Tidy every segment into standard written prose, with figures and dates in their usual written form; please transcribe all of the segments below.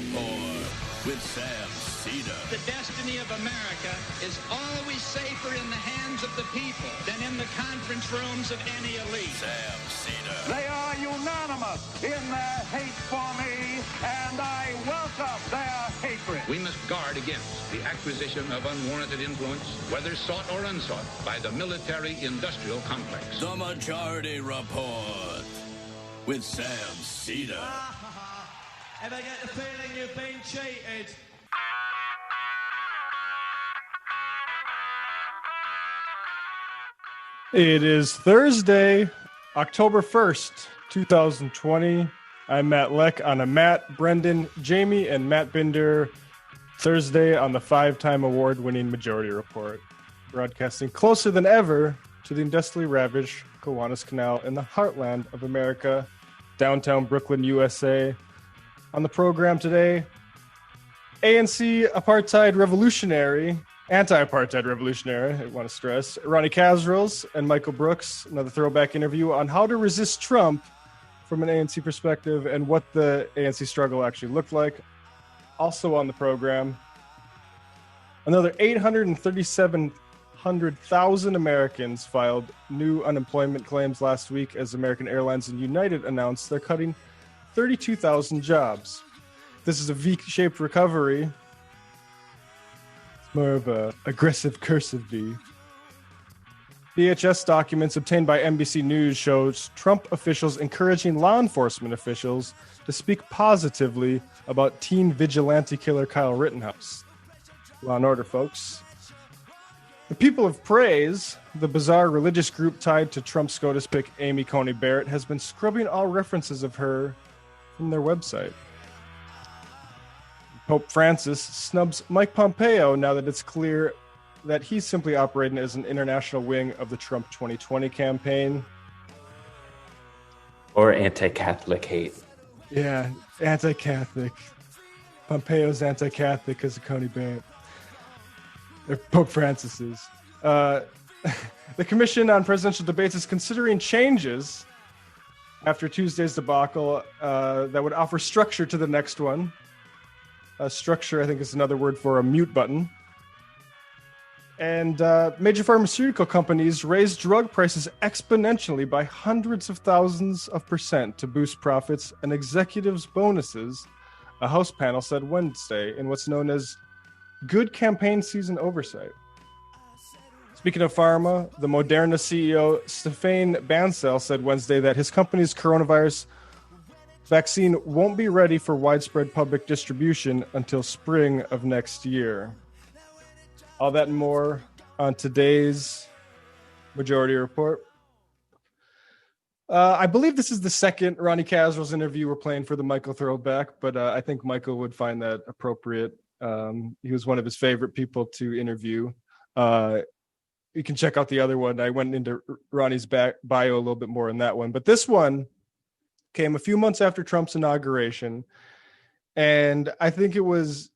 Report with Sam Cedar. The destiny of America is always safer in the hands of the people than in the conference rooms of any elite. Sam Cedar. They are unanimous in their hate for me, and I welcome their hatred. We must guard against the acquisition of unwarranted influence, whether sought or unsought, by the military-industrial complex. The Majority Report with Sam Cedar. If I get the feeling you've been cheated. It is Thursday, October 1st, 2020. I'm Matt Leck on a Matt, Brendan, Jamie, and Matt Binder Thursday on the 5-time award-winning Majority Report, broadcasting closer than ever to the industrially ravaged Gowanus Canal in the heartland of America, downtown Brooklyn, USA. On the program today, ANC anti-apartheid revolutionary, I want to stress, Ronnie Kasrils and Michael Brooks, another throwback interview on how to resist Trump from an ANC perspective and what the ANC struggle actually looked like. Also on the program, another 837,000 Americans filed new unemployment claims last week as American Airlines and United announced they're cutting 32,000 jobs. This is a V-shaped recovery. It's more of a aggressive cursive V. VHS documents obtained by NBC News shows Trump officials encouraging law enforcement officials to speak positively about teen vigilante killer Kyle Rittenhouse. Law and order, folks. The People of Praise, the bizarre religious group tied to Trump SCOTUS pick Amy Coney Barrett, has been scrubbing all references of her from their website. Pope Francis snubs Mike Pompeo now that it's clear that he's simply operating as an international wing of the Trump 2020 campaign. Or anti-Catholic hate. Yeah, anti-Catholic. Pompeo's anti-Catholic because of Coney Barrett. Or Pope Francis is. The Commission on Presidential Debates is considering changes after Tuesday's debacle that would offer structure to the next one. Structure, I think, is another word for a mute button. And major pharmaceutical companies raised drug prices exponentially by hundreds of thousands of % to boost profits and executives' bonuses, a House panel said Wednesday in what's known as good campaign season oversight. Speaking of pharma, the Moderna CEO Stéphane Bancel said Wednesday that his company's coronavirus vaccine won't be ready for widespread public distribution until spring of next year. All that and more on today's Majority Report. I believe this is the second Ronnie Kasrils interview we're playing for the Michael Throwback, but I think Michael would find that appropriate. He was one of his favorite people to interview. You can check out the other one. I went into Ronnie's bio a little bit more in that one, but this one came a few months after Trump's inauguration. And I think it was,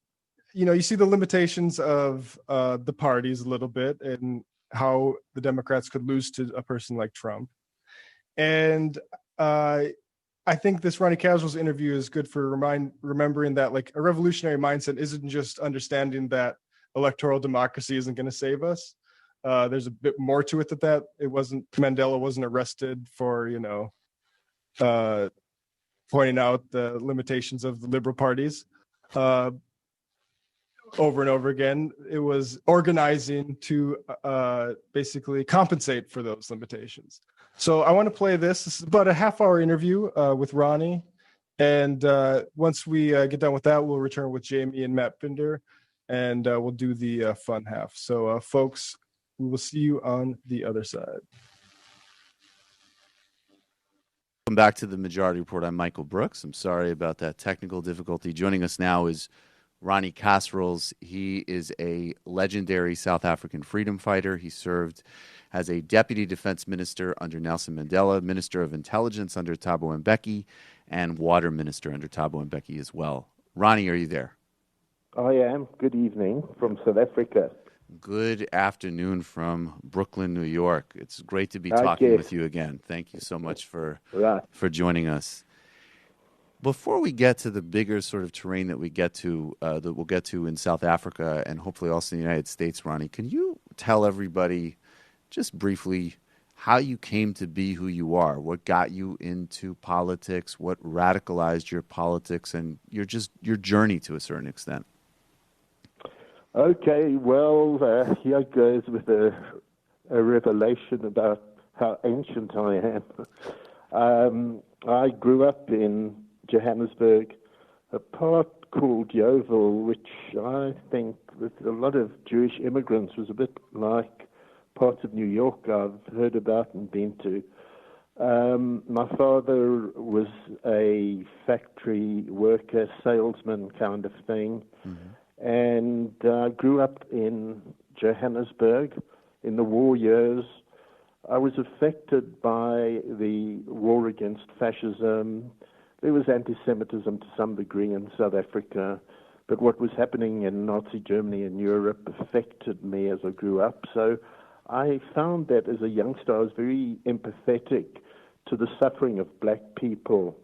you see the limitations of the parties a little bit and how the Democrats could lose to a person like Trump. And I think this Ronnie Kasrils interview is good for remembering that like a revolutionary mindset isn't just understanding that electoral democracy isn't going to save us. There's a bit more to it that Mandela wasn't arrested for, pointing out the limitations of the liberal parties over and over again. It was organizing to basically compensate for those limitations. So I want to play this. This is about a half-hour interview with Ronnie. And once we get done with that, we'll return with Jamie and Matt Binder, and we'll do the fun half. So, folks, we will see you on the other side. Welcome back to the Majority Report. I'm Michael Brooks. I'm sorry about that technical difficulty. Joining us now is Ronnie Kasrils. He is a legendary South African freedom fighter. He served as a deputy defense minister under Nelson Mandela, minister of intelligence under Thabo Mbeki, and water minister under Thabo Mbeki as well. Ronnie, are you there? I am. Good evening from South Africa. Good afternoon from Brooklyn, New York. It's great to be talking with you again. Thank you so much for joining us. before we get to the bigger sort of terrain that we'll get to in South Africa and hopefully also in the United States, Ronnie, can you tell everybody just briefly how you came to be who you are? What got you into politics? What radicalized your politics and your journey to a certain extent? Okay, well, here goes with a revelation about how ancient I am. I grew up in Johannesburg, a part called Yeovil, which I think with a lot of Jewish immigrants was a bit like parts of New York I've heard about and been to. My father was a factory worker, salesman kind of thing, and grew up in Johannesburg in the war years. I was affected by the war against fascism. There was anti-Semitism to some degree in South Africa, but what was happening in Nazi Germany and Europe affected me as I grew up. So I found that as a youngster I was very empathetic to the suffering of black people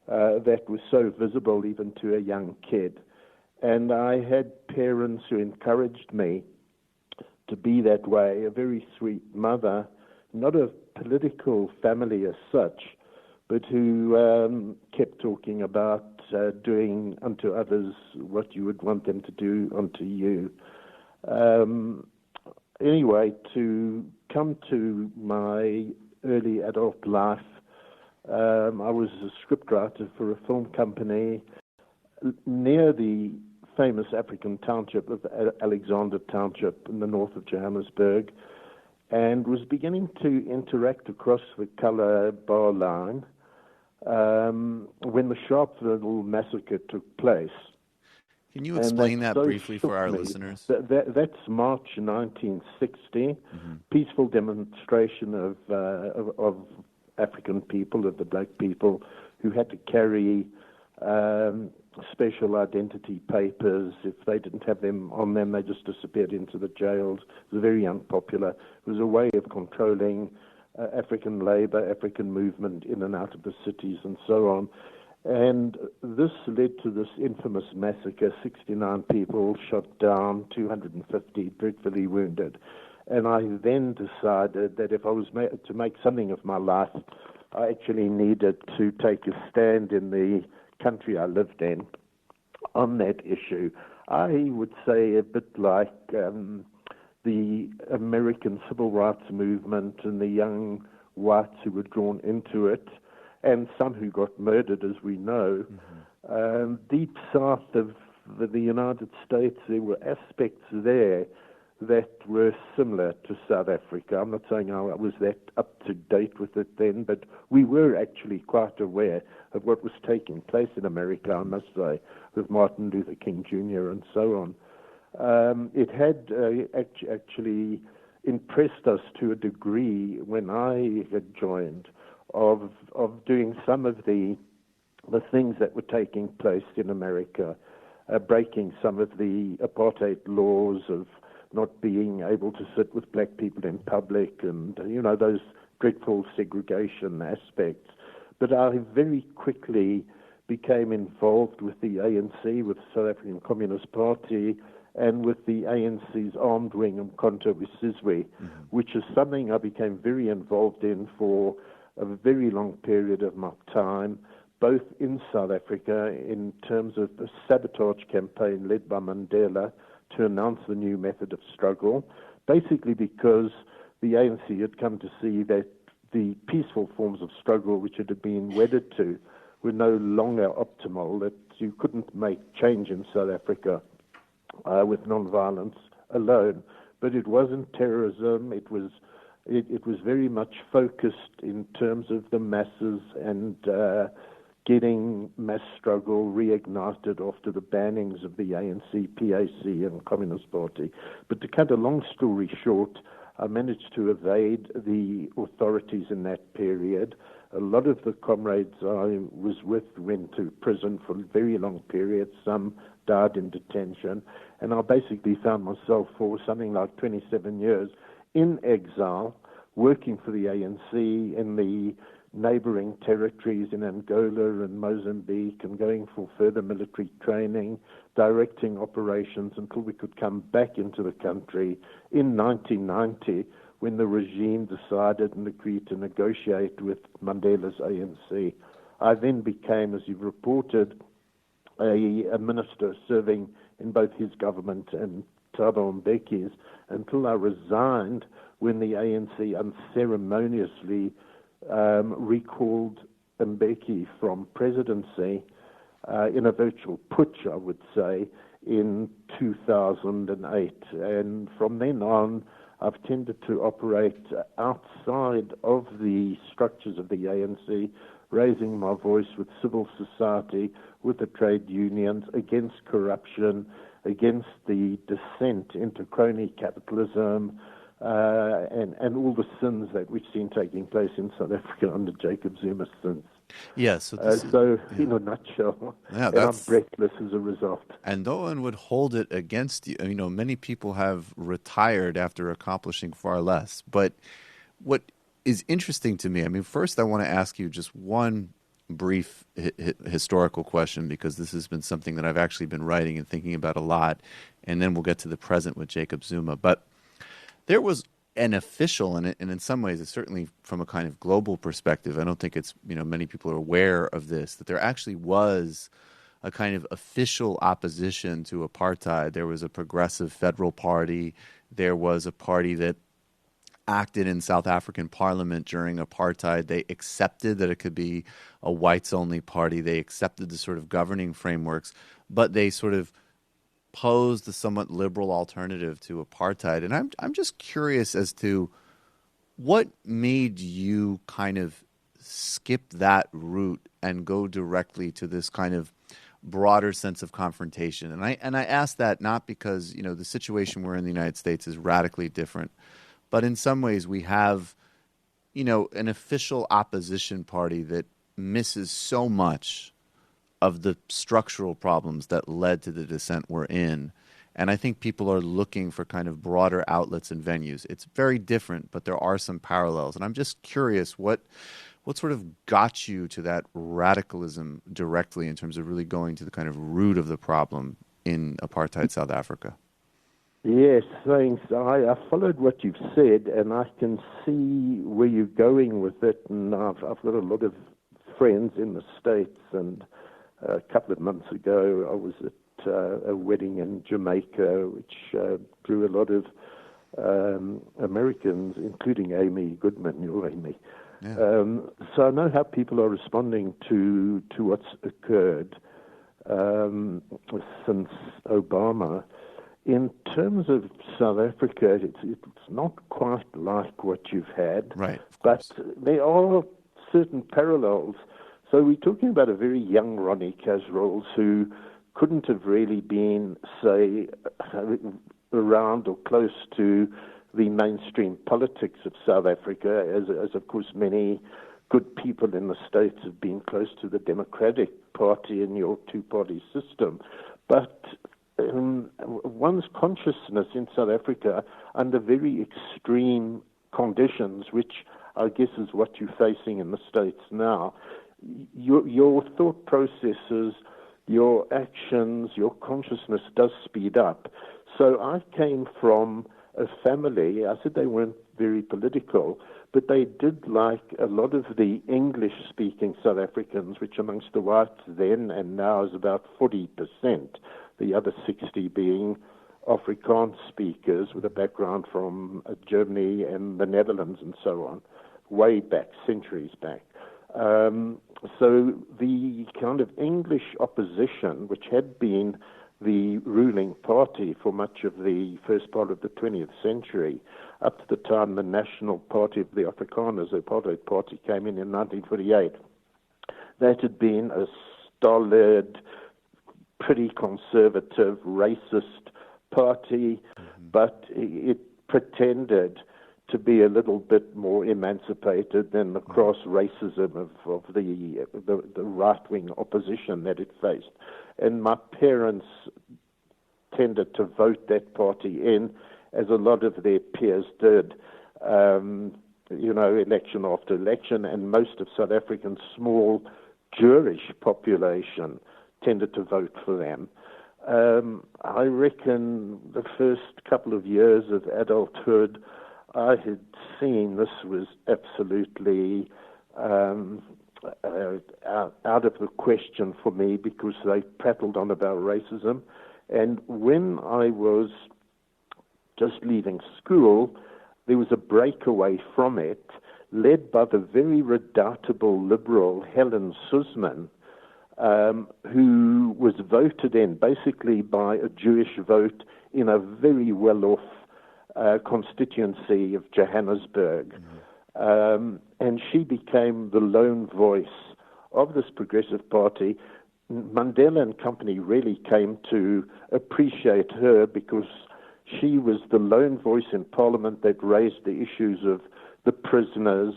that was so visible even to a young kid. And I had parents who encouraged me to be that way, a very sweet mother, not a political family as such, but who kept talking about doing unto others what you would want them to do unto you. Anyway, to come to my early adult life, I was a scriptwriter for a film company near the famous African township of Alexander Township in the north of Johannesburg, and was beginning to interact across the colour bar line when the Sharpeville massacre took place. Can you explain that briefly for our listeners? That's March 1960, peaceful demonstration of African people, of the black people, who had to carry special identity papers. If they didn't have them on them, they just disappeared into the jails. It was very unpopular. It was a way of controlling African labor, African movement in and out of the cities and so on. And this led to this infamous massacre, 69 people shot down, 250 dreadfully wounded. And I then decided that if I was to make something of my life, I actually needed to take a stand in the country I lived in on that issue. I would say a bit like the American Civil Rights Movement and the young whites who were drawn into it, and some who got murdered, as we know. Deep south of the United States, there were aspects there that were similar to South Africa. I'm not saying I was that up to date with it then, but we were actually quite aware of what was taking place in America, I must say, with Martin Luther King Jr. and so on. It had actually impressed us to a degree when I had joined of doing some of the things that were taking place in America, breaking some of the apartheid laws of not being able to sit with black people in public and, those dreadful segregation aspects. But I very quickly became involved with the ANC, with the South African Communist Party, and with the ANC's armed wing, Umkhonto we Sizwe, which is something I became very involved in for a very long period of my time, both in South Africa in terms of a sabotage campaign led by Mandela to announce the new method of struggle, basically because the ANC had come to see that the peaceful forms of struggle which it had been wedded to were no longer optimal, that you couldn't make change in South Africa with non-violence alone. But it wasn't terrorism, it was very much focused in terms of the masses and getting mass struggle reignited after the bannings of the ANC, PAC, and Communist Party. But to cut a long story short, I managed to evade the authorities in that period. A lot of the comrades I was with went to prison for very long periods. Some died in detention. And I basically found myself for something like 27 years in exile, working for the ANC in the neighboring territories in Angola and Mozambique and going for further military training, directing operations until we could come back into the country in 1990 when the regime decided and agreed to negotiate with Mandela's ANC. I then became, as you've reported, a minister serving in both his government and Thabo Mbeki's until I resigned when the ANC unceremoniously recalled Mbeki from presidency in a virtual putsch, I would say, in 2008. And from then on, I've tended to operate outside of the structures of the ANC, raising my voice with civil society, with the trade unions, against corruption, against the descent into crony capitalism, and all the sins that we've seen taking place in South Africa under Jacob Zuma since. Yes. In a nutshell, and I'm breathless as a result. And no one would hold it against you. You know, many people have retired after accomplishing far less. But what is interesting to me, I mean, first I want to ask you just one brief historical question, because this has been something that I've actually been writing and thinking about a lot, and then we'll get to the present with Jacob Zuma. But there was an official, and in some ways, it's certainly from a kind of global perspective, I don't think it's, many people are aware of this, that there actually was a kind of official opposition to apartheid. There was a progressive federal party. There was a party that acted in South African parliament during apartheid. They accepted that it could be a whites-only party. They accepted the sort of governing frameworks, but they sort of posed a somewhat liberal alternative to apartheid. And I'm just curious as to what made you kind of skip that route and go directly to this kind of broader sense of confrontation. And I ask that not because, the situation we're in the United States is radically different, but in some ways we have, an official opposition party that misses so much of the structural problems that led to the dissent we're in. And I think people are looking for kind of broader outlets and venues. It's very different, but there are some parallels. And I'm just curious, what sort of got you to that radicalism directly in terms of really going to the kind of root of the problem in apartheid South Africa? Yes, thanks. I followed what you've said, and I can see where you're going with it. And I've got a lot of friends in the States, and a couple of months ago I was at a wedding in Jamaica, which drew a lot of Americans, including Amy Goodman, your Amy. Yeah. So I know how people are responding to what's occurred since Obama. In terms of South Africa, it's not quite like what you've had, right? But there are certain parallels. So we're talking about a very young Ronnie Kasrils who couldn't have really been, say, around or close to the mainstream politics of South Africa, as of course many good people in the States have been close to the Democratic Party in your two-party system. But one's consciousness in South Africa under very extreme conditions, which I guess is what you're facing in the States now, your thought processes, your actions, your consciousness does speed up. So I came from a family, I said they weren't very political, but they did like a lot of the English-speaking South Africans, which amongst the whites then and now is about 40%, the other 60 being Afrikaans speakers with a background from Germany and the Netherlands and so on, way back, centuries back. So the kind of English opposition, which had been the ruling party for much of the first part of the 20th century, up to the time the National Party of the Afrikaners, the Apartheid Party, came in 1948, that had been a stolid, pretty conservative, racist party, but it pretended to be a little bit more emancipated than the cross racism of the right-wing opposition that it faced. And my parents tended to vote that party in, as a lot of their peers did. election after election, and most of South Africa's small Jewish population tended to vote for them. I reckon the first couple of years of adulthood, I had seen this was absolutely out of the question for me, because they prattled on about racism. And when I was just leaving school, there was a breakaway from it, led by the very redoubtable liberal Helen Suzman, who was voted in basically by a Jewish vote in a very well-off constituency of Johannesburg. And she became the lone voice of this progressive party. Mandela and company really came to appreciate her because she was the lone voice in Parliament that raised the issues of the prisoners,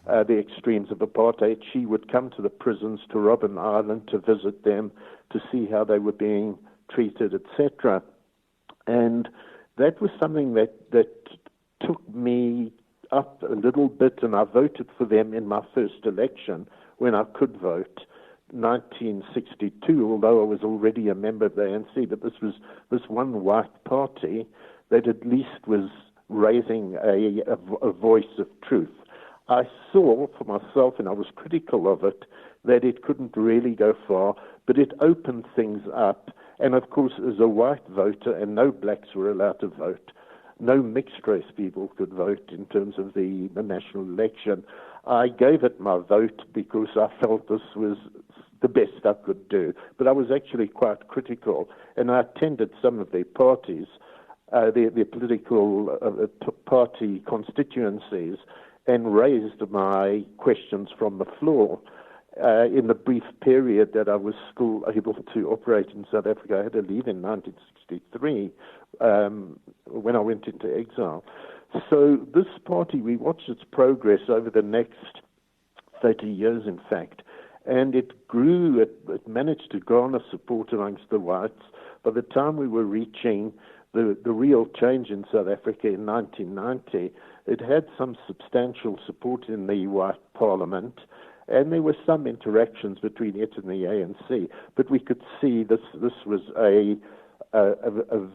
the extremes of apartheid. She would come to the prisons to Robben Island to visit them, to see how they were being treated, etc. And that was something that took me up a little bit, and I voted for them in my first election when I could vote, 1962, although I was already a member of the ANC. But this was this one white party that at least was raising a voice of truth. I saw for myself, and I was critical of it, that it couldn't really go far, but it opened things up. And of course, as a white voter, and no blacks were allowed to vote, no mixed race people could vote in terms of the national election, I gave it my vote because I felt this was the best I could do. But I was actually quite critical, and I attended some of their parties, their political party constituencies, and raised my questions from the floor. In the brief period that I was still able to operate in South Africa, I had to leave in 1963 when I went into exile. So this party, we watched its progress over the next 30 years, in fact, and it grew, it managed to garner support amongst the whites. By the time we were reaching the real change in South Africa in 1990, it had some substantial support in the white parliament, and there were some interactions between it and the ANC, but we could see this was a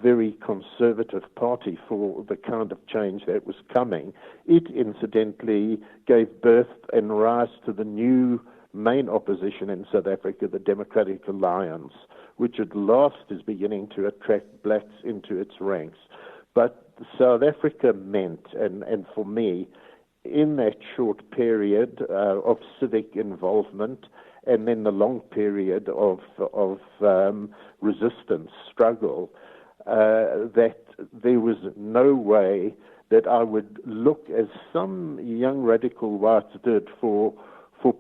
very conservative party for the kind of change that was coming. It incidentally gave birth and rise to the new main opposition in South Africa, the Democratic Alliance, which at last is beginning to attract blacks into its ranks. But South Africa meant, and for me, in that short period of civic involvement, and then the long period of resistance, struggle, that there was no way that I would look, as some young radical whites did, for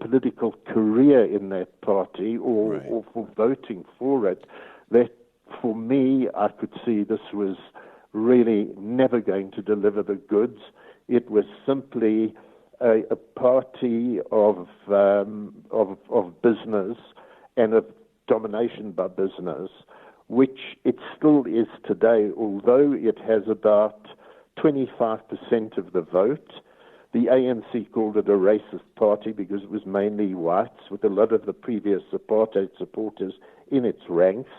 political career in that party or for voting for it, that for me, I could see this was really never going to deliver the goods. It was simply a party of business and of domination by business, which it still is today, although it has about 25% of the vote. The ANC called it a racist party because it was mainly whites, with a lot of the previous apartheid supporters in its ranks.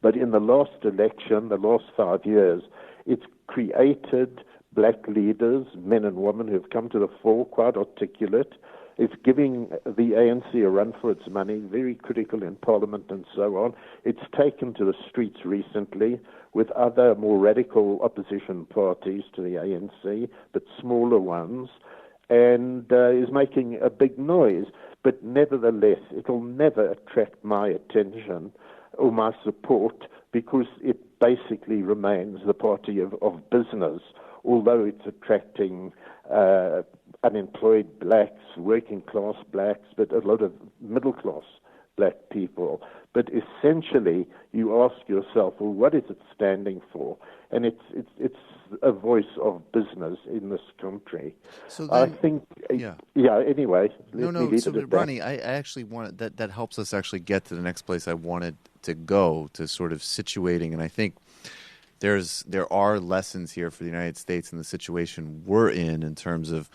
But in the last election, the last 5 years, it's created black leaders, men and women who have come to the fore, quite articulate. It's giving the ANC a run for its money, very critical in Parliament and so on. It's taken to the streets recently with other more radical opposition parties to the ANC, but smaller ones, and is making a big noise. But nevertheless, it'll never attract my attention or my support because it basically remains the party of business, although it's attracting unemployed blacks, working class blacks, but a lot of middle class black people. But essentially, you ask yourself, well, what is it standing for? And it's a voice of business in this country. So then, I think, yeah. Anyway, So Ronnie, I actually wanted that helps us actually get to the next place I wanted to go, to sort of situating, and I think there are lessons here for the United States in the situation we're in terms of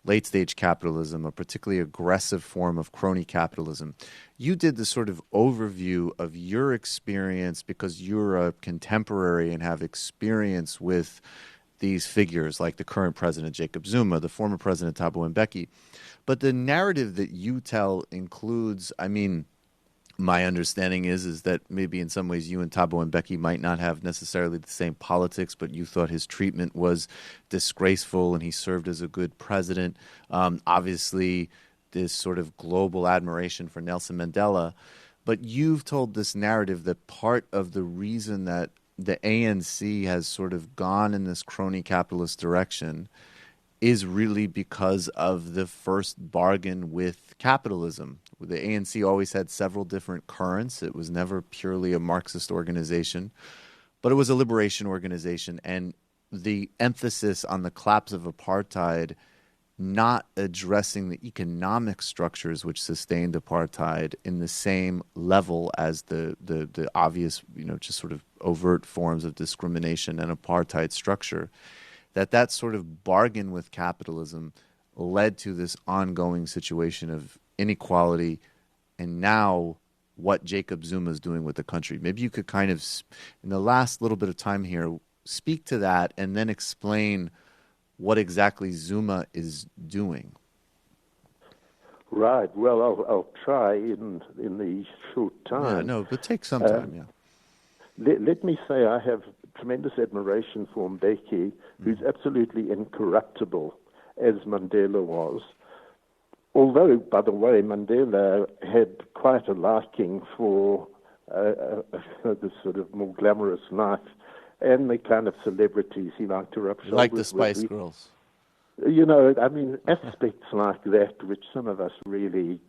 late-stage capitalism, a particularly aggressive form of crony capitalism. You did the sort of overview of your experience because you're a contemporary and have experience with these figures like the current president, Jacob Zuma, the former president, Thabo Mbeki. But the narrative that you tell includes, I mean, my understanding is that maybe in some ways you and Thabo Mbeki might not have necessarily the same politics, but you thought his treatment was disgraceful and he served as a good president. Obviously, this sort of global admiration for Nelson Mandela. But you've told this narrative that part of the reason that the ANC has sort of gone in this crony capitalist direction is really because of the first bargain with capitalism. The ANC always had several different currents. It was never purely a Marxist organization, but it was a liberation organization. And the emphasis on the collapse of apartheid, not addressing the economic structures which sustained apartheid in the same level as the obvious, just sort of overt forms of discrimination and apartheid structure, that sort of bargain with capitalism led to this ongoing situation of inequality, and now what Jacob Zuma is doing with the country. Maybe you could kind of, in the last little bit of time here, speak to that and then explain what exactly Zuma is doing. Right. Well, I'll try in the short time. Yeah, no, but take some time, yeah. Let me say I have tremendous admiration for Mbeki, who's absolutely incorruptible, as Mandela was. Although, by the way, Mandela had quite a liking for this sort of more glamorous life and the kind of celebrities he liked to rub shoulders with. Like the Spice Girls. Aspects like that, which some of us really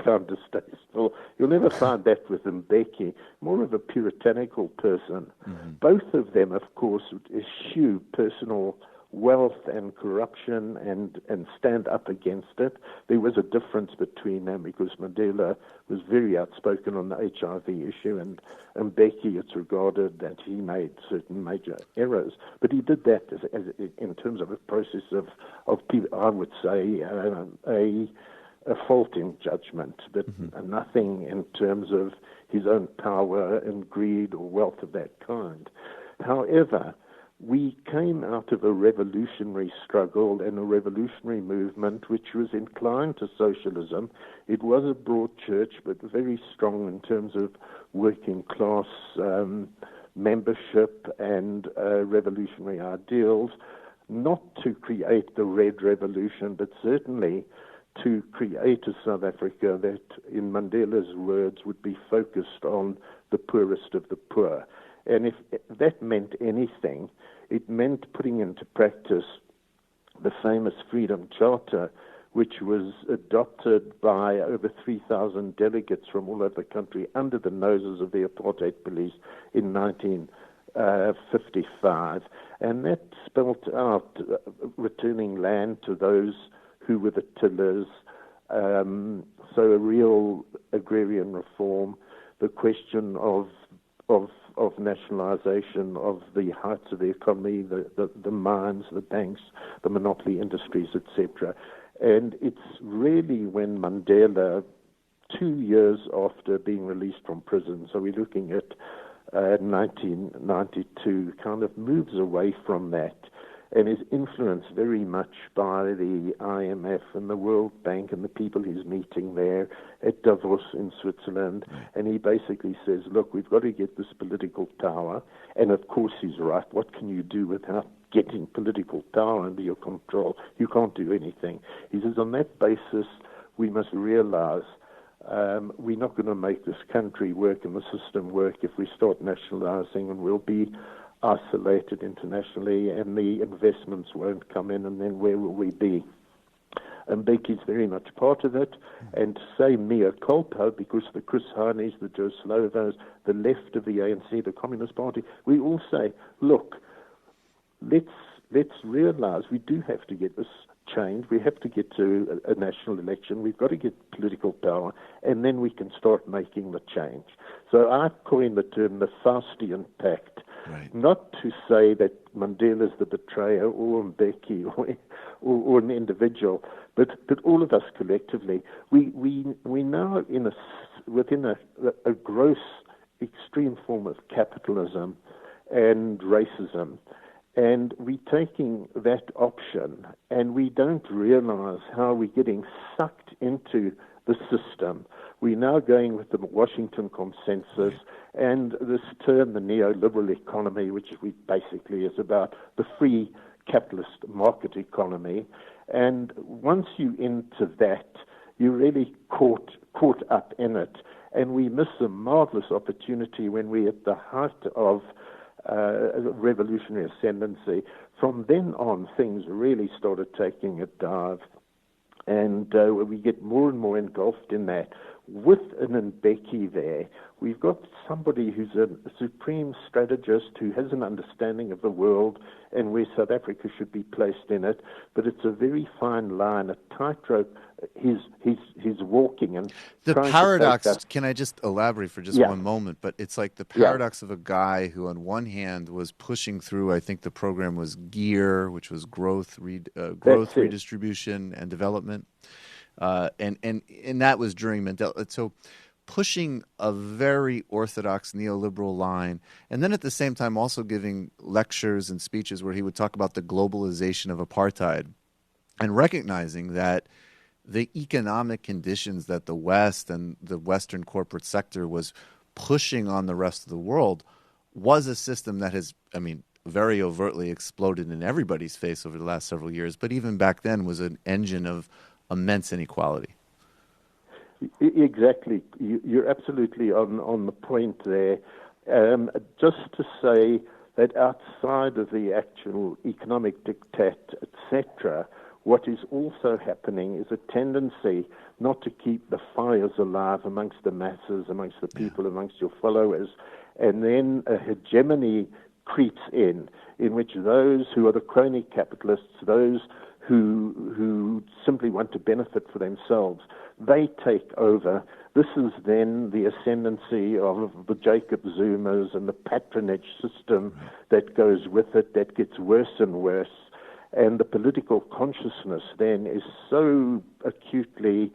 found distasteful. You'll never find that with Mbeki, more of a puritanical person. Mm-hmm. Both of them, of course, eschew personal wealth and corruption and stand up against it. There was a difference between them because Mandela was very outspoken on the HIV issue, and Mbeki, it's regarded that he made certain major errors. But he did that as in terms of a process of people, I would say, a fault in judgment, but nothing in terms of his own power and greed or wealth of that kind. However, we came out of a revolutionary struggle and a revolutionary movement which was inclined to socialism. It was a broad church, but very strong in terms of working class membership and revolutionary ideals, not to create the Red Revolution, but certainly to create a South Africa that, in Mandela's words, would be focused on the poorest of the poor. And if that meant anything, it meant putting into practice the famous Freedom Charter, which was adopted by over 3,000 delegates from all over the country under the noses of the apartheid police in 1955. And that spelt out returning land to those who were the tillers, so a real agrarian reform, the question of nationalization of the heights of the economy, the mines, the banks, the monopoly industries, etc. And it's really when Mandela, 2 years after being released from prison, so we're looking at 1992, kind of moves away from that and is influenced very much by the IMF and the World Bank and the people he's meeting there at Davos in Switzerland. And he basically says, look, we've got to get this political power. And of course he's right. What can you do without getting political power under your control? You can't do anything. He says, on that basis, we must realize we're not going to make this country work and the system work if we start nationalizing, and we'll be isolated internationally and the investments won't come in, and then where will we be? And Mbeki's very much part of it, and to say mea culpa, because the Chris Heine's, the Joe Slovos, the left of the ANC, the Communist Party, we all say, look, let's realize we do have to get this change. We have to get to a national election. We've got to get political power, and then we can start making the change. So I've coined the term the Faustian Pact, Right. Not to say that Mandela's the betrayer or Mbeki or an individual, but all of us collectively. We now within a gross extreme form of capitalism and racism. And we're taking that option, and we don't realize how we're getting sucked into the system. We're now going with the Washington Consensus and this term, the neoliberal economy, which basically is about the free capitalist market economy. And once you enter that, you're really caught up in it. And we miss a marvelous opportunity when we're at the height of revolutionary ascendancy. From then on, things really started taking a dive, and we get more and more engulfed in that. With an Mbeki there, we've got somebody who's a supreme strategist who has an understanding of the world and where South Africa should be placed in it, but it's a very fine line, a tightrope he's walking. And the paradox, can I just elaborate for just one moment? But it's like the paradox of a guy who on one hand was pushing through, I think the program was GEAR, which was growth redistribution and development. And that was during Mandela. So pushing a very orthodox neoliberal line, and then at the same time also giving lectures and speeches where he would talk about the globalization of apartheid and recognizing that the economic conditions that the West and the Western corporate sector was pushing on the rest of the world was a system that has, very overtly exploded in everybody's face over the last several years, but even back then was an engine of immense inequality. Exactly. You're absolutely on the point there. Just to say that outside of the actual economic diktat, etc., what is also happening is a tendency not to keep the fires alive amongst the masses, amongst the people, amongst your followers, and then a hegemony creeps in which those who are the crony capitalists, those who simply want to benefit for themselves, they take over. This is then the ascendancy of the Jacob Zumas and the patronage system that goes with it, that gets worse and worse. And the political consciousness then is so acutely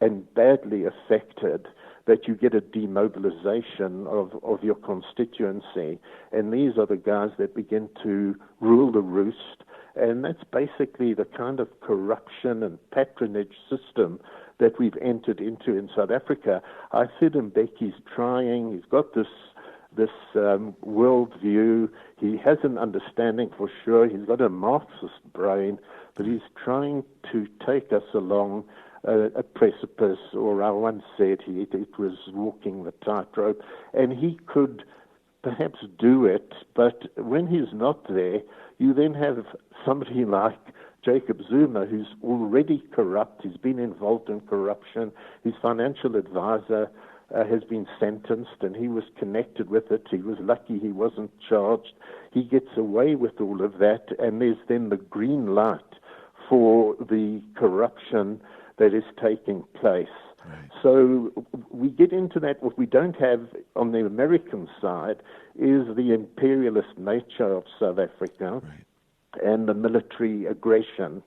and badly affected that you get a demobilization of your constituency. And these are the guys that begin to rule the roost. And that's basically the kind of corruption and patronage system that we've entered into in South Africa. I said Mbeki's trying, he's got this worldview. He has an understanding for sure. He's got a Marxist brain, but he's trying to take us along a precipice, or I once said it was walking the tightrope, and he could perhaps do it, but when he's not there, you then have somebody like Jacob Zuma, who's already corrupt. He's been involved in corruption. His financial advisor has been sentenced, and he was connected with it. He was lucky he wasn't charged. He gets away with all of that, and there's then the green light for the corruption that is taking place. Right. So we get into that. What we don't have on the American side is the imperialist nature of South Africa and the military aggression,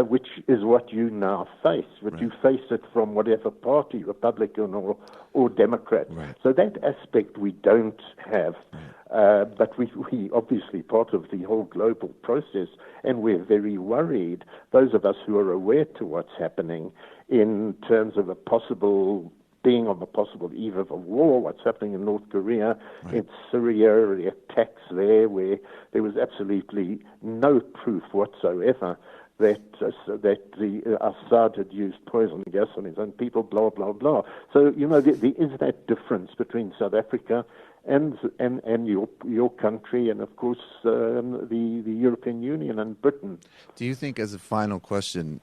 which is what you now face. But you face it from whatever party, Republican or Democrat. So that aspect we don't have. But we obviously part of the whole global process, and we're very worried, those of us who are aware to what's happening in terms of being on the possible eve of a war, what's happening in North Korea, in Syria, the attacks there, where there was absolutely no proof whatsoever that Assad had used poison gas on his own people, blah, blah, blah. So, there is that difference between South Africa and your country, and of course the European Union and Britain. Do you think, as a final question,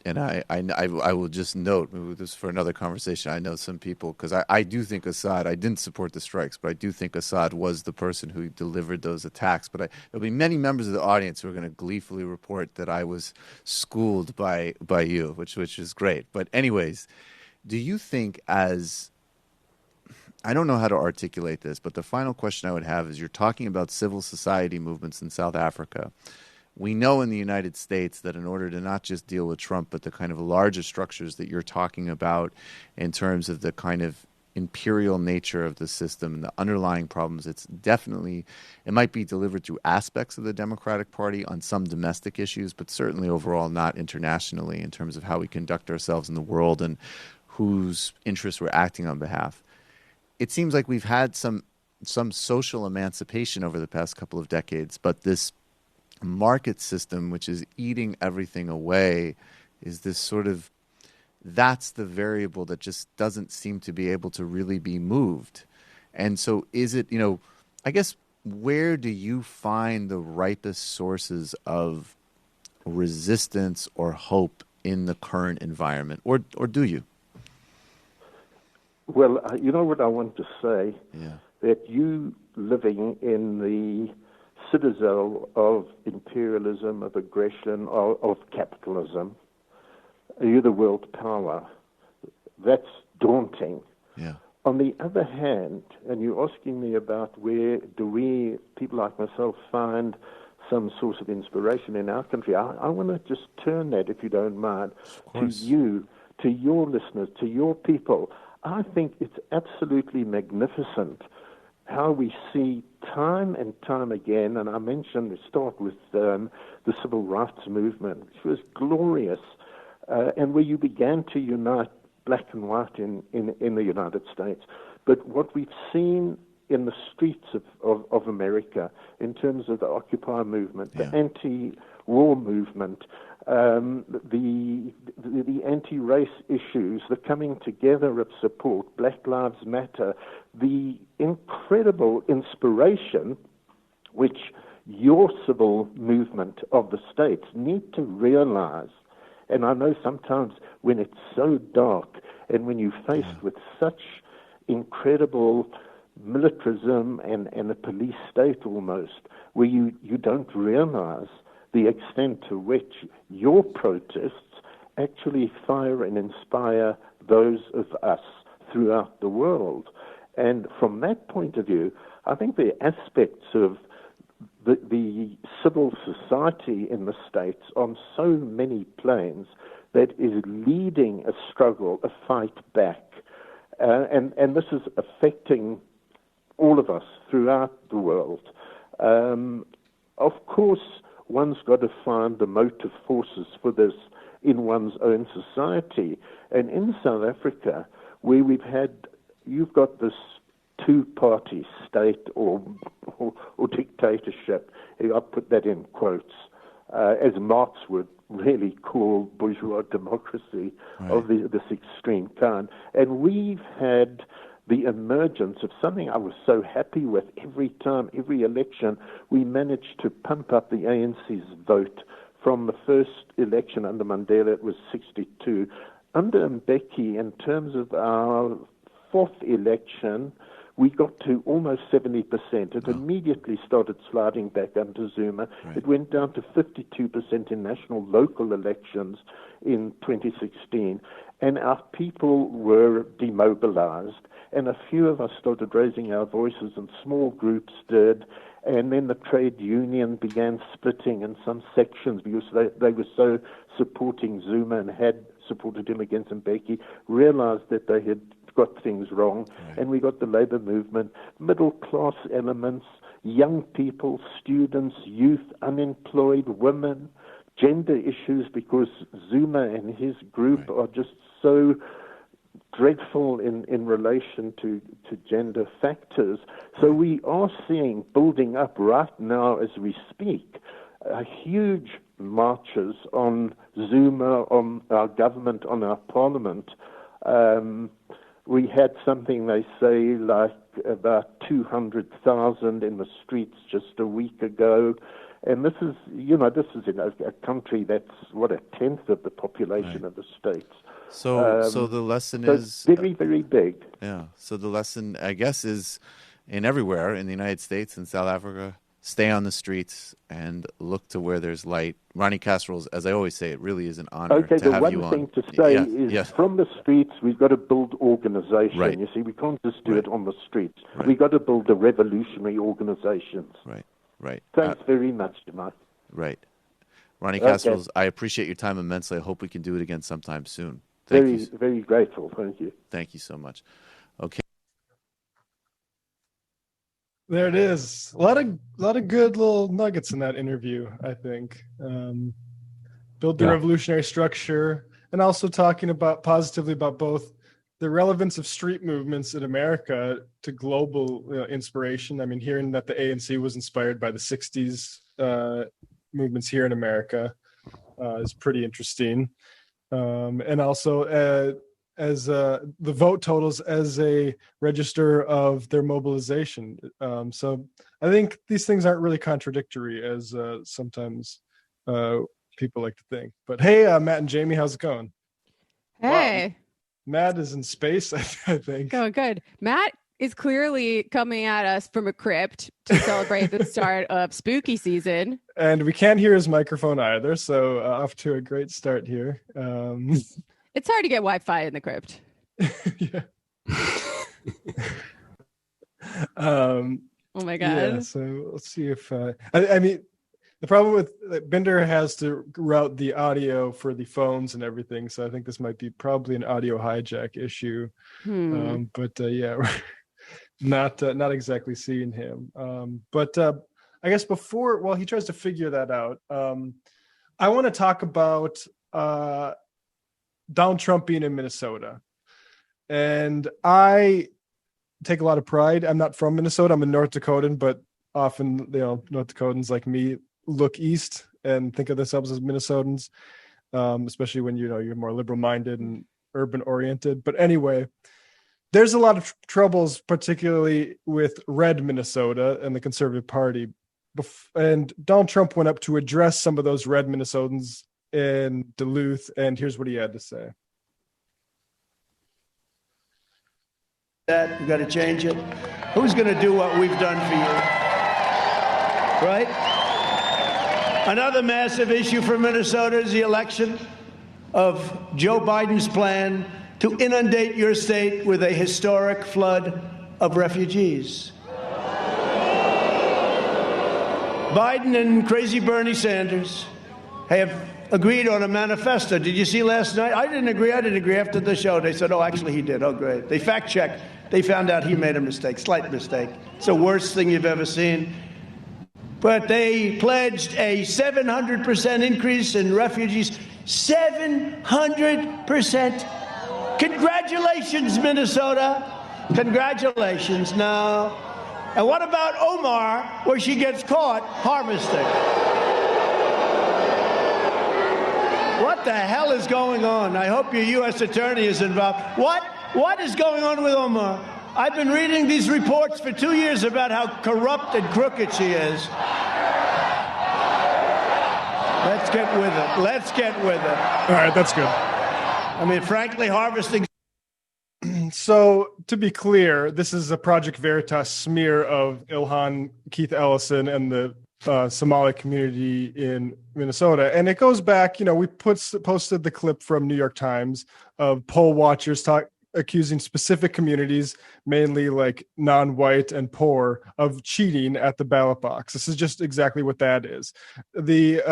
and I will just note, maybe this is for another conversation, I know some people, because I do think Assad, I didn't support the strikes, but I do think Assad was the person who delivered those attacks. But there'll be many members of the audience who are going to gleefully report that I was schooled by you, which is great. But anyways, do you think, as I don't know how to articulate this, but the final question I would have is, you're talking about civil society movements in South Africa. We know in the United States that in order to not just deal with Trump, but the kind of larger structures that you're talking about in terms of the kind of imperial nature of the system and the underlying problems, it might be delivered through aspects of the Democratic Party on some domestic issues, but certainly overall not internationally in terms of how we conduct ourselves in the world and whose interests we're acting on behalf. It seems like we've had some social emancipation over the past couple of decades, but this market system, which is eating everything away, is this sort of, that's the variable that just doesn't seem to be able to really be moved. And so is it, I guess, where do you find the ripest sources of resistance or hope in the current environment, or do you? Well, you know what I want to say? Yeah. That you living in the citadel of imperialism, of aggression, of capitalism, you're the world power. That's daunting. Yeah. On the other hand, and you're asking me about where do we, people like myself, find some source of inspiration in our country, I want to just turn that, if you don't mind, to you, to your listeners, to your people. I think it's absolutely magnificent how we see time and time again, and I mentioned, start with the civil rights movement, which was glorious, and where you began to unite black and white in the United States. But what we've seen in the streets of America in terms of the Occupy movement, the anti-war movement, the anti-race issues, the coming together of support, Black Lives Matter, the incredible inspiration which your civil movement of the states need to realize. And I know sometimes when it's so dark and when you're faced with such incredible militarism and a police state almost, where you don't realize the extent to which your protests actually fire and inspire those of us throughout the world. And from that point of view, I think the aspects of the civil society in the States on so many planes that is leading a struggle, a fight back. And this is affecting all of us throughout the world. Of course, one's got to find the motive forces for this in one's own society. And in South Africa, where you've got this two-party state or dictatorship, I put that in quotes, as Marx would really call bourgeois democracy of this extreme kind. And we've had the emergence of something I was so happy with. Every time, every election, we managed to pump up the ANC's vote. From the first election under Mandela, it was 62. Under Mbeki, in terms of our fourth election, we got to almost 70%. It immediately started sliding back under Zuma. It went down to 52% in national local elections in 2016. And our people were demobilized. And a few of us started raising our voices, and small groups did. And then the trade union began splitting in some sections because they were so supporting Zuma and had supported him against Mbeki, realized that they had got things wrong. And we got the labor movement, middle-class elements, young people, students, youth, unemployed, women, gender issues, because Zuma and his group are just so dreadful in relation to gender factors. So we are seeing, building up right now as we speak, huge marches on Zuma, on our government, on our parliament. We had something, they say, like about 200,000 in the streets just a week ago. And this is, in a country that's, a tenth of the population of the States. So the lesson is very, very big. Yeah. So the lesson, I guess, is in everywhere in the United States and South Africa, stay on the streets and look to where there's light. Ronnie Kasrils, as I always say, it really is an honor Okay, to the have one you on. thing to say is yes. from the streets, we've got to build organization. Right. You see, we can't just do Right. it on the streets. Right. We've got to build the revolutionary organizations. Right. Thanks very much, Jamal. Right. Ronnie Okay. Kasrils, I appreciate your time immensely. I hope we can do it again sometime soon. Thank you. Very grateful. Thank you. Thank you so much. Okay. There it is. A lot of good little nuggets in that interview, I think. Build the revolutionary structure, and also talking about positively about both the relevance of street movements in America to global inspiration. I mean, hearing that the ANC was inspired by the 60s movements here in America is pretty interesting. And also as the vote totals as a register of their mobilization. So I think these things aren't really contradictory as sometimes people like to think. But hey, Matt and Jamie, how's it going? Hey. Wow. Matt is in space, I think. Going good. Matt is clearly coming at us from a crypt to celebrate the start of spooky season. And we can't hear his microphone either, so off to a great start here. It's hard to get Wi-Fi in the crypt. Yeah. Oh my God. Yeah, so let's see if I mean the problem with Binder has to route the audio for the phones and everything, so I think this might be probably an audio hijack issue. But yeah, we're not exactly seeing him. But I guess while he tries to figure that out, I want to talk about Donald Trump being in Minnesota. And I take a lot of pride. I'm not from Minnesota. I'm a North Dakotan, but often, North Dakotans like me look east and think of themselves as Minnesotans, especially when, you're more liberal minded and urban oriented. But anyway, there's a lot of troubles, particularly with red Minnesota and the Conservative Party. And Donald Trump went up to address some of those red Minnesotans in Duluth, and here's what he had to say. We've got to change it. Who's going to do what we've done for you? Right? Another massive issue for Minnesota is the election of Joe Biden's plan to inundate your state with a historic flood of refugees. Biden and crazy Bernie Sanders have agreed on a manifesto. Did you see last night? I didn't agree. After the show, they said, oh, actually, he did. Oh, great. They fact-checked. They found out he made a mistake, slight mistake. It's the worst thing you've ever seen. But they pledged a 700% increase in refugees. 700%. Congratulations, Minnesota. Congratulations. Now, and what about Omar, where she gets caught harvesting? What the hell is going on? I hope your U.S. attorney is involved. What is going on with Omar? I've been reading these reports for 2 years about how corrupt and crooked she is. Let's get with it. Let's get with it. All right, that's good. I mean, frankly, harvesting. So, to be clear, this is a Project Veritas smear of Ilhan, Keith Ellison, and the Somali community in Minnesota. And it goes back, we posted the clip from New York Times of poll watchers accusing specific communities, mainly like non-white and poor, of cheating at the ballot box. This is just exactly what that is. The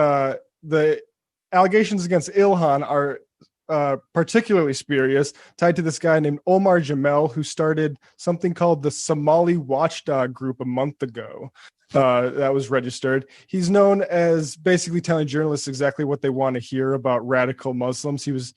allegations against Ilhan are particularly spurious, tied to this guy named Omar Jamel, who started something called the Somali Watchdog Group a month ago. That was registered. He's known as basically telling journalists exactly what they want to hear about radical Muslims. He was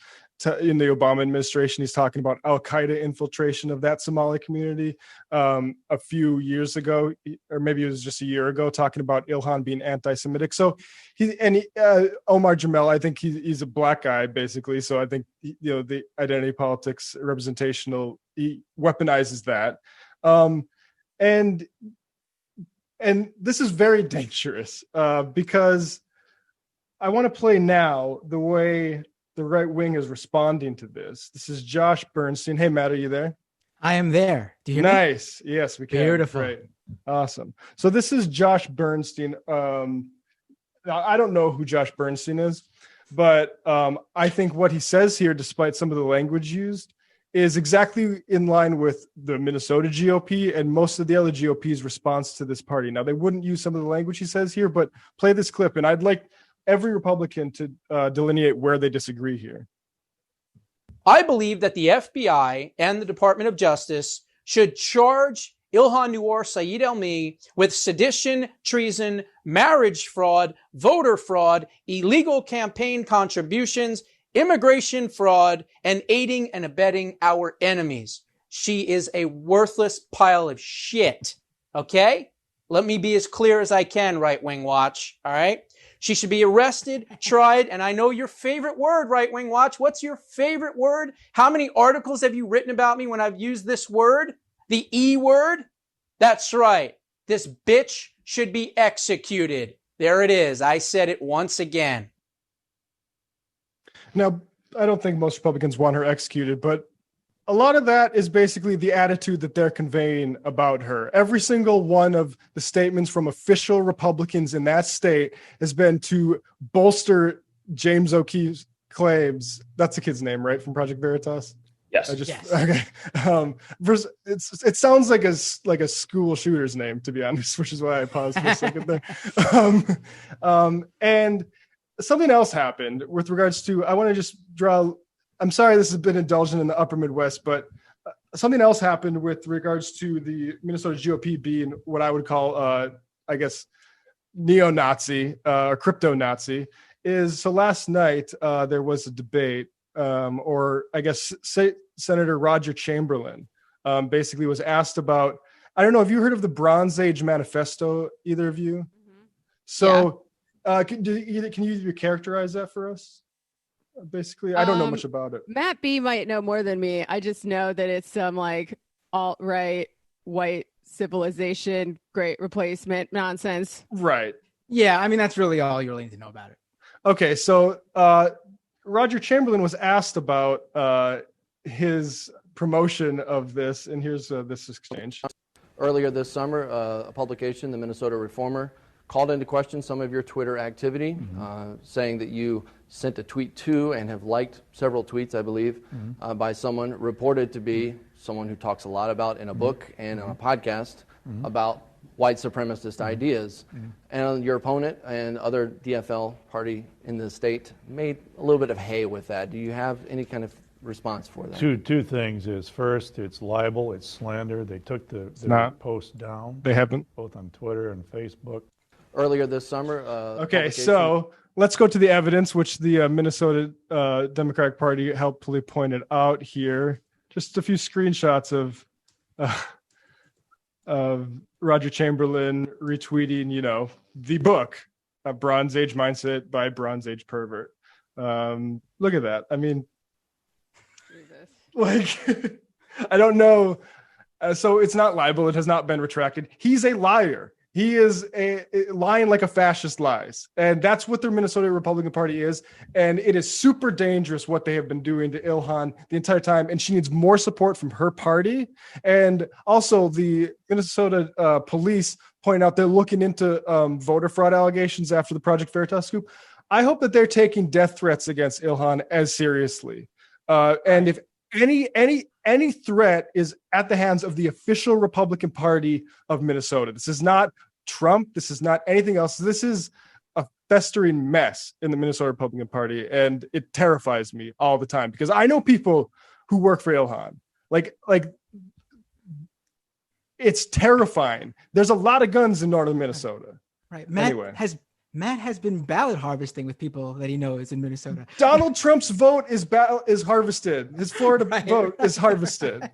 in the Obama administration. He's talking about Al-Qaeda infiltration of that Somali community a few years ago, or maybe it was just a year ago, talking about Ilhan being anti-Semitic. So Omar Jamel, I think he's a black guy basically. So I think the identity politics representational, he weaponizes that, and this is very dangerous because I want to play now the way the right wing is responding to this. This is Josh Bernstein. Hey, Matt, are you there? I am there. Do you hear me? Nice. Yes, we can. Beautiful. Great. Awesome. So this is Josh Bernstein. Now, I don't know who Josh Bernstein is, but I think what he says here, despite some of the language used, is exactly in line with the Minnesota GOP and most of the other GOP's response to this party. Now, they wouldn't use some of the language he says here, but play this clip, and I'd like every Republican to delineate where they disagree here. I believe that the FBI and the Department of Justice should charge Ilhan Noor Saeed Elmi with sedition, treason, marriage fraud, voter fraud, illegal campaign contributions, immigration fraud, and aiding and abetting our enemies. She is a worthless pile of shit. Okay? Let me be as clear as I can, Right Wing Watch. All right? She should be arrested, tried, and I know your favorite word, Right Wing Watch. What's your favorite word? How many articles have you written about me when I've used this word? The E word? That's right. This bitch should be executed. There it is. I said it once again. Now, I don't think most Republicans want her executed, but a lot of that is basically the attitude that they're conveying about her. Every single one of the statements from official Republicans in that state has been to bolster James O'Keefe's claims. That's the kid's name, right? From Project Veritas? Yes. Yes. Okay. It sounds like a school shooter's name, to be honest, which is why I paused for a second there. And something else happened with regards to, I want to just draw, I'm sorry this has been indulgent in the upper Midwest, but something else happened with regards to the Minnesota GOP being what I would call, I guess, neo-Nazi or crypto-Nazi, is so last night there was a debate, or I guess Senator Roger Chamberlain basically was asked about, I don't know, have you heard of the Bronze Age Manifesto, either of you? Mm-hmm. So can you characterize that for us? Basically, I don't know much about it. Matt B might know more than me. I just know that it's some like alt-right white civilization, great replacement nonsense. Right. Yeah, I mean, that's really all you're going to know about it. Okay, so Roger Chamberlain was asked about his promotion of this, and here's this exchange. Earlier this summer, a publication, the Minnesota Reformer, called into question some of your Twitter activity, saying that you sent a tweet to and have liked several tweets, I believe, by someone reported to be someone who talks a lot about in a book and on a podcast about white supremacist ideas. And your opponent and other DFL party in the state made a little bit of hay with that. Do you have any kind of response for that? Two things is, first, it's libel, it's slander. They took the post down. They haven't. Both on Twitter and Facebook. Earlier this summer. Okay, so let's go to the evidence, which the Minnesota Democratic Party helpfully pointed out here. Just a few screenshots of Roger Chamberlain retweeting, the book, A Bronze Age Mindset by Bronze Age Pervert. Look at that. I mean, like, I don't know. So it's not libel. It has not been retracted. He's a liar. He is lying like a fascist lies. And that's what the Minnesota Republican Party is. And it is super dangerous what they have been doing to Ilhan the entire time. And she needs more support from her party. And also the Minnesota police point out they're looking into voter fraud allegations after the Project Veritas scoop. I hope that they're taking death threats against Ilhan as seriously. And if any threat is at the hands of the official Republican Party of Minnesota. This is not Trump. This is not anything else. This is a festering mess in the Minnesota Republican Party, and it terrifies me all the time because I know people who work for Ilhan. Like it's terrifying. There's a lot of guns in northern Minnesota. Right. Matt has been ballot harvesting with people that he knows in Minnesota. Donald Trump's vote is harvested. His Florida vote is harvested.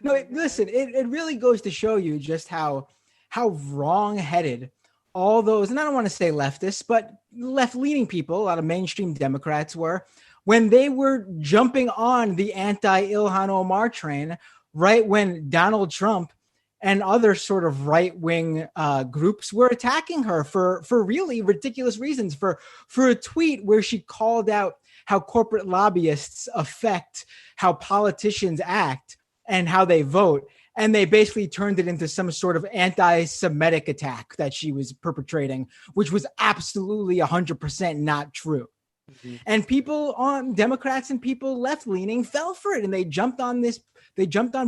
No, listen, it really goes to show you just how wrong-headed all those, and I don't want to say leftists, but left-leaning people, a lot of mainstream Democrats were, when they were jumping on the anti-Ilhan Omar train right when Donald Trump and other sort of right-wing groups were attacking her for really ridiculous reasons, for a tweet where she called out how corporate lobbyists affect how politicians act and how they vote. And they basically turned it into some sort of anti-Semitic attack that she was perpetrating, which was absolutely 100% not true. Mm-hmm. And people on Democrats and people left-leaning fell for it, and they jumped on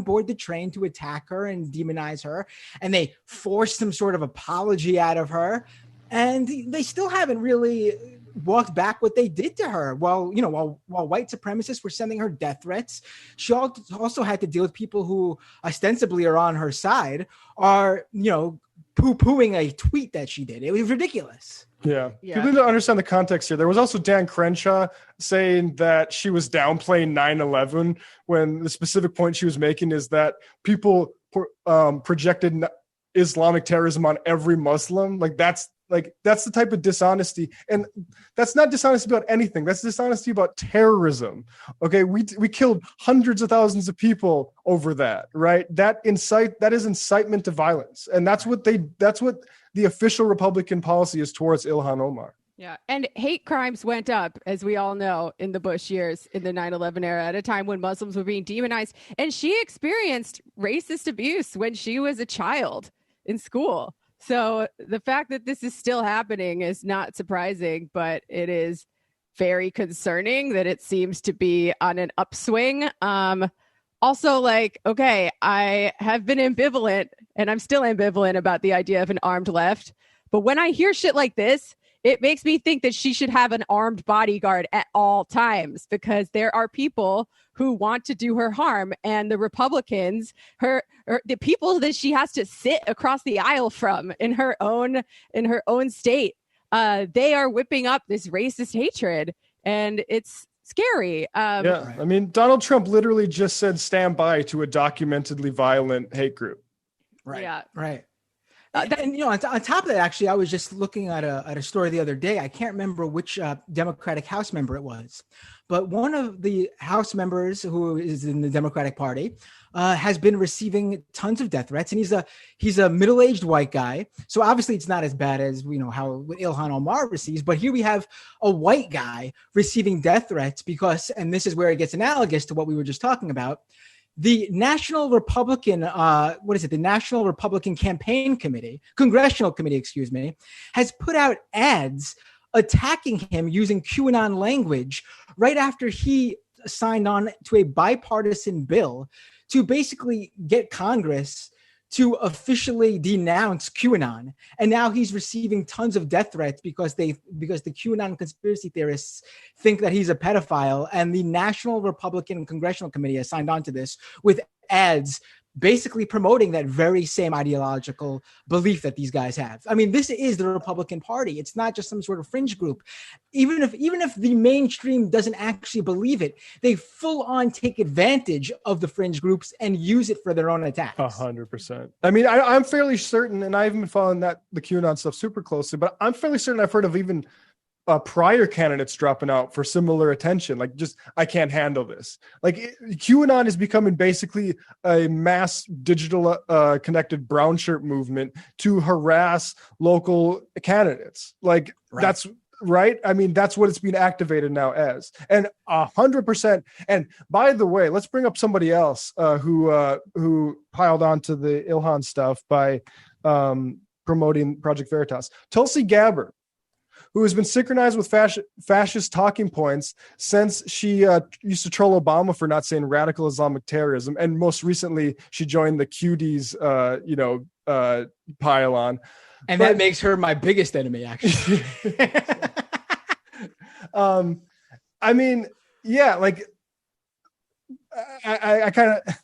board the train to attack her and demonize her, and they forced some sort of apology out of her, and they still haven't really walked back what they did to her. While white supremacists were sending her death threats, she also had to deal with people who ostensibly are on her side are, poo-pooing a tweet that she did. It was ridiculous. Yeah. People need to understand the context here. There was also Dan Crenshaw saying that she was downplaying 9/11 when the specific point she was making is that people projected Islamic terrorism on every Muslim. That's the type of dishonesty. And that's not dishonesty about anything. That's dishonesty about terrorism. Okay. We killed hundreds of thousands of people over that, right? That is incitement to violence. And that's what the official Republican policy is towards Ilhan Omar. Yeah. And hate crimes went up, as we all know, in the Bush years, in the 9/11 era, at a time when Muslims were being demonized. And she experienced racist abuse when she was a child in school. So the fact that this is still happening is not surprising, but it is very concerning that it seems to be on an upswing. Also, I have been ambivalent, and I'm still ambivalent about the idea of an armed left. But when I hear shit like this, it makes me think that she should have an armed bodyguard at all times, because there are people who want to do her harm, and the Republicans, the people that she has to sit across the aisle from in her own state, they are whipping up this racist hatred, and it's scary. I mean, Donald Trump literally just said stand by to a documentedly violent hate group. Right. Yeah. Right. And on top of that, actually, I was just looking at a story the other day. I can't remember which Democratic House member it was, but one of the House members who is in the Democratic Party has been receiving tons of death threats, and he's a middle-aged white guy. So obviously, it's not as bad as how Ilhan Omar receives. But here we have a white guy receiving death threats because, and this is where it gets analogous to what we were just talking about. The National Republican, the National Republican Campaign Committee, Congressional Committee, has put out ads attacking him using QAnon language right after he signed on to a bipartisan bill to basically get Congress to officially denounce QAnon. And now he's receiving tons of death threats because the QAnon conspiracy theorists think that he's a pedophile. And the National Republican Congressional Committee has signed on to this with ads basically promoting that very same ideological belief that these guys have. I mean, this is the Republican Party. It's not just some sort of fringe group. Even if the mainstream doesn't actually believe it, they full on take advantage of the fringe groups and use it for their own attacks. 100%. I mean, I'm fairly certain, and I haven't been following the QAnon stuff super closely, but I'm fairly certain I've heard of even prior candidates dropping out for similar attention. I can't handle this. QAnon is becoming basically a mass digital connected brown shirt movement to harass local candidates. Right. That's right. I mean, that's what it's being activated now as, and 100%. And by the way, let's bring up somebody else who piled onto the Ilhan stuff by promoting Project Veritas. Tulsi Gabbard, who has been synchronized with fascist talking points since she used to troll Obama for not saying radical Islamic terrorism. And most recently, she joined the Cuties, pile-on. And that makes her my biggest enemy, actually. I mean, yeah, I kind of...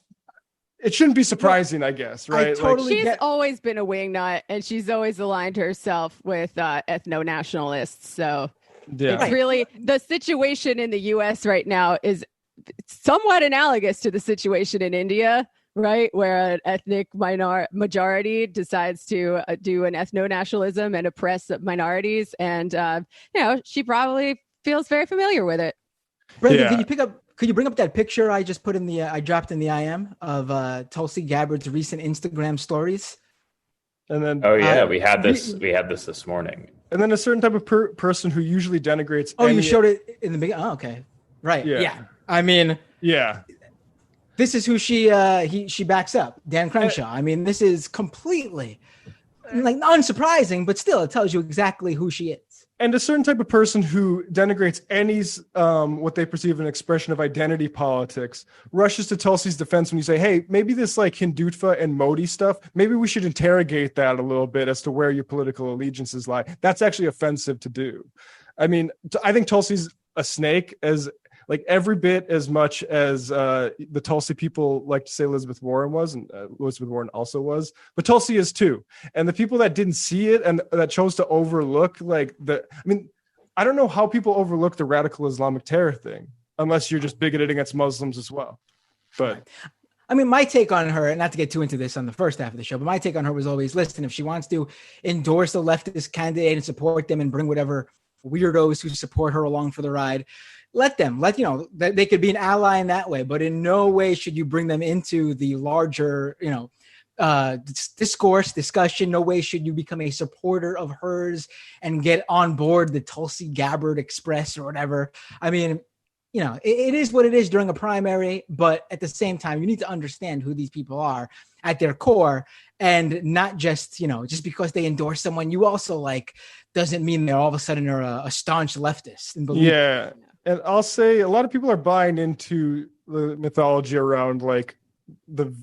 It shouldn't be surprising, I guess, right? She's always been a wingnut, and she's always aligned herself with ethno-nationalists. So it's really, the situation in the U.S. right now is somewhat analogous to the situation in India, right? Where an ethnic majority decides to do an ethno-nationalism and oppress minorities. And, she probably feels very familiar with it. Brendan, could you bring up that picture I just put I dropped in the IM of Tulsi Gabbard's recent Instagram stories? And then, we had this morning. And then a certain type of person who usually denigrates. Oh, you showed it in the beginning. Oh, okay, right. Yeah. I mean, yeah. This is who she backs up, Dan Crenshaw. I mean, this is completely like unsurprising, but still, it tells you exactly who she is. And a certain type of person who denigrates any what they perceive an expression of identity politics rushes to Tulsi's defense when you say, hey, maybe this like Hindutva and Modi stuff, maybe we should interrogate that a little bit as to where your political allegiances lie. That's actually offensive to do. I mean, I think Tulsi's a snake as like every bit as much as the Tulsi people like to say Elizabeth Warren was, and Elizabeth Warren also was, but Tulsi is too. And the people that didn't see it and that chose to overlook I don't know how people overlook the radical Islamic terror thing, unless you're just bigoted against Muslims as well. But I mean, my take on her, and not to get too into this on the first half of the show, but my take on her was always, listen, if she wants to endorse a leftist candidate and support them and bring whatever weirdos who support her along for the ride, they could be an ally in that way, but in no way should you bring them into the larger, discussion. No way should you become a supporter of hers and get on board the Tulsi Gabbard Express or whatever. I mean, it is what it is during a primary, but at the same time, you need to understand who these people are at their core, and not just, just because they endorse someone you also like doesn't mean they all of a sudden are a staunch leftist. Yeah. And I'll say a lot of people are buying into the mythology around like the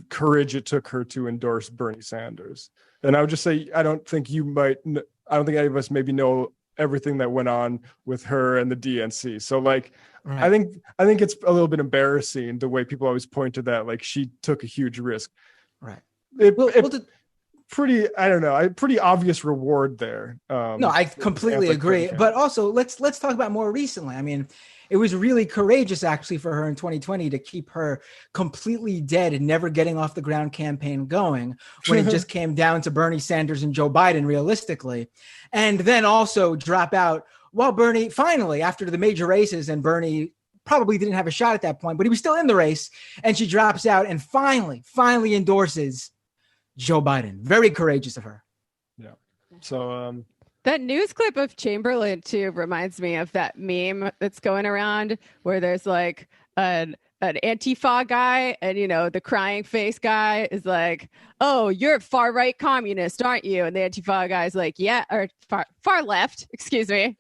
courage it took her to endorse Bernie Sanders. And I would just say, I don't think any of us maybe know everything that went on with her and the DNC. So like, right. I think it's a little bit embarrassing the way people always point to that. Like she took a huge risk. Right. Pretty obvious reward there. No, I completely agree. But also, let's talk about more recently. I mean, it was really courageous actually for her in 2020 to keep her completely dead and never getting off the ground campaign going when it just came down to Bernie Sanders and Joe Biden realistically. And then also drop out while Bernie finally, after the major races, and Bernie probably didn't have a shot at that point, but he was still in the race, and she drops out and finally endorses Joe Biden. Very courageous of her. Yeah. So that news clip of Chamberlain too reminds me of that meme that's going around where there's like an Antifa guy, and the crying face guy is like, "Oh, you're a far right communist, aren't you?" And the Antifa guy's like, "Yeah," or far left, excuse me.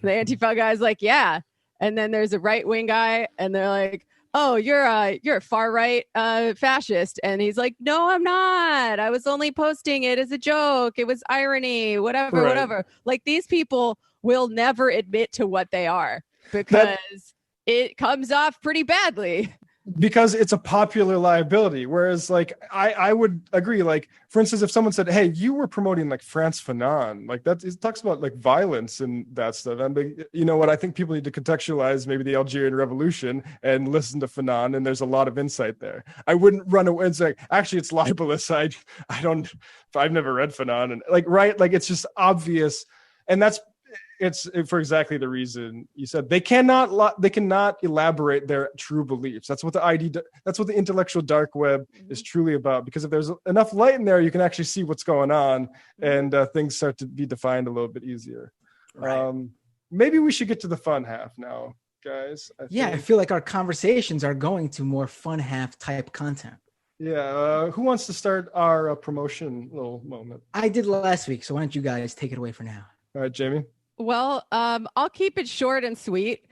The Antifa guy's like, "Yeah." And then there's a right wing guy, and they're like, "Oh, you're a far right fascist," and he's like, "No, I'm not. I was only posting it as a joke. It was irony, whatever." Like these people will never admit to what they are because it comes off pretty badly. Because it's a popular liability. Whereas like I would agree, like for instance, if someone said, "Hey, you were promoting like Frantz Fanon," like that, it talks about like violence and that stuff. And you know what? I think people need to contextualize maybe the Algerian Revolution and listen to Fanon, and there's a lot of insight there. I wouldn't run away and say, actually, it's libelous. I've never read Fanon, and like it's just obvious, and it's for exactly the reason you said. They cannot elaborate their true beliefs. That's what the intellectual dark web is truly about, because if there's enough light in there, you can actually see what's going on, and things start to be defined a little bit easier. Right. Maybe we should get to the fun half now, guys. I feel like our conversations are going to more fun half type content. Yeah. Who wants to start our promotion little moment? I did last week, so why don't you guys take it away for now? All right, Jamie. Well, I'll keep it short and sweet.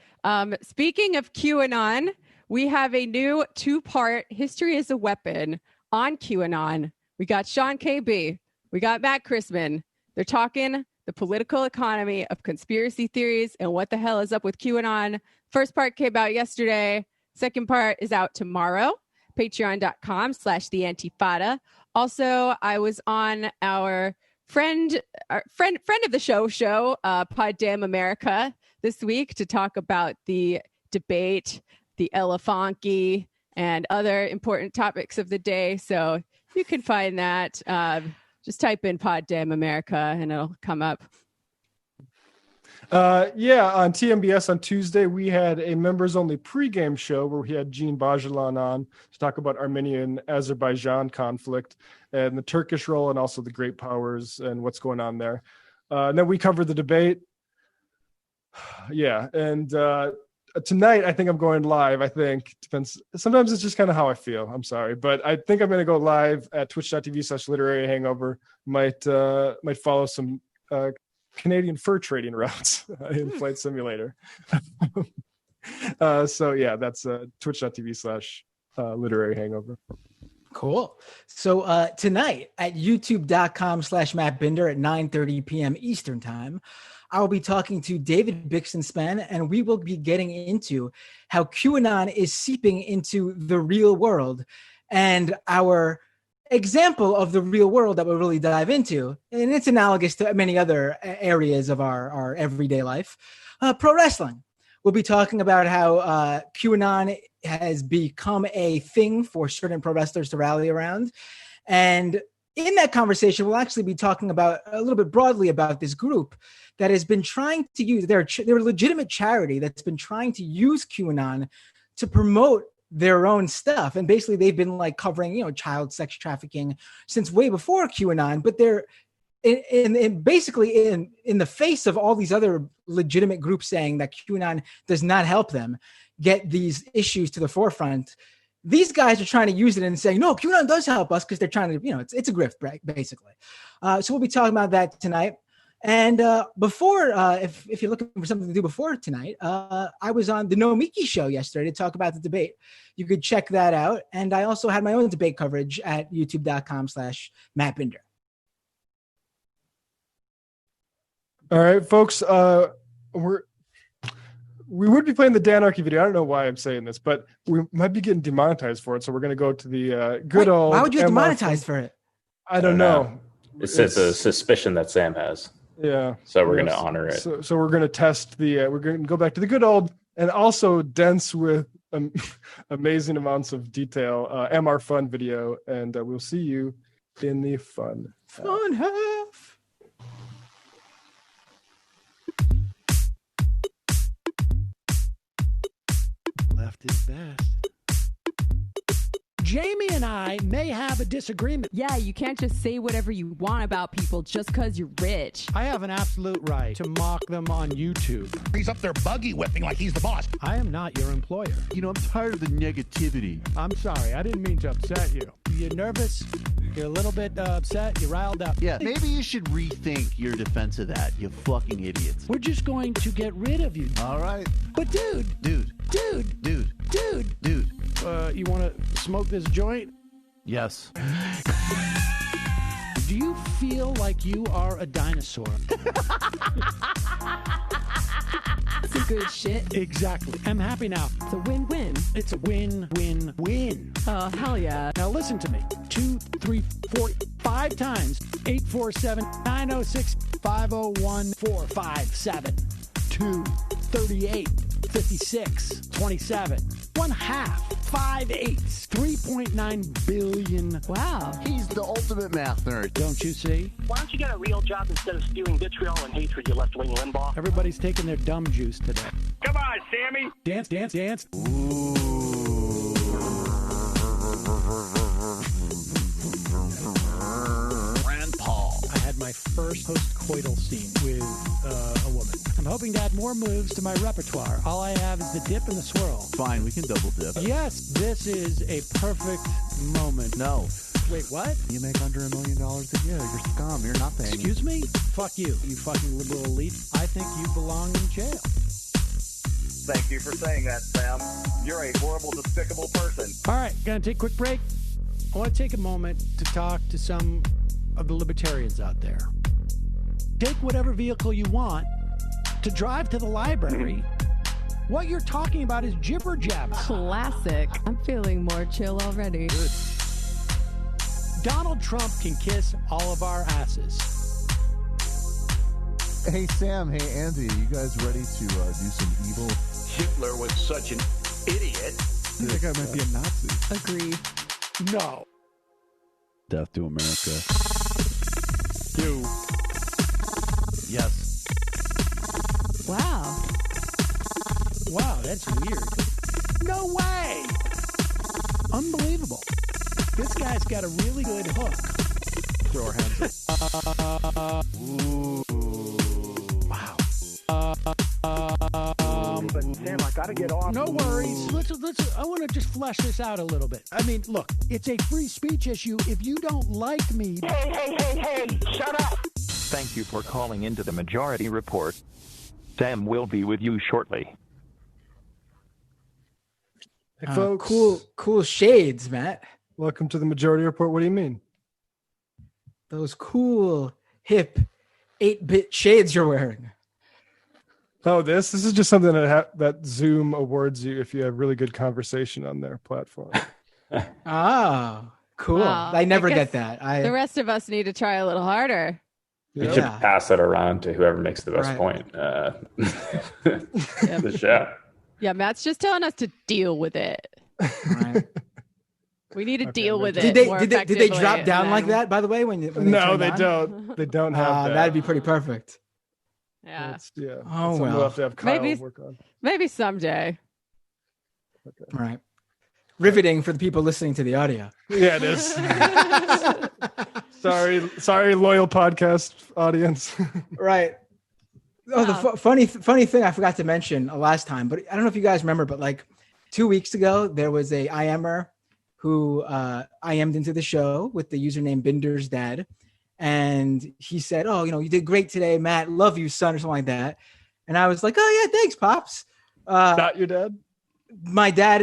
Speaking of QAnon, we have a new 2-part History as a Weapon on QAnon. We got Sean KB. We got Matt Chrisman. They're talking the political economy of conspiracy theories and what the hell is up with QAnon. First part came out yesterday. Second part is out tomorrow. Patreon.com/theantifada. Also, I was on our friend of the show, Pod Damn America, this week to talk about the debate, the Elefanki, and other important topics of the day. So you can find that. Just type in Pod Damn America and it'll come up. On TMBS on Tuesday, we had a members-only pregame show where we had Jean Bajalan on to talk about Armenian-Azerbaijan conflict and the Turkish role, and also the great powers and what's going on there. And then we covered the debate. And tonight I think I'm going live. I think depends. Sometimes it's just kind of how I feel. I'm sorry, but I think I'm going to go live at twitch.tv/literary hangover. Might follow some Canadian fur trading routes in Flight Simulator. So yeah, that's twitch.tv/literary hangover. Cool. So tonight at youtube.com/Matt Binder at 9:30 p.m. Eastern time, I will be talking to David Bixenspan, and we will be getting into how QAnon is seeping into the real world and our example of the real world that we'll really dive into. And it's analogous to many other areas of our everyday life. Pro wrestling. We'll be talking about how QAnon has become a thing for certain pro wrestlers to rally around. And in that conversation, we'll actually be talking about a little bit broadly about this group that has been trying to use their legitimate charity that's been trying to use QAnon to promote their own stuff. And basically they've been like covering, child sex trafficking since way before QAnon, but they're basically in the face of all these other legitimate groups saying that QAnon does not help them get these issues to the forefront. These guys are trying to use it and saying, no, QAnon does help us because they're trying to, it's a grift, basically. So we'll be talking about that tonight. And before, if you're looking for something to do before tonight, I was on the No Miki show yesterday to talk about the debate. You could check that out. And I also had my own debate coverage at youtube.com/Matt Binder. All right, folks, we would be playing the Danarchy video. I don't know why I'm saying this, but we might be getting demonetized for it. So we're going to go to the good old. Why would you get demonetized for it? I don't know. It's a suspicion that Sam has. Yeah. So we're going to honor it. So we're going to test we're going to go back to the good old and also dense with amazing amounts of detail MR Fun video. And we'll see you in the fun half. Left is best. Jamie and I may have a disagreement. Yeah, you can't just say whatever you want about people just because you're rich. I have an absolute right to mock them on YouTube. He's up there buggy whipping like he's the boss. I am not your employer. I'm tired of the negativity. I'm sorry, I didn't mean to upset you. You're nervous, you're a little bit upset, you're riled up. Yeah, maybe you should rethink your defense of that, you fucking idiots. We're just going to get rid of you. All right. But dude. You want to smoke this joint? Yes. Do you feel like you are a dinosaur? That's a good shit. Exactly. I'm happy now. It's a win-win. It's a win-win-win. Oh, hell yeah. Now listen to me. 2, 3, 4, 5 times. 847-906-501-457. 2, 38, 56, 27. 1/2. 5 8s. 3.9 billion. Wow. He's the ultimate math nerd. Don't you see? Why don't you get a real job instead of spewing vitriol and hatred, you left-wing Limbaugh? Everybody's taking their dumb juice today. Come on, Sammy. Dance, dance, dance. Ooh. Rand Paul. I had my first post-coital scene with a woman. I'm hoping to add more moves to my repertoire. All I have is the dip and the swirl. Fine, we can double dip. Yes, this is a perfect moment. No. Wait, what? You make under $1 million a year. You're scum. You're nothing. Excuse me? Fuck you, you fucking liberal elite. I think you belong in jail. Thank you for saying that, Sam. You're a horrible, despicable person. All right, gonna take a quick break. I want to take a moment to talk to some of the libertarians out there. Take whatever vehicle you want to drive to the library. What you're talking about is jibber jabber. Classic. I'm feeling more chill already. Good. Donald Trump can kiss all of our asses. Hey, Sam. Hey, Andy. You guys ready to do some evil? Hitler was such an idiot. That guy might be a Nazi. Agree. No. Death to America. You. Yes. Wow. Wow, that's weird. No way! Unbelievable. This guy's got a really good hook. Throw our hands up. Ooh. Wow. Sam, I gotta get off. No worries. Let's. I want to just flesh this out a little bit. I mean, look, it's a free speech issue. If you don't like me, Hey, shut up. Thank you for calling into the Majority Report. Sam will be with you shortly. Hey, folks. Cool shades, Matt. Welcome to the Majority Report. What do you mean? Those cool, hip, 8-bit shades you're wearing. Oh, this is just something that Zoom awards you if you have really good conversation on their platform. Oh, cool. Wow. I never I get guess that. The rest of us need to try a little harder. You should pass it around to whoever makes the best point. The show. Yeah, Matt's just telling us to deal with it. Right. We need to deal with Did it. they drop down like that, by the way? When No, turned they on? don't. They don't have that. That'd be pretty perfect. Yeah. Yeah. Oh, Something well. we'll have to have Kyle work on. Maybe someday. Right. Riveting for the people listening to the audio. Yeah, it is. Sorry, loyal podcast audience. Right. Oh, the funny thing I forgot to mention last time, but I don't know if you guys remember, but like 2 weeks ago, there was a IMer who IM'd into the show with the username Binder's Dad. And he said, "Oh, you did great today, Matt. Love you, son," or something like that. And I was like, "Oh, yeah, thanks, Pops." Not your dad? My dad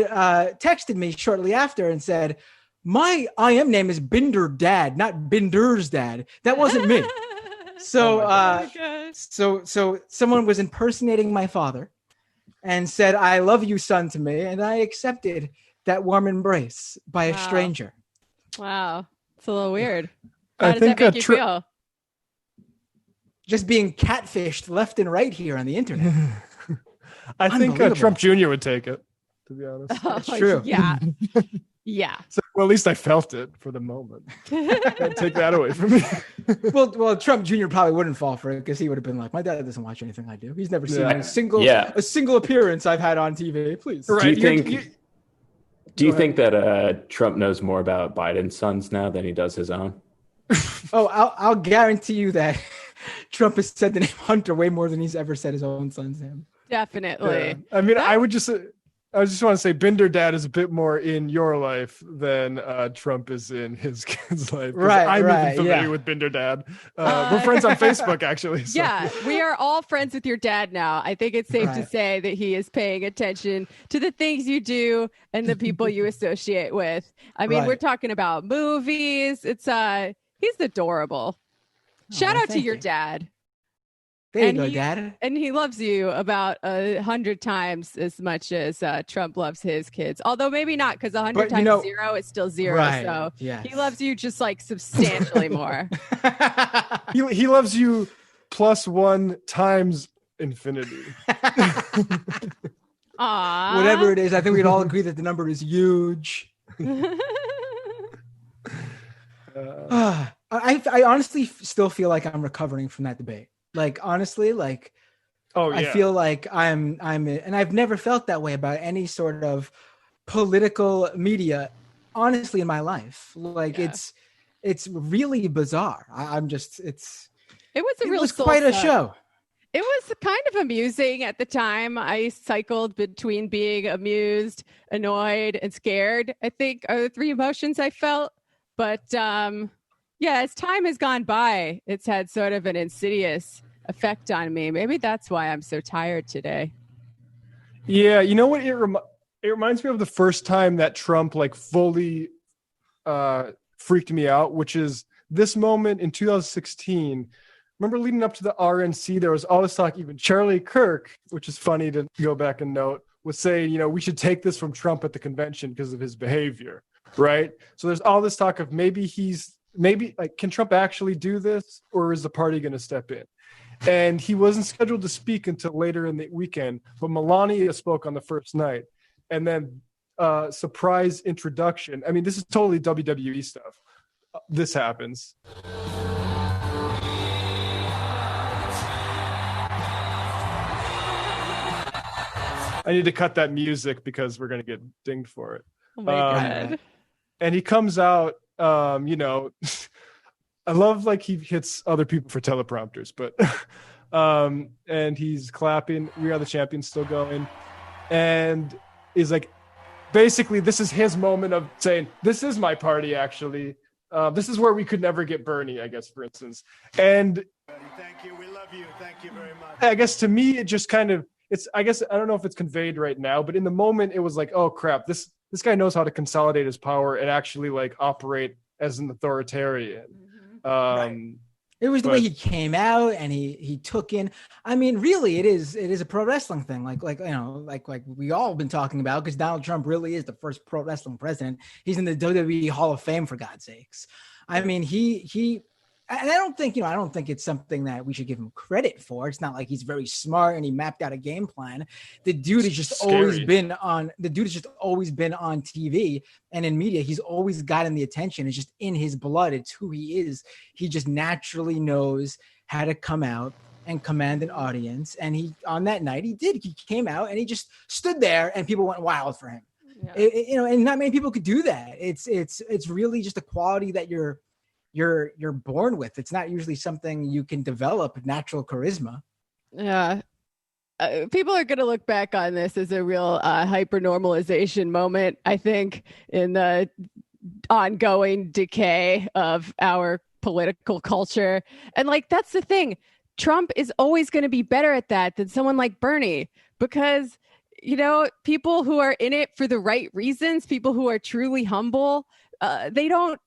texted me shortly after and said, "My IM name is Binder Dad, not Binder's Dad. That wasn't me." So, so someone was impersonating my father and said, "I love you, son," to me. And I accepted that warm embrace by a stranger. Wow. It's a little weird. How does think that make you feel? Just being catfished left and right here on the internet. I think Trump Jr. would take it, to be honest. That's true. Yeah. Yeah. So, well, at least I felt it for the moment. Don't take that away from me. well, Trump Jr. probably wouldn't fall for it because he would have been like, "My dad doesn't watch anything I do. He's never seen a single appearance I've had on TV. Please." Right. Do you think that Trump knows more about Biden's sons now than he does his own? Oh, I'll guarantee you that Trump has said the name Hunter way more than he's ever said his own son's name. Definitely. Yeah. I mean, I just want to say Binder Dad is a bit more in your life than Trump is in his kid's life. Right. I'm even familiar with Binder Dad. We're friends on Facebook, actually. So. Yeah, we are all friends with your dad now. I think it's safe to say that he is paying attention to the things you do and the people you associate with. I mean, we're talking about movies. It's he's adorable. Shout out to your dad. There you go, Dad. And he loves you about 100 times as much as Trump loves his kids. Although maybe not, because 100 times 0 is still 0. Right, so yes. he loves you just like substantially more. He loves you +1 times infinity. Aww. Whatever it is, I think we'd all agree that the number is huge. I honestly still feel like I'm recovering from that debate. Like, honestly, like, I feel like I'm, and I've never felt that way about any sort of political media, honestly, in my life. Like, it's really bizarre. It was quite a show. It was kind of amusing at the time. I cycled between being amused, annoyed, and scared, I think are the 3 emotions I felt. But as time has gone by, it's had sort of an insidious effect on me. Maybe that's why I'm so tired today. Yeah, you know what? It reminds me of the first time that Trump like fully freaked me out, which is this moment in 2016. Remember leading up to the RNC, there was all this talk, even Charlie Kirk, which is funny to go back and note, was saying, we should take this from Trump at the convention because of his behavior, right? So there's all this talk of can Trump actually do this, or is the party going to step in? And he wasn't scheduled to speak until later in the weekend, but Melania spoke on the first night. And then surprise introduction. I mean, this is totally WWE stuff. This happens. I need to cut that music because we're going to get dinged for it. Oh my God. And he comes out, I love like he hits other people for teleprompters, but and he's clapping. We Are the Champions still going. and is like, basically, this is his moment of saying, this is my party, actually. This is where we could never get Bernie, I guess, for instance. And Thank you. We love you. Thank you very much. I guess to me, it just kind of, I don't know if it's conveyed right now, but in the moment, it was like, oh, crap, this guy knows how to consolidate his power and actually like operate as an authoritarian. Right. It was the way he came out and he took in. I mean, really, it is a pro wrestling thing. Like we all been talking about, because Donald Trump really is the first pro wrestling president. He's in the WWE Hall of Fame, for God's sakes. I mean, and I don't think it's something that we should give him credit for. It's not like he's very smart and he mapped out a game plan. The dude has just always been on TV and in media. He's always gotten the attention. It's just in his blood. It's who he is. He just naturally knows how to come out and command an audience. And on that night, he came out and he just stood there and people went wild for him. Yeah. And not many people could do that. It's really just a quality that you're born with. It's not usually something you can develop, natural charisma. Yeah. People are going to look back on this as a real hyper-normalization moment, I think, in the ongoing decay of our political culture. And like, that's the thing. Trump is always going to be better at that than someone like Bernie, because, people who are in it for the right reasons, people who are truly humble, they don't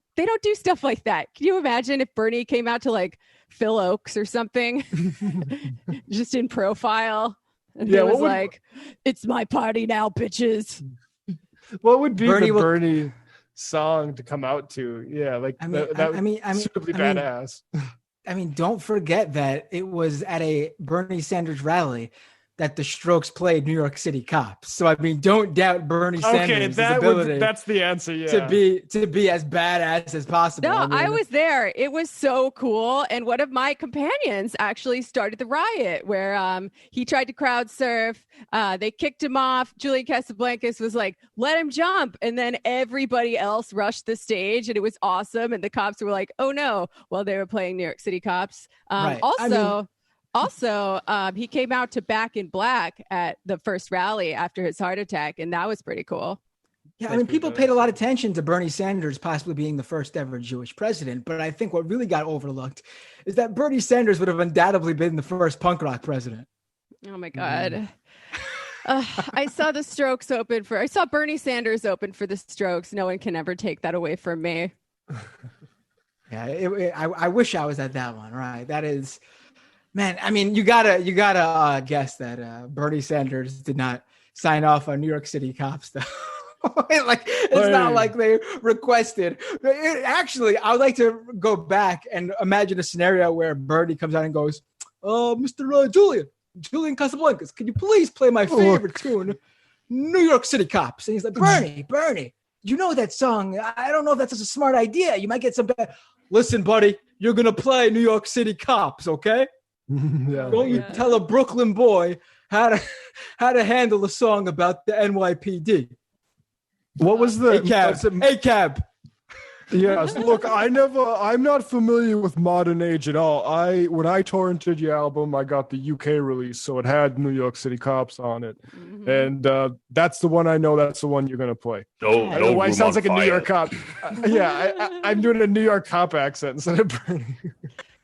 do stuff like that. Can you imagine if Bernie came out to like Phil Oaks or something, just in profile, and he was like, "It's my party now, bitches." What would be Bernie song to come out to? Yeah, like suitably badass. I mean, don't forget that it was at a Bernie Sanders rally that the Strokes played New York City Cops. So I mean, don't doubt Bernie Sanders' ability. That's the answer, yeah. To be as badass as possible. No, I was there. It was so cool. And one of my companions actually started the riot where he tried to crowd surf. They kicked him off. Julian Casablancas was like, "Let him jump." And then everybody else rushed the stage, and it was awesome. And the cops were like, "Oh no," while they were playing New York City Cops. Right. Also, he came out to Back in Black at the first rally after his heart attack, and that was pretty cool. Yeah, I mean, people paid a lot of attention to Bernie Sanders possibly being the first ever Jewish president, but I think what really got overlooked is that Bernie Sanders would have undoubtedly been the first punk rock president. Oh my God. I saw Bernie Sanders open for the Strokes. No one can ever take that away from me. Yeah, I wish I was at that one, right? That is... Man, I mean, you gotta guess that Bernie Sanders did not sign off on New York City Cops, though. It's not like they requested. Actually, I would like to go back and imagine a scenario where Bernie comes out and goes, "Mr. Julian Casablancas, can you please play my favorite tune, New York City Cops?" And he's like, Bernie, you know that song? I don't know if that's such a smart idea. You might get some bad. Listen, buddy, you're gonna play New York City Cops, okay? Don't you tell a Brooklyn boy how to handle a song about the NYPD. What was the ACAB? Yes, look, I'm not familiar with modern age at all. When I torrented your album, I got the UK release, so it had New York City Cops on it. Mm-hmm. And that's the one I know, that's the one you're going to play. No, it sounds like a New York cop. I'm doing a New York cop accent instead of Bernie.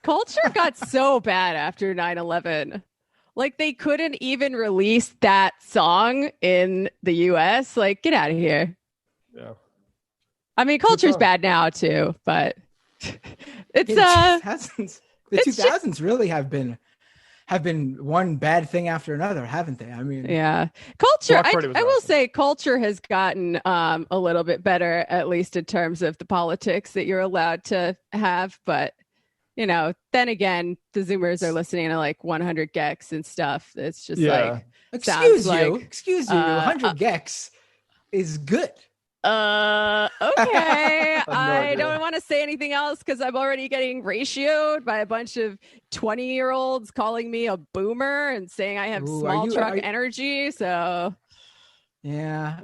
Culture got so bad after 9/11. Like, they couldn't even release that song in the US. Like, get out of here. Yeah. I mean, culture's bad now too, but it's the 2000s really have been one bad thing after another, haven't they? I mean, yeah, culture. I will say culture has gotten a little bit better, at least in terms of the politics that you're allowed to have, but then again, the Zoomers are listening to like 100 gex and stuff. It's just excuse you, 100 gex is good. Okay. I don't want to say anything else because I'm already getting ratioed by a bunch of 20-year-olds calling me a boomer and saying I have small truck energy. So yeah,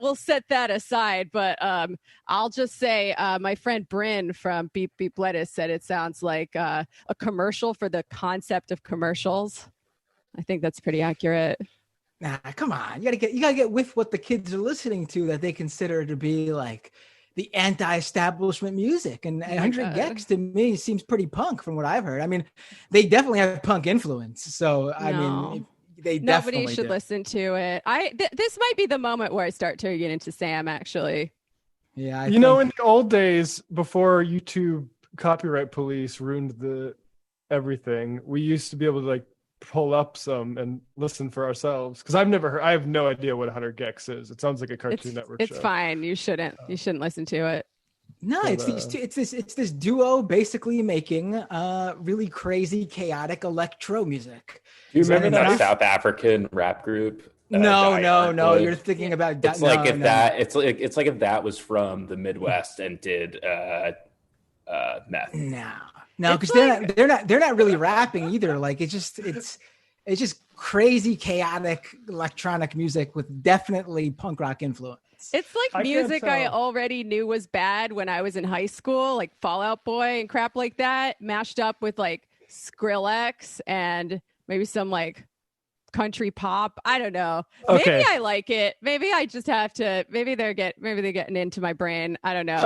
we'll set that aside. But I'll just say my friend Bryn from Beep Beep Lettuce said it sounds like a commercial for the concept of commercials. I think that's pretty accurate. Nah, come on. You gotta get with what the kids are listening to that they consider to be like the anti-establishment music. And 100 Gex to me seems pretty punk from what I've heard. I mean, they definitely have punk influence. So I mean, they nobody definitely should do. listen to it. This might be the moment where I start turning it into Sam. Actually, yeah. In the old days before YouTube copyright police ruined everything, we used to be able to like pull up some and listen for ourselves, because I've never heard. I have no idea what 100 Gex is. It sounds like a Cartoon Network it's show. fine. You shouldn't listen to it. No, But, it's this duo basically making really crazy, chaotic electro music. Do you remember that South African rap group? No. You're thinking about. It's like if that was from the Midwest and did meth. No, because they're not really rapping either. Like it's just crazy, chaotic electronic music with definitely punk rock influence. It's like music I already knew was bad when I was in high school, like Fall Out Boy and crap like that, mashed up with like Skrillex and maybe some like country pop. I don't know. Okay. Maybe I like it. Maybe I just have to. Maybe they're getting into my brain. I don't know.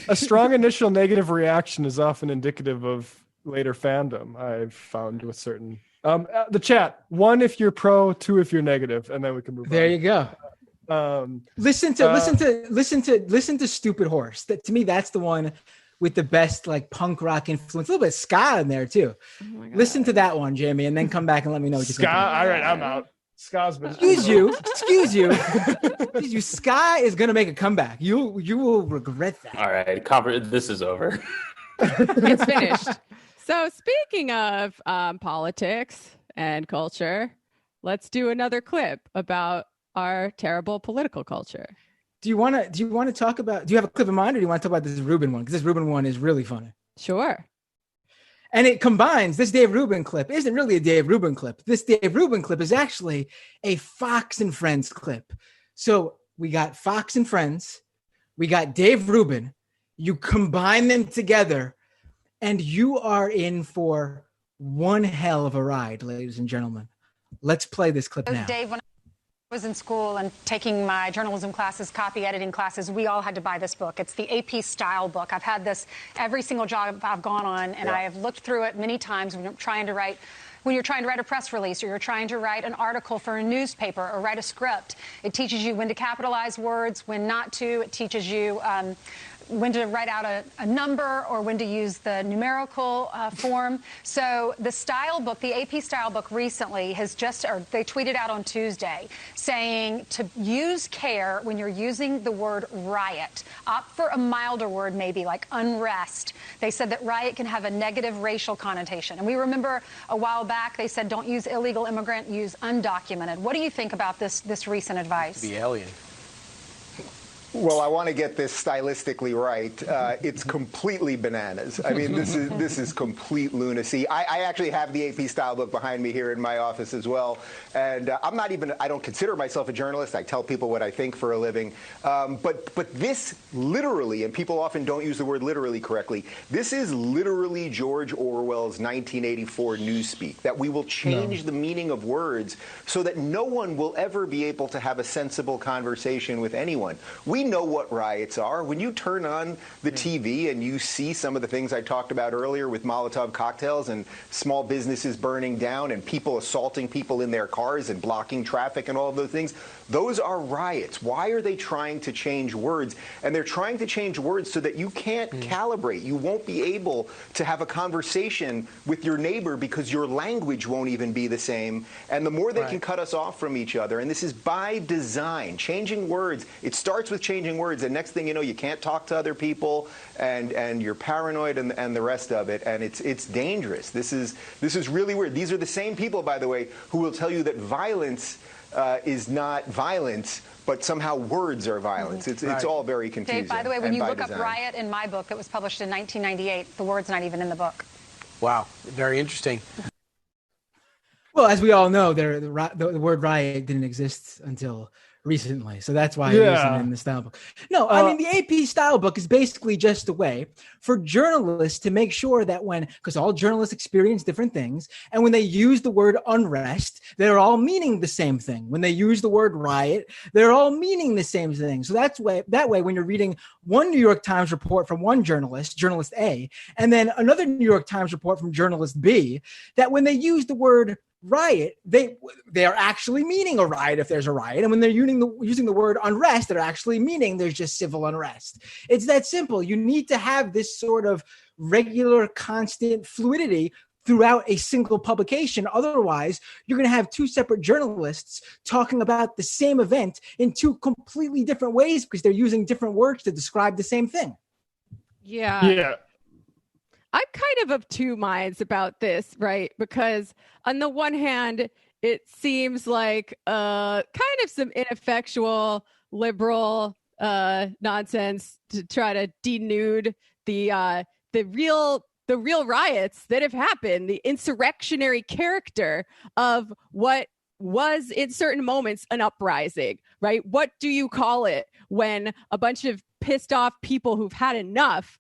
A strong initial negative reaction is often indicative of later fandom, I've found with certain the chat. 1 if you're pro, 2 if you're negative, and then we can move on. There you go. Listen to Stupid Horse. That to me, that's the one with the best like punk rock influence. A little bit of ska in there too. Listen to that one, Jamie, and then come back and let me know what you think. All right, I'm out. Ska's been. Excuse you. Ska is gonna make a comeback. You will regret that. All right, this is over. It's finished. So speaking of politics and culture, let's do another clip about our terrible political culture. Do you want to talk about? Do you have a clip in mind, or do you want to talk about this Rubin one? Because this Rubin one is really funny. Sure. And it combines, this Dave Rubin clip isn't really a Dave Rubin clip. This Dave Rubin clip is actually a Fox and Friends clip. So we got Fox and Friends, we got Dave Rubin. You combine them together, and you are in for one hell of a ride, ladies and gentlemen. Let's play this clip now. Dave, when I was in school and taking my journalism classes, copy editing classes, we all had to buy this book. It's the AP style book. I've had this every single job I've gone on, and I have looked through it many times when you're trying to write a press release, or you're trying to write an article for a newspaper or write a script. It teaches you when to capitalize words, when not to. It teaches you when to write out a number or when to use the numerical form. So the style book, the AP style book recently they tweeted out on Tuesday saying to use care when you're using the word riot. Opt for a milder word, maybe like unrest. They said that riot can have a negative racial connotation. And we remember a while back they said don't use illegal immigrant, use undocumented. What do you think about this recent advice? The alien. Well, I want to get this stylistically right. It's completely bananas. I mean, this is complete lunacy. I actually have the AP style book behind me here in my office as well. And I don't consider myself a journalist. I tell people what I think for a living. But this literally, and people often don't use the word literally correctly, this is literally George Orwell's 1984 newspeak, that we will change the meaning of words so that no one will ever be able to have a sensible conversation with anyone. We know what riots are. When you turn on the TV and you see some of the things I talked about earlier with Molotov cocktails and small businesses burning down and people assaulting people in their cars and blocking traffic and all of those things, those are riots. Why are they trying to change words? And they're trying to change words so that you can't calibrate. You won't be able to have a conversation with your neighbor because your language won't even be the same. And the more they can cut us off from each other, and this is by design, changing words. It starts with changing words, and next thing you know, you can't talk to other people, and you're paranoid and the rest of it, and it's dangerous. This is really weird. These are the same people, by the way, who will tell you that violence is not violence, but somehow words are violence. It's all very confusing. Dave, by the way, when you look up riot in my book that was published in 1998, the word's not even in the book. Wow, very interesting. Well, as we all know, the word riot didn't exist until recently, so that's why it isn't in the style book. No, I mean, the AP style book is basically just a way for journalists to make sure that because all journalists experience different things, and when they use the word unrest, they're all meaning the same thing. When they use the word riot, they're all meaning the same thing. So that way, when you're reading one New York Times report from one journalist A, and then another New York Times report from journalist B, that when they use the word riot, they are actually meaning a riot if there's a riot, and when they're using the word unrest, they're actually meaning there's just civil unrest. It's that simple. You need to have this sort of regular, constant fluidity throughout a single publication. Otherwise, you're going to have two separate journalists talking about the same event in two completely different ways because they're using different words to describe the same thing. Yeah. I'm kind of two minds about this, right? Because on the one hand, it seems like kind of some ineffectual liberal nonsense to try to denude the real riots that have happened, the insurrectionary character of what was in certain moments an uprising, right? What do you call it when a bunch of pissed off people who've had enough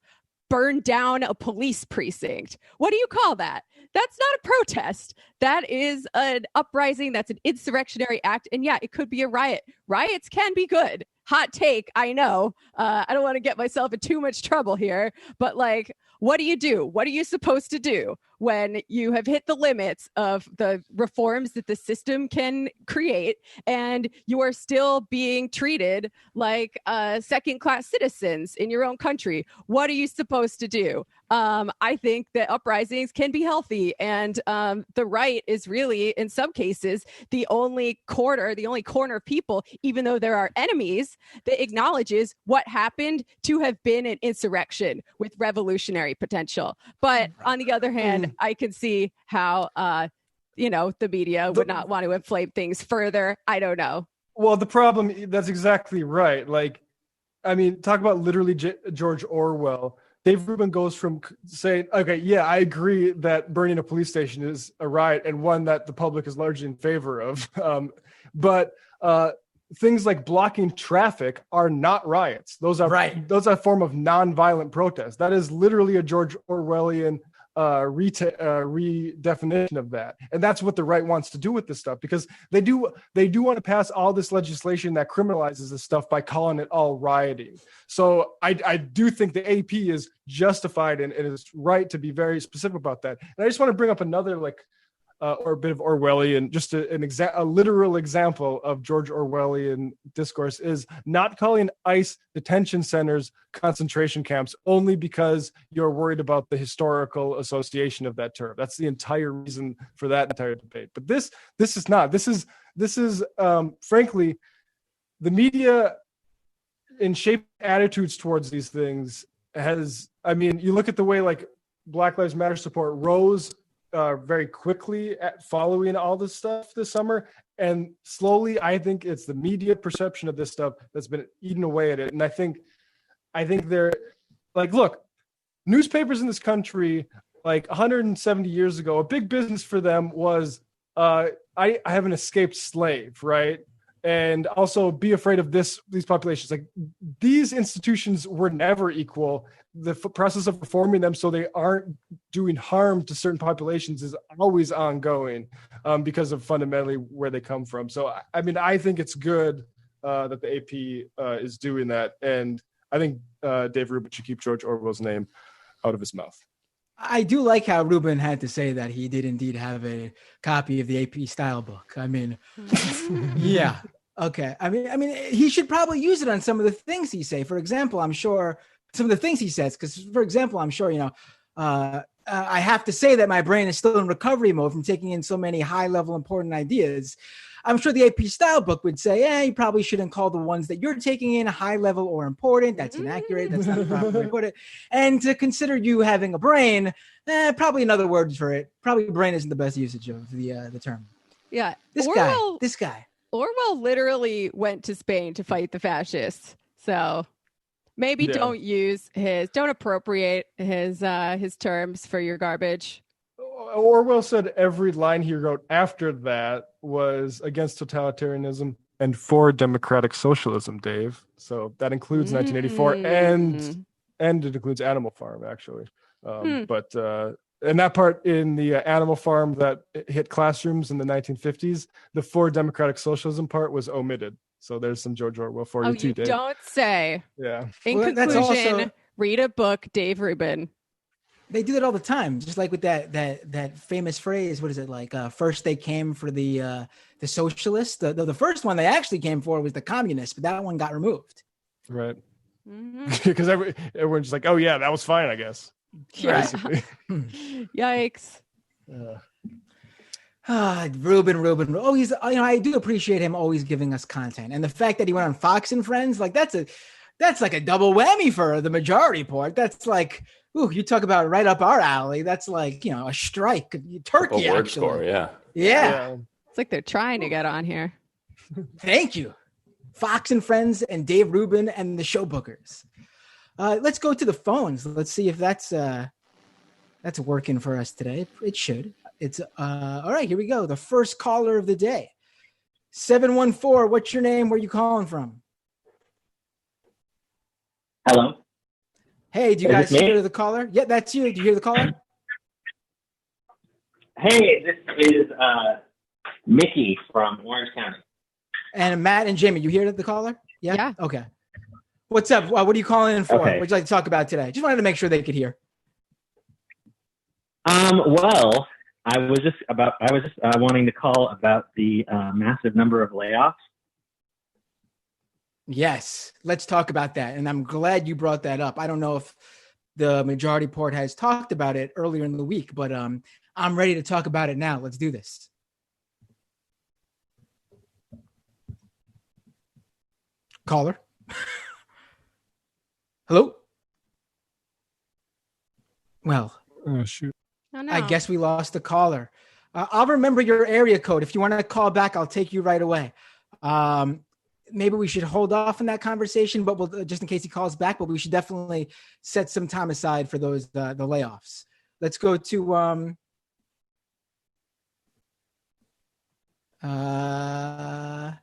burn down a police precinct? What do you call that? That's not a protest. That is an uprising. That's an insurrectionary act. And yeah, it could be a riot. Riots can be good. Hot take, I know. I don't want to get myself in too much trouble here, but what do you do? What are you supposed to do when you have hit the limits of the reforms that the system can create and you are still being treated like second-class citizens in your own country? What are you supposed to do? I think that uprisings can be healthy, and the right is really, in some cases, the only corner of people, even though there are enemies, that acknowledges what happened to have been an insurrection with revolutionary potential. But on the other hand, I can see how the media would not want to inflame things further. I don't know. Well, the problem, that's exactly right. Talk about literally George Orwell. Dave Rubin goes from saying, okay, yeah, I agree that burning a police station is a riot and one that the public is largely in favor of. But things like blocking traffic are not riots. Those are Those are a form of nonviolent protest. That is literally a George Orwellian redefinition of that, and that's what the right wants to do with this stuff, because they do want to pass all this legislation that criminalizes this stuff by calling it all rioting. So I do think the AP is justified and is right to be very specific about that. And I just want to bring up another or a bit of Orwellian, just a literal example of George Orwellian discourse is not calling ICE detention centers concentration camps only because you're worried about the historical association of that term. That's the entire reason for that entire debate. But this is not. This is frankly, the media in shape attitudes towards these things you look at the way Black Lives Matter support rose very quickly following all this stuff this summer, and slowly I think it's the media perception of this stuff that's been eating away at it. And I think they're look, newspapers in this country 170 years ago, a big business for them was I have an escaped slave, right? And also be afraid of these populations. These institutions were never equal. The process of reforming them so they aren't doing harm to certain populations is always ongoing because of fundamentally where they come from. So, I think it's good that the AP is doing that. And I think Dave Rubin should keep George Orwell's name out of his mouth. I do like how Rubin had to say that he did indeed have a copy of the AP style book. Yeah. Okay. He should probably use it on some of the things he say. For example, I'm sure some of the things he says, because for example, I'm sure, I have to say that my brain is still in recovery mode from taking in so many high level important ideas. I'm sure the AP style book would say, you probably shouldn't call the ones that you're taking in high level or important. That's inaccurate. That's not the proper way to put it. And to consider you having a brain, probably another word for it. Probably brain isn't the best usage of the term. Yeah. This guy. Orwell literally went to Spain to fight the fascists. So maybe don't appropriate his terms for your garbage. Orwell said every line he wrote after that was against totalitarianism and for democratic socialism, Dave. So that includes 1984 and it includes Animal Farm, actually. But and that part in the Animal Farm that hit classrooms in the 1950s, the for democratic socialism part was omitted. So there's some George Orwell for you too, Dave. Don't say. Yeah. In conclusion, read a book, Dave Rubin. They do that all the time, just like with that famous phrase. What is it like? First they came for the socialists. The first one they actually came for was the communists, but that one got removed. Right. Because everyone's just like, oh yeah, that was fine, I guess. Yeah. Yikes. Rubin. Oh, I do appreciate him always giving us content, and the fact that he went on Fox and Friends, like that's like a double whammy for the Majority Report. That's like, ooh, you talk about right up our alley. That's like, a strike, turkey. A word score, yeah. It's like they're trying to get on here. Thank you, Fox and Friends and Dave Rubin and the show bookers. Let's go to the phones. Let's see if that's working for us today. It should. It's all right. Here we go. The first caller of the day, 714. What's your name? Where are you calling from? Hello. Hey, do you guys hear the caller? Yeah, that's you. Do you hear the caller? Hey, this is Mickey from Orange County. And Matt and Jamie, you hear the caller? Yeah. Okay. What's up? What are you calling in for? Okay. What'd you like to talk about today? Just wanted to make sure they could hear. Well, I was just wanting to call about the massive number of layoffs. Yes, let's talk about that. And I'm glad you brought that up. I don't know if the Majority Report has talked about it earlier in the week, but I'm ready to talk about it now. Let's do this. Caller. Hello? Well, oh, shoot. Oh, no. I guess we lost the caller. I'll remember your area code. If you want to call back, I'll take you right away. Maybe we should hold off on that conversation, but we'll just in case he calls back. But we should definitely set some time aside for those the layoffs. Let's go to the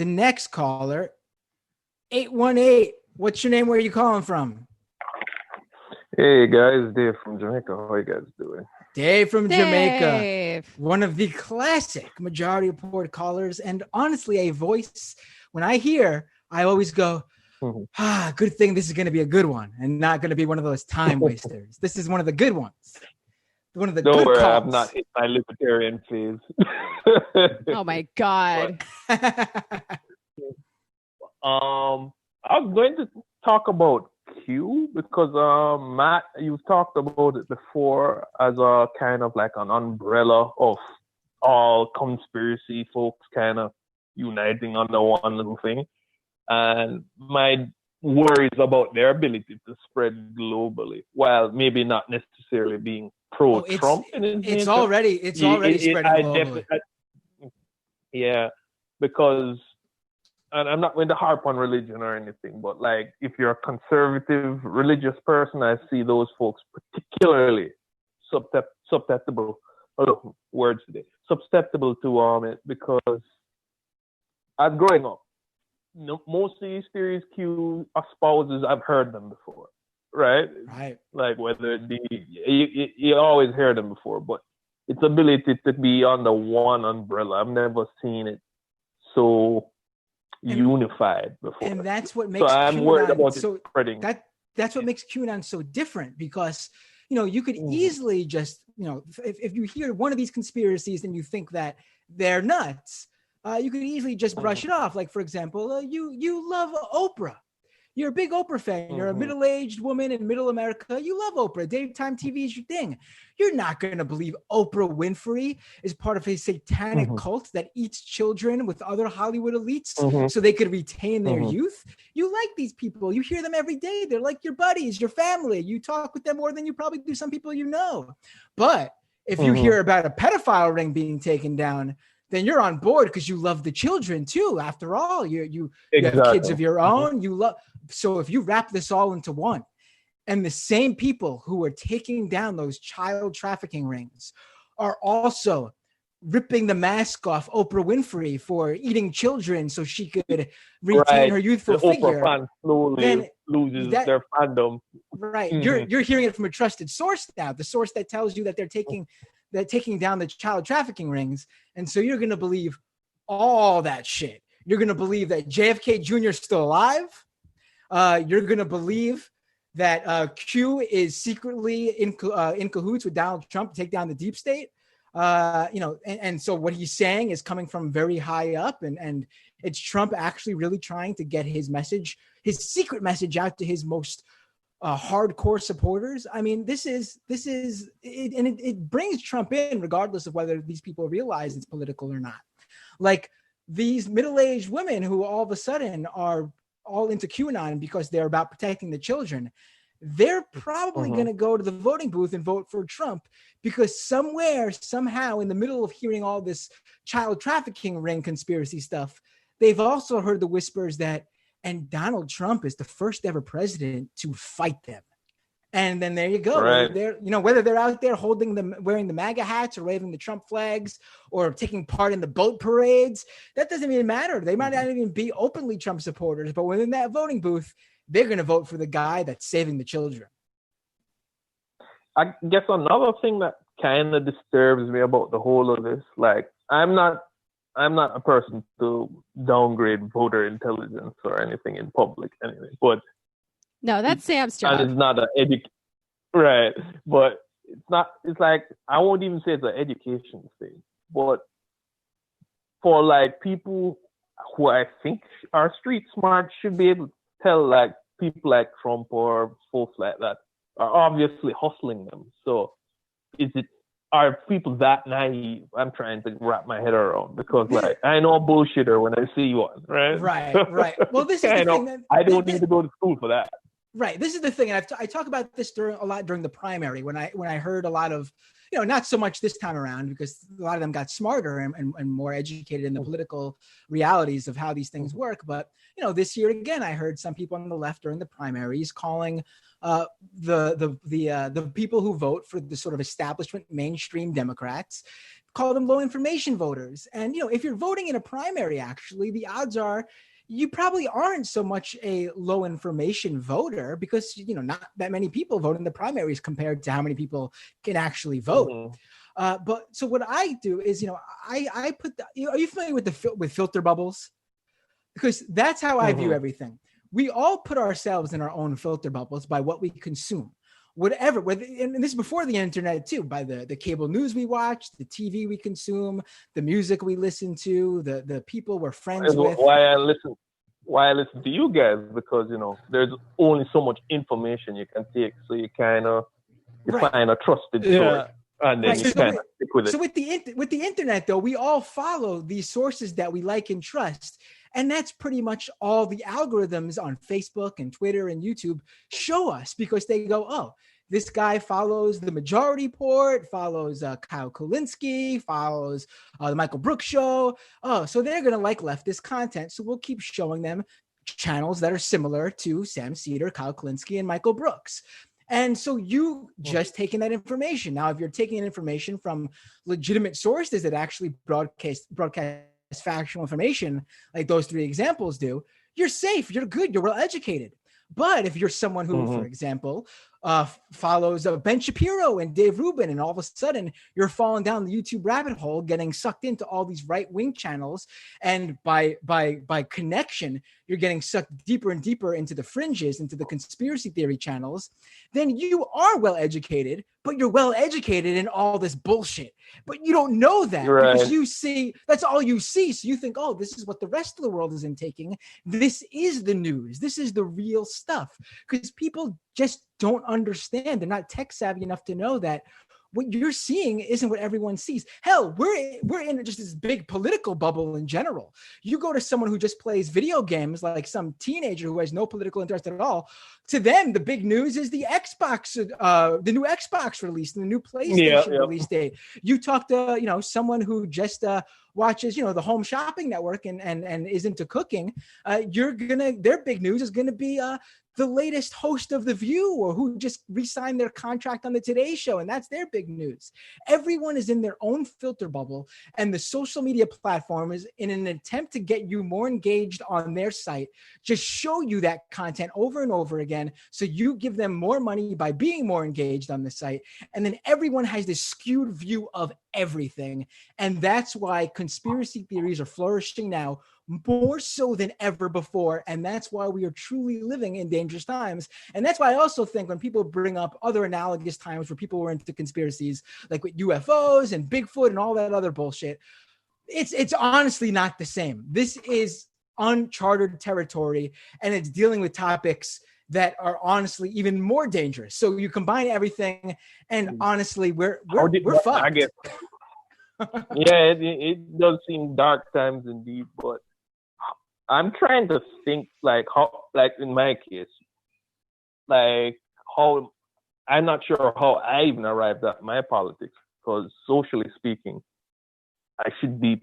next caller, 818. What's your name? Where are you calling from? Hey guys, Dave from Jamaica. How are you guys doing? Dave from Jamaica, one of the classic Majority Report callers, and honestly, a voice. When I hear, I always go, good thing this is going to be a good one, and not going to be one of those time wasters. This is one of the good ones. One of the Don't good worry, calls. I'm not hit my libertarian phase. Oh my God. I was going to talk about Q because Matt, you've talked about it before as a kind of like an umbrella of all conspiracy folks kind of uniting under one little thing. And my worries about their ability to spread globally, while maybe not necessarily being pro-Trump. It's already spreading globally. Yeah, because, and I'm not going to harp on religion or anything, but like if you're a conservative religious person, I see those folks particularly susceptible to it, because as growing up, most of these theories Q espouses, I've heard them before, right? Right. Like whether it be, you always hear them before, but its ability to be under one umbrella, I've never seen it so unified before. And that's what makes I'm worried about it so spreading. That's what makes QAnon so different, because you could easily just if you hear one of these conspiracies and you think that they're nuts, you could easily just brush it off. Like, for example, you love Oprah. You're a big Oprah fan. You're a middle-aged woman in middle America. You love Oprah. Daytime TV is your thing. You're not going to believe Oprah Winfrey is part of a satanic cult that eats children with other Hollywood elites so they could retain their youth. You like these people. You hear them every day. They're like your buddies, your family. You talk with them more than you probably do some people you know. But if you hear about a pedophile ring being taken down, then you're on board because you love the children too. After all, you have kids of your own. You love. So if you wrap this all into one, And the same people who are taking down those child trafficking rings are also ripping the mask off Oprah Winfrey for eating children so she could retain her youthful figure. Oprah fan slowly loses their fandom. Right. You're hearing it from a trusted source now, the source that tells you that they're taking down the child trafficking rings. And so you're going to believe all that shit. You're going to believe that JFK Jr. is still alive. You're going to believe that Q is secretly in cahoots with Donald Trump to take down the deep state. And so what he's saying is coming from very high up, and it's Trump actually really trying to get his message, his secret message, out to his most hardcore supporters. I mean, this is it, and it brings Trump in regardless of whether these people realize it's political or not. Like these middle-aged women who all of a sudden are all into QAnon because they're about protecting the children. They're probably going to go to the voting booth and vote for Trump because somewhere, somehow, in the middle of hearing all this child trafficking ring conspiracy stuff, they've also heard the whispers that, and Donald Trump is the first ever president to fight them. And then there you go. Right. Whether they're out there wearing the MAGA hats or waving the Trump flags or taking part in the boat parades, that doesn't even matter. They might not even be openly Trump supporters, but within that voting booth, they're going to vote for the guy that's saving the children. I guess another thing that kind of disturbs me about the whole of this, like I'm not a person to downgrade voter intelligence or anything in public anyway, but no, that's Sam's job. And it's not right, but it's like I won't even say it's an education thing, but for like people who I think are street smart should be able to tell like people like Trump or folks like that are obviously hustling them. So are people that naive? I'm trying to wrap my head around because like I know a bullshitter when I see one, right? Right. Well, this is the thing. I don't need to go to school for that. Right. This is the thing. And I talk about this a lot during the primary when I heard a lot of, not so much this time around because a lot of them got smarter and more educated in the political realities of how these things work. But, this year, again, I heard some people on the left during the primaries calling the people who vote for the sort of establishment mainstream Democrats, call them low information voters. And, if you're voting in a primary, actually, the odds are you probably aren't so much a low information voter because, not that many people vote in the primaries compared to how many people can actually vote. But so what I do is, I put are you familiar with filter bubbles? Because that's how I view everything. We all put ourselves in our own filter bubbles by what we consume. Whatever, and this is before the internet too, by the cable news we watch, the TV we consume, the music we listen to, the people we're friends with. Why I listen to you guys, because there's only so much information you can take, so you kind of find a trusted source, and then you kind of stick with it. So with the internet though, we all follow these sources that we like and trust. And that's pretty much all the algorithms on Facebook and Twitter and YouTube show us because they go, oh, this guy follows the Majority Report, follows Kyle Kulinski, follows the Michael Brooks Show. Oh, so they're going to like leftist content. So we'll keep showing them channels that are similar to Sam Cedar, Kyle Kulinski, and Michael Brooks. And so you just taking that information. Now, if you're taking information from legitimate sources that actually broadcast factual information like those three examples do, you're safe, you're good, you're well educated. But if you're someone who, for example, follows Ben Shapiro and Dave Rubin, and all of a sudden you're falling down the YouTube rabbit hole, getting sucked into all these right-wing channels, and by connection, you're getting sucked deeper and deeper into the fringes, into the conspiracy theory channels, then you are well educated, but you're well educated in all this bullshit. But you don't know that because you see, that's all you see. So you think, oh, this is what the rest of the world is intaking. This is the news. This is the real stuff. Because people just don't understand. They're not tech savvy enough to know that what you're seeing isn't what everyone sees. Hell, we're in just this big political bubble in general. You go to someone who just plays video games, like some teenager who has no political interest at all. To them, the big news is the Xbox, the new Xbox release, and the new PlayStation release date. You talk to someone who just watches, the Home Shopping Network and is into cooking, their big news is going to be the latest host of The View, or who just re-signed their contract on the Today Show, and that's their big news. Everyone is in their own filter bubble, and the social media platforms, in an attempt to get you more engaged on their site, just show you that content over and over again, so you give them more money by being more engaged on the site, and then everyone has this skewed view of everything. And that's why conspiracy theories are flourishing now more so than ever before. And that's why we are truly living in dangerous times. And that's why I also think when people bring up other analogous times where people were into conspiracies, like with UFOs and Bigfoot and all that other bullshit, it's honestly not the same. This is uncharted territory, and it's dealing with topics that are honestly even more dangerous. So you combine everything, and honestly, we're fucked. I guess. Yeah, it does seem dark times indeed, but I'm trying to think how in my case, how I'm not sure how I even arrived at my politics, because socially speaking, I should be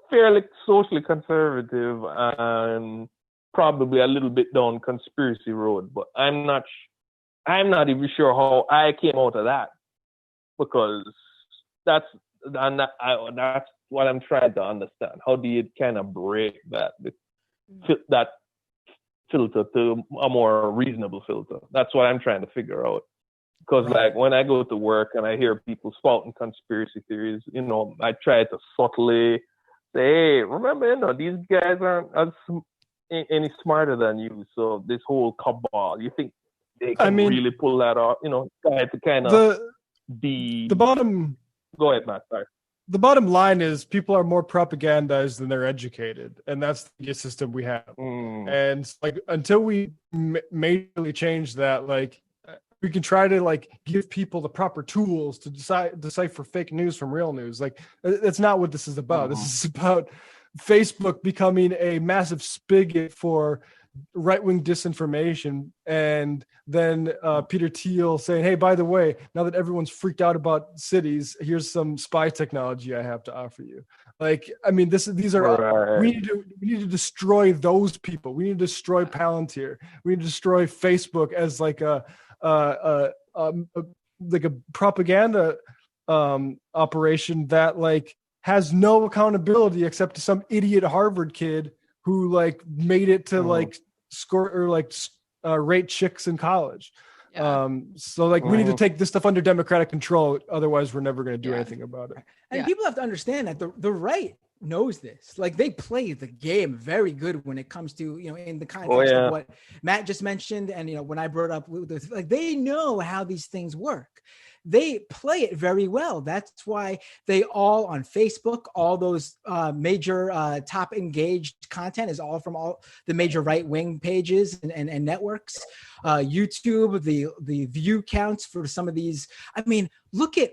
fairly socially conservative and probably a little bit down conspiracy road, but I'm not even sure how I came out of that, because that's what I'm trying to understand. How do you kind of break that filter to a more reasonable filter? That's what I'm trying to figure out. Because when I go to work and I hear people spouting conspiracy theories, I try to subtly say, hey, remember, these guys aren't any smarter than you. So this whole cabal, you think they can really pull that off? Try to kind of be the bottom. Go ahead, Matt. Sorry. The bottom line is people are more propagandized than they're educated, and that's the system we have. And until we majorly change that, we can try to give people the proper tools to decipher fake news from real news. That's not what this is about. This is about Facebook becoming a massive spigot for right-wing disinformation, and then Peter Thiel saying, hey, by the way, now that everyone's freaked out about cities, here's some spy technology I have to offer you. These are we need to destroy those people. We need to destroy Palantir. We need to destroy Facebook as a propaganda operation that has no accountability except to some idiot Harvard kid who made it to score or rate chicks in college. Yeah. We need to take this stuff under democratic control. Otherwise, we're never going to do anything about it. And people have to understand that the right knows this. They play the game very good when it comes to, in the context of what Matt just mentioned. And, when I brought up, they know how these things work. They play it very well. That's why they all on Facebook, all those major top engaged content is all from all the major right-wing pages and networks. YouTube, the view counts for some of these. Look at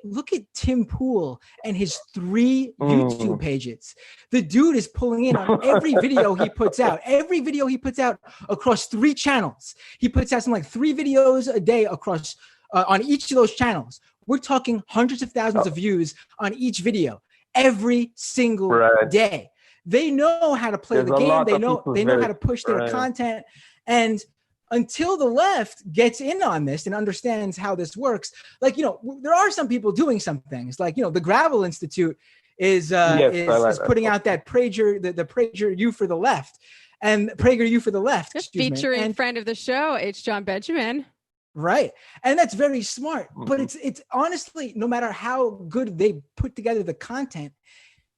Tim Pool and his 3 YouTube pages. The dude is pulling in on every video he puts out. Every video he puts out across 3 channels. He puts out something 3 videos a day across on each of those channels. We're talking hundreds of thousands of views on each video every single day. They know how to play the game. They know how to push their content. And until the left gets in on this and understands how this works, there are some people doing some things. The Gravel Institute is putting out that the PragerU for the left, and PragerU for the left, featuring friend of the show, H. John Benjamin. Right. And that's very smart. But it's honestly, no matter how good they put together the content,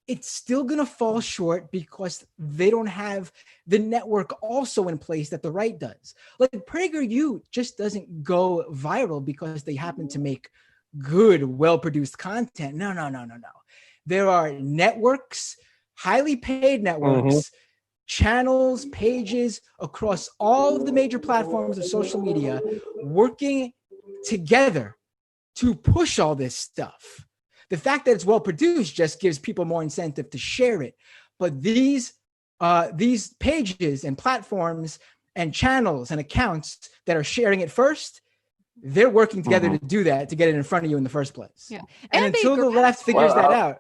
it's still going to fall short because they don't have the network also in place that the right does. PragerU just doesn't go viral because they happen to make good, well-produced content. No. There are networks, highly paid networks, channels, pages across all of the major platforms of social media working together to push all this stuff. The fact that it's well produced just gives people more incentive to share it. But these pages and platforms and channels and accounts that are sharing it first, they're working together to do that, to get it in front of you in the first place. Yeah. And until the left figures that out.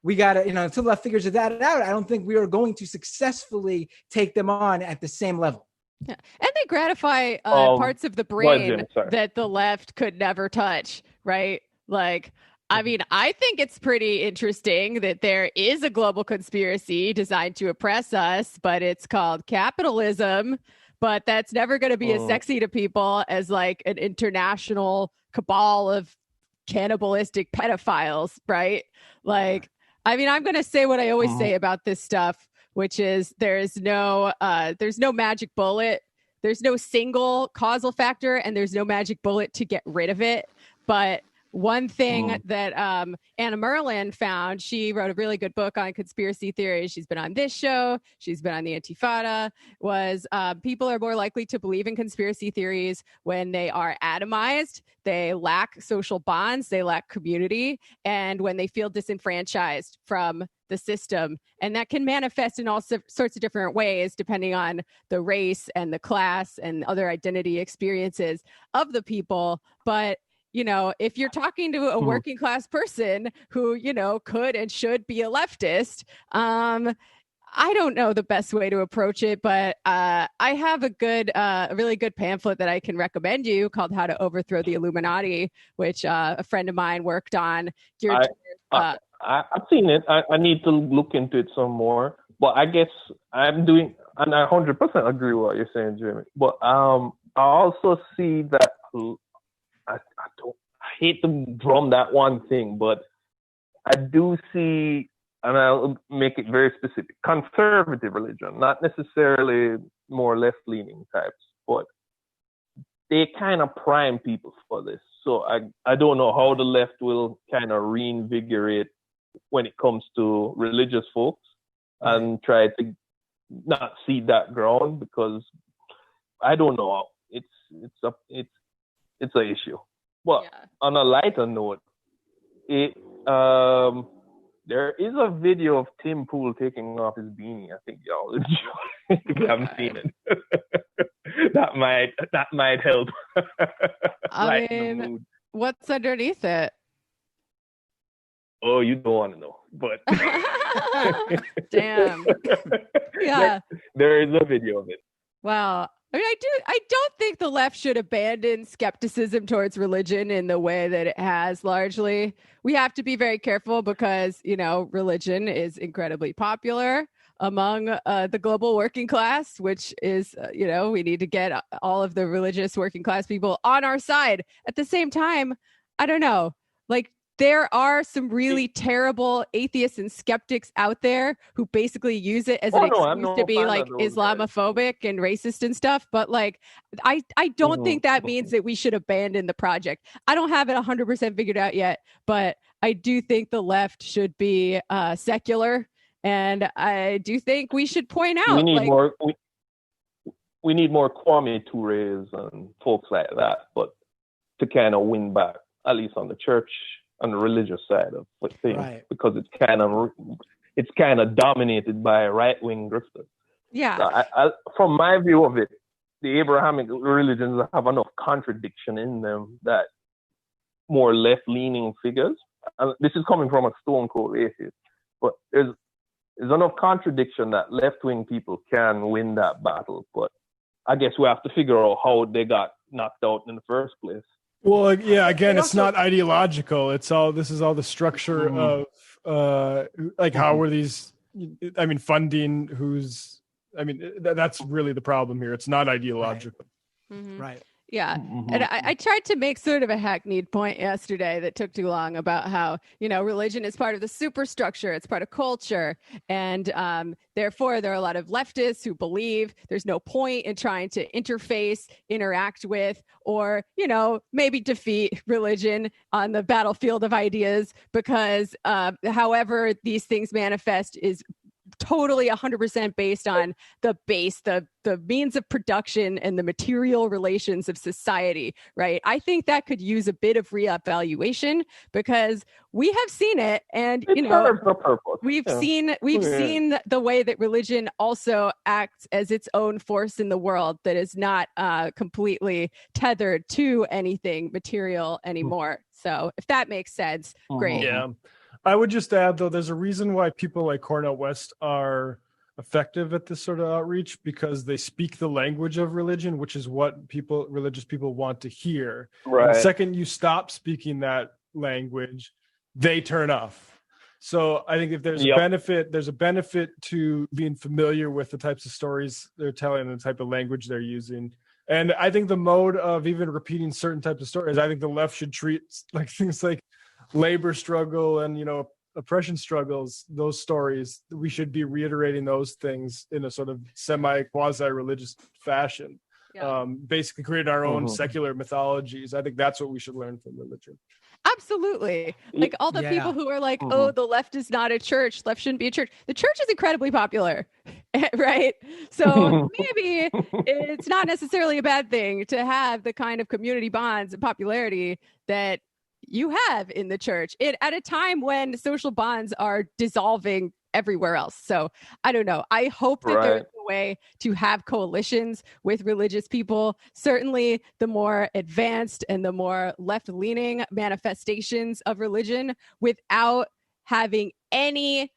we got to, until the left figures that out, I don't think we are going to successfully take them on at the same level. Yeah. And they gratify parts of the brain that the left could never touch, right? Like, I mean, I think it's pretty interesting that there is a global conspiracy designed to oppress us, but it's called capitalism. But that's never going to be as sexy to people as like an international cabal of cannibalistic pedophiles, right? Like, I mean, I'm going to say what I always say about this stuff, which is there's no magic bullet. There's no single causal factor, and there's no magic bullet to get rid of it. But one thing that Anna Merlin found, she wrote a really good book on conspiracy theories. She's been on this show. She's been on the Intifada, was people are more likely to believe in conspiracy theories when they are atomized. They lack social bonds. They lack community. And when they feel disenfranchised from the system. And that can manifest in all sorts of different ways, depending on the race and the class and other identity experiences of the people. But if you're talking to a working class person who, could and should be a leftist, I don't know the best way to approach it, but I have a really good pamphlet that I can recommend you called How to Overthrow the Illuminati, which a friend of mine worked on. I've seen it. I need to look into it some more. But I guess I'm doing, and I 100% agree with what you're saying, Jeremy. But I also see that I hate to drum that one thing, but I do see, and I'll make it very specific, conservative religion, not necessarily more left-leaning types, but they kind of prime people for this. So I don't know how the left will kind of reinvigorate when it comes to religious folks and try to not see that ground, because I don't know. It's an issue. But on a lighter note, there is a video of Tim Pool taking off his beanie. I think y'all enjoy if you haven't seen it. that might help. I mean, what's underneath it? Oh, you don't want to know, but damn. Yeah. There is a video of it. Wow. I mean, I don't think the left should abandon skepticism towards religion in the way that it has largely. We have to be very careful because, religion is incredibly popular among the global working class, which is, we need to get all of the religious working class people on our side. At the same time, I don't know, like, there are some really terrible atheists and skeptics out there who basically use it as an excuse to be like Islamophobic and racist and stuff. But like, I don't think that means that we should abandon the project. I don't have it 100% figured out yet, but I do think the left should be secular. And I do think we should point out we need more. We need more Kwame Toure's and folks like that, but to kind of win back, at least on the church, on the religious side of things, right. Because it's kind of dominated by right-wing grifters. Yeah. So from my view of it, the Abrahamic religions have enough contradiction in them that more left-leaning figures, and this is coming from a stone-cold atheist, but there's enough contradiction that left-wing people can win that battle. But I guess we have to figure out how they got knocked out in the first place. Well, yeah, again, it's not ideological. This is all the structure of how were these, funding that's really the problem here. It's not ideological. Right. Right. Yeah. And I tried to make sort of a hackneyed point yesterday that took too long about how, religion is part of the superstructure. It's part of culture. And therefore, there are a lot of leftists who believe there's no point in trying to interface, interact with, or, maybe defeat religion on the battlefield of ideas because however these things manifest is totally 100% based on the means of production and the material relations of society, right? I think that could use a bit of reevaluation because we have seen it, and we've seen the way that religion also acts as its own force in the world that is not completely tethered to anything material anymore. So if that makes sense, great. Yeah. I would just add, though, there's a reason why people like Cornel West are effective at this sort of outreach, because they speak the language of religion, which is what religious people want to hear. Right. And the second you stop speaking that language, they turn off. So I think if there's a benefit to being familiar with the types of stories they're telling and the type of language they're using. And I think the mode of even repeating certain types of stories, I think the left should treat like things like labor struggle and, oppression struggles, those stories, we should be reiterating those things in a sort of quasi-religious fashion. Basically create our own secular mythologies. I think that's what we should learn from religion. Absolutely. Like all the people who are like, oh, the left is not a church. Left shouldn't be a church. The church is incredibly popular, right? So maybe it's not necessarily a bad thing to have the kind of community bonds and popularity that you have in the church at a time when social bonds are dissolving everywhere else. So I don't know. I hope that there's a way to have coalitions with religious people. Certainly the more advanced and the more left-leaning manifestations of religion without having any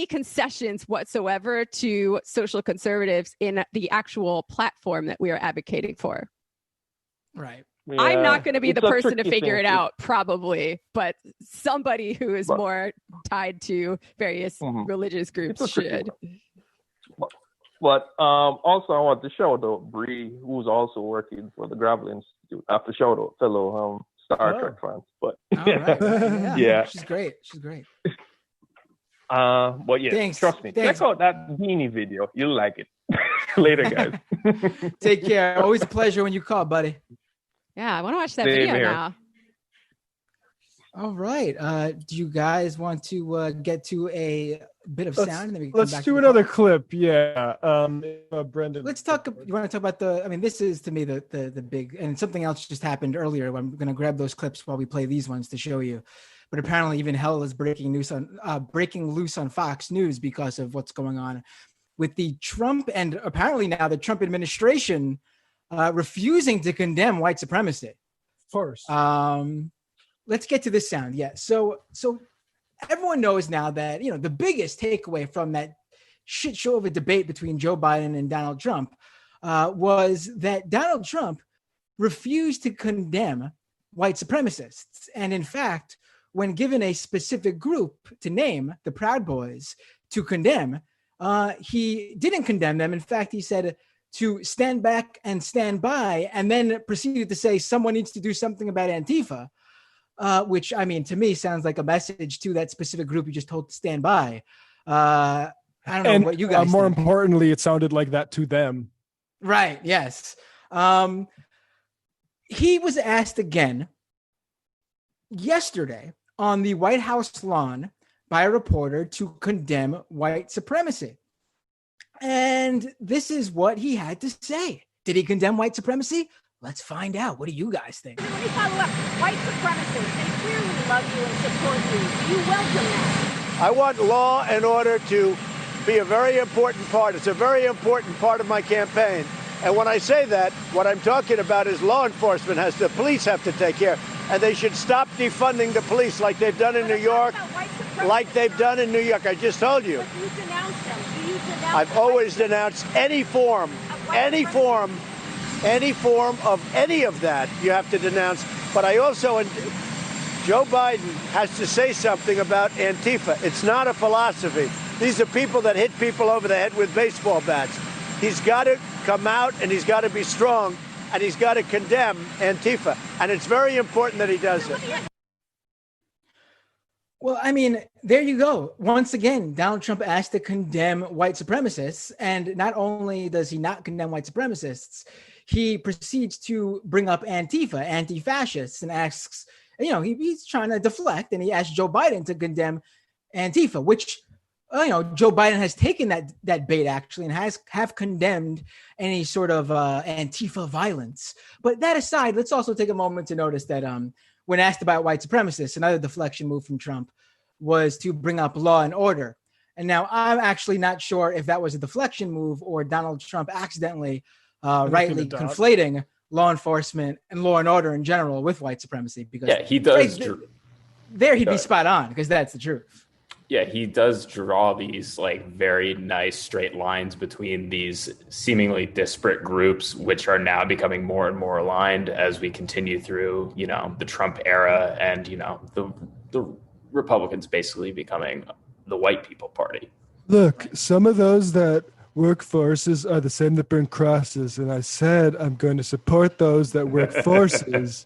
concessions whatsoever to social conservatives in the actual platform that we are advocating for. Right. Yeah, I'm not going to be the person to figure it out, probably, but somebody who is more tied to various religious groups should. But also, I want to shout out Bree, who's also working for the Gravel Institute. I have to shout out fellow Star Trek fans. But yeah, she's great. She's great. But yeah, Thanks. Trust me. Thanks. Check out that beanie video. You'll like it. Later, guys. Take care. Always a pleasure when you call, buddy. Yeah, I want to watch that video now. All right. Do you guys want to get to a bit of sound? And then we can let's do another clip. Yeah. Brendan. Let's talk. You want to talk about this is to me the big, and something else just happened earlier. I'm going to grab those clips while we play these ones to show you. But apparently even hell is breaking loose on Fox News because of what's going on with the Trump and apparently now the Trump administration refusing to condemn white supremacy. Of course. Let's get to this sound. Yeah. So everyone knows now that, the biggest takeaway from that shit show of a debate between Joe Biden and Donald Trump was that Donald Trump refused to condemn white supremacists. And in fact, when given a specific group to name, the Proud Boys, to condemn, he didn't condemn them. In fact, he said to stand back and stand by, and then proceeded to say someone needs to do something about Antifa, which, to me sounds like a message to that specific group you just told to stand by. I don't know what you guys more think. Importantly, it sounded like that to them. Right, yes. He was asked again yesterday on the White House lawn by a reporter to condemn white supremacy. And this is what he had to say. Did he condemn white supremacy? Let's find out. What do you guys think? Let me follow up. White supremacists, they clearly love you and support you. Do you welcome that? I want law and order to be a very important part. It's a very important part of my campaign. And when I say that, what I'm talking about is law enforcement the police have to take care. And they should stop defunding the police like they've done in New York, like they've done in New York. I just told you. But you denounce them. Do you denounce I've always denounced any form of any of that you have to denounce. But I also, Joe Biden has to say something about Antifa. It's not a philosophy. These are people that hit people over the head with baseball bats. He's got to come out and he's got to be strong and he's got to condemn Antifa. And it's very important that he does it. Well, there you go. Once again, Donald Trump asked to condemn white supremacists. And not only does he not condemn white supremacists, he proceeds to bring up Antifa, anti-fascists, and asks, he's trying to deflect. And he asked Joe Biden to condemn Antifa, which, Joe Biden has taken that bait actually and have condemned any sort of Antifa violence. But that aside, let's also take a moment to notice that when asked about white supremacists, another deflection move from Trump was to bring up law and order. And now I'm actually not sure if that was a deflection move or Donald Trump accidentally rightly conflating law enforcement and law and order in general with white supremacy. Because he does. there he'd be spot on because that's the truth. Yeah, he does draw these like very nice straight lines between these seemingly disparate groups, which are now becoming more and more aligned as we continue through, the Trump era and, the Republicans basically becoming the white people party. Look, some of those that work forces are the same that burn crosses. And I said, I'm going to support those that work forces.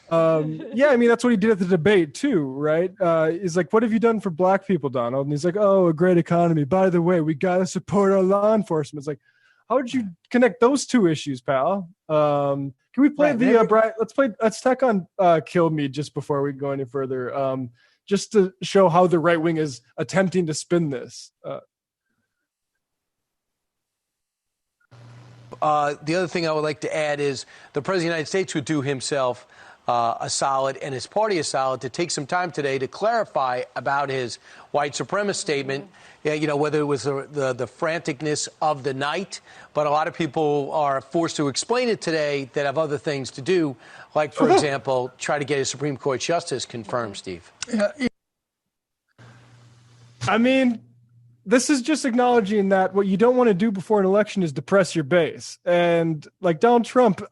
That's what he did at the debate too, right? He's like, what have you done for black people, Donald? And he's like, oh, a great economy. By the way, we got to support our law enforcement. It's like, how would you connect those two issues, pal? Can we play Brian? Let's tack on Kill Me just before we go any further. Just to show how the right wing is attempting to spin this. The other thing I would like to add is the President of the United States would do himself a solid and his party a solid to take some time today to clarify about his white supremacist statement, whether it was the franticness of the night. But a lot of people are forced to explain it today that have other things to do, like, for example, try to get a Supreme Court justice confirmed, Steve. I mean, this is just acknowledging that what you don't want to do before an election is depress your base. And like Donald Trump,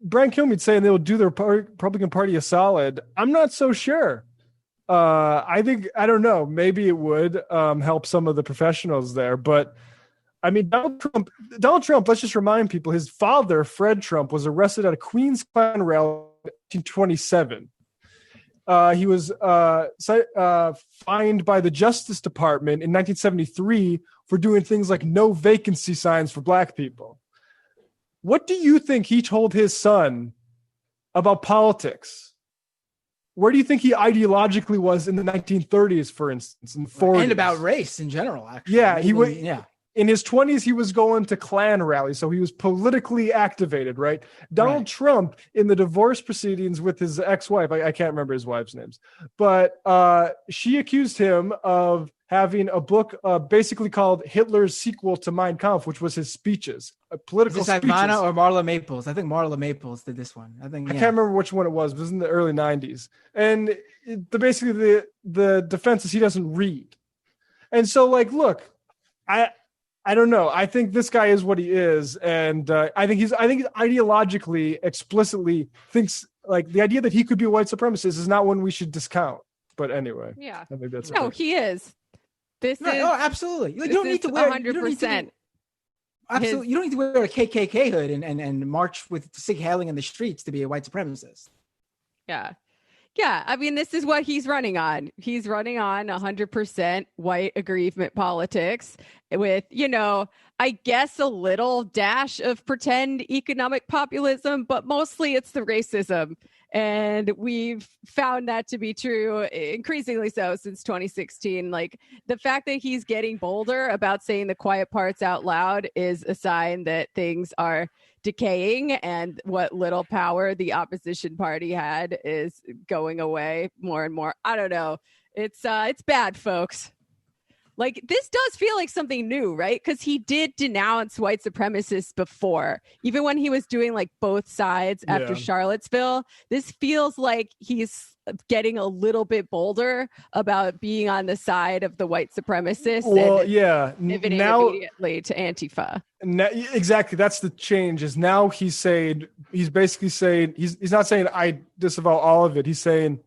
Brian Kilmeade saying they will do the Republican Party a solid. I'm not so sure. I don't know. Maybe it would help some of the professionals there. But I mean, Donald Trump, let's just remind people, his father, Fred Trump, was arrested at a Queens Klan rally in 1927. He was fined by the Justice Department in 1973 for doing things like no vacancy signs for black people. What do you think he told his son about politics? Where do you think he ideologically was in the 1930s, for instance, in the 40s? And about race in general, actually. Yeah, in his 20s, he was going to Klan rallies, so he was politically activated, right? Donald Trump, in the divorce proceedings with his ex-wife, I can't remember his wife's names, but she accused him of having a book basically called Hitler's sequel to Mein Kampf, which was his speeches, political Is this speeches. Ivana or Marla Maples? I think Marla Maples did this one. I can't remember which one it was. It was in the early 90s. And basically the defense is he doesn't read. And so, like, look, I don't know. I think this guy is what he is, and I think he's ideologically, explicitly thinks like the idea that he could be a white supremacist is not one we should discount. But anyway, yeah, I think that's he is. Absolutely. You don't need to wear 100%. Absolutely, you don't need to wear a KKK hood and march with Sig Hailing in the streets to be a white supremacist. Yeah. I mean, this is what he's running on. He's running on 100% white aggrievement politics with, I guess a little dash of pretend economic populism, but mostly it's the racism. And we've found that to be true, increasingly so since 2016. Like, the fact that he's getting bolder about saying the quiet parts out loud is a sign that things are decaying, and what little power the opposition party had is going away more and more. I don't know. It's bad, folks. Like, this does feel like something new, right? Because he did denounce white supremacists before, even when he was doing like both sides after Charlottesville. This feels like he's getting a little bit bolder about being on the side of the white supremacists. Pivoting immediately to Antifa. Exactly. That's the change. Is now he's basically saying he's not saying I disavow all of it. He's saying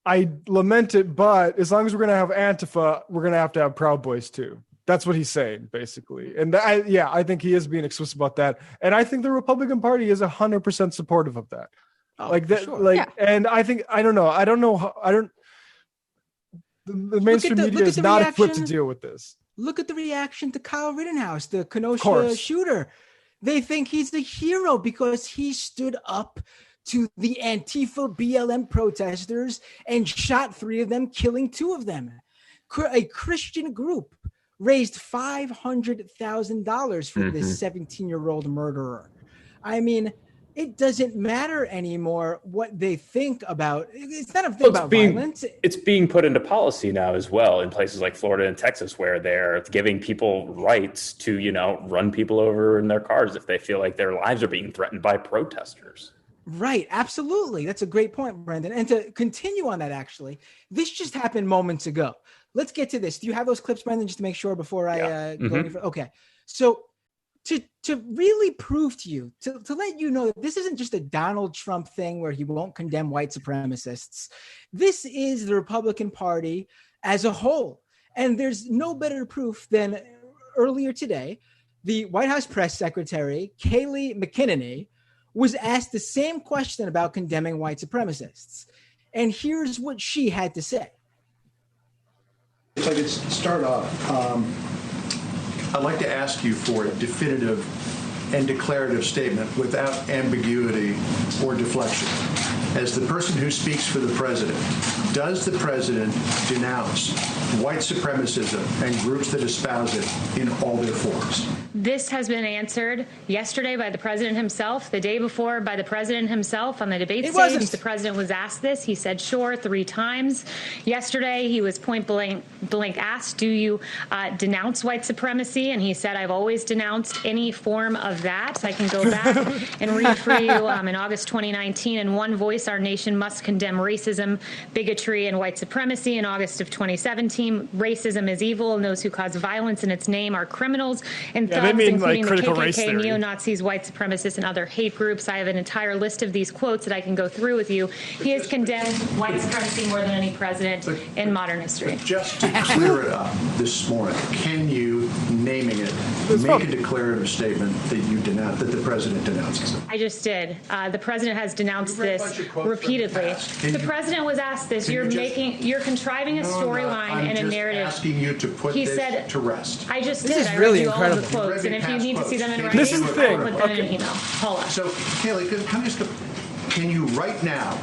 I lament it, but as long as we're going to have Antifa, we're going to have Proud Boys too. That's what he's saying, basically. And I think he is being explicit about that. And I think the Republican Party is 100% supportive of that. And I think, the mainstream media is not equipped to deal with this. Look at the reaction to Kyle Rittenhouse, the Kenosha shooter. They think he's the hero because he stood up to the Antifa BLM protesters and shot 3 of them, killing 2 of them. A Christian group raised $500,000 for this 17-year-old murderer. I mean, it doesn't matter anymore what they think about. It's not a thing about violence. It's being put into policy now as well in places like Florida and Texas, where they're giving people rights to, run people over in their cars if they feel like their lives are being threatened by protesters. Right. Absolutely. That's a great point, Brendan. And to continue on that, actually, this just happened moments ago. Let's get to this. Do you have those clips, Brendan, just to make sure before I go any further? Okay. So to really prove to you, to let you know that this isn't just a Donald Trump thing where he won't condemn white supremacists. This is the Republican Party as a whole. And there's no better proof than earlier today, the White House press secretary, Kayleigh McEnany, was asked the same question about condemning white supremacists. And here's what she had to say. If I could start off, I'd like to ask you for a definitive and declarative statement without ambiguity or deflection. As the person who speaks for the president, does the president denounce white supremacism and groups that espouse it in all their forms? This has been answered yesterday by the president himself, the day before by the president himself on the debate stage. The president was asked this. He said, sure, 3 times. Yesterday, he was point blank asked, do you denounce white supremacy? And he said, I've always denounced any form of that. I can go back and read for you in August 2019, in one voice, our nation must condemn racism, bigotry, and white supremacy. In August of 2017, racism is evil, and those who cause violence in its name are criminals and thugs, including the KKK, neo-Nazis, white supremacists, and other hate groups. I have an entire list of these quotes that I can go through with you. He has condemned white supremacy more than any president in modern history. Just to clear it up this morning, can you, naming it, make a declarative statement that you denounce, that the president denounces it? I just did. The president has denounced this repeatedly. The president was asked this. You're contriving a storyline and a narrative. I'm just asking you to put this to rest. I just did. I read you all of the quotes, and if you need to see them in writing, This is the thing. I'll put them in an email. Hold on. So, Kayleigh, can you right now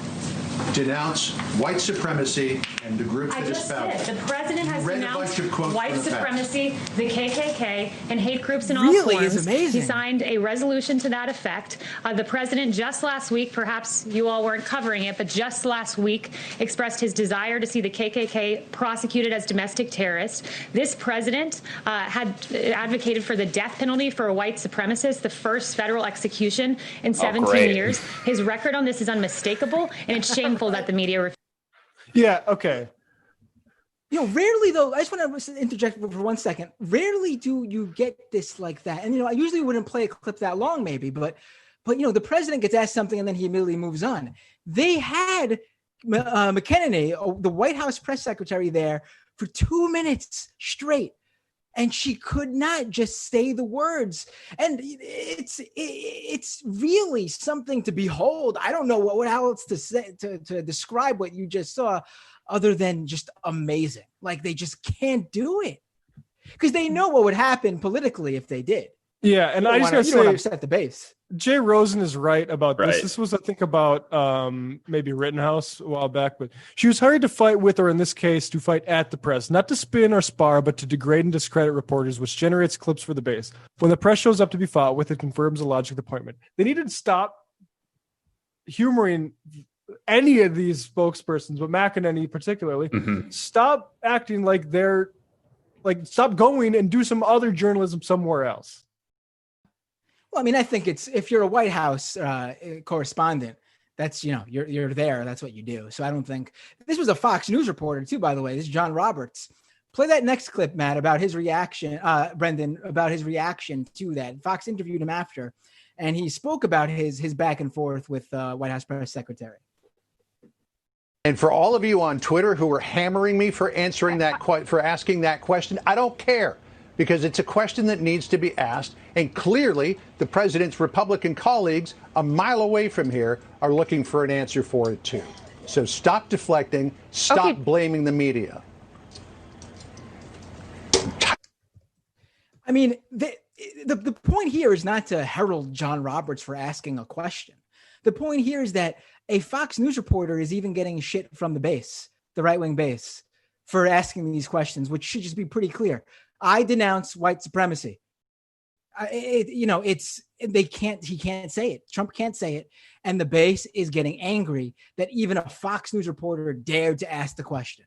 denounce white supremacy and the groups that espouse it? The president has denounced white from the supremacy, the KKK, and hate groups in all Really forms. is amazing. He signed a resolution to that effect. The president just last week, perhaps you all weren't covering it, but just last week expressed his desire to see the KKK prosecuted as domestic terrorists. This president had advocated for the death penalty for a white supremacist, the first federal execution in 17 years. His record on this is unmistakable, and it's shameful that the media. Yeah. Okay. You know, rarely though. I just want to interject for 1 second. Rarely do you get this like that, and I usually wouldn't play a clip that long, maybe, but the president gets asked something and then he immediately moves on. They had McEnany, the White House press secretary, there for 2 minutes straight. And she could not just say the words. And it's really something to behold. I don't know what else to say to describe what you just saw other than just amazing. Like, they just can't do it because they know what would happen politically if they did. Yeah, and I just gotta say, don't upset the base. Jay Rosen is right about this. This was, I think, about maybe Rittenhouse a while back, but she was hired to fight with, or in this case, to fight at the press, not to spin or spar, but to degrade and discredit reporters, which generates clips for the base. When the press shows up to be fought with, it confirms the logic of the appointment. They needed to stop humoring any of these spokespersons, but McEnany particularly. Stop acting like stop going and do some other journalism somewhere else. Well, I mean, I think it's, if you're a White House correspondent, that's, you're there. That's what you do. So I don't think this was a Fox News reporter too, by the way. This is John Roberts. Play that next clip, Matt, about his reaction, Brendan, about his reaction to that. Fox interviewed him after, and he spoke about his back and forth with White House press secretary. And for all of you on Twitter who were hammering me for asking that question, I don't care, because it's a question that needs to be asked. And clearly, the president's Republican colleagues a mile away from here are looking for an answer for it, too. So stop deflecting. Stop blaming the media. I mean, the point here is not to herald John Roberts for asking a question. The point here is that a Fox News reporter is even getting shit from the base, the right-wing base, for asking these questions, which should just be pretty clear. I denounce white supremacy. He can't say it. Trump can't say it. And the base is getting angry that even a Fox News reporter dared to ask the question.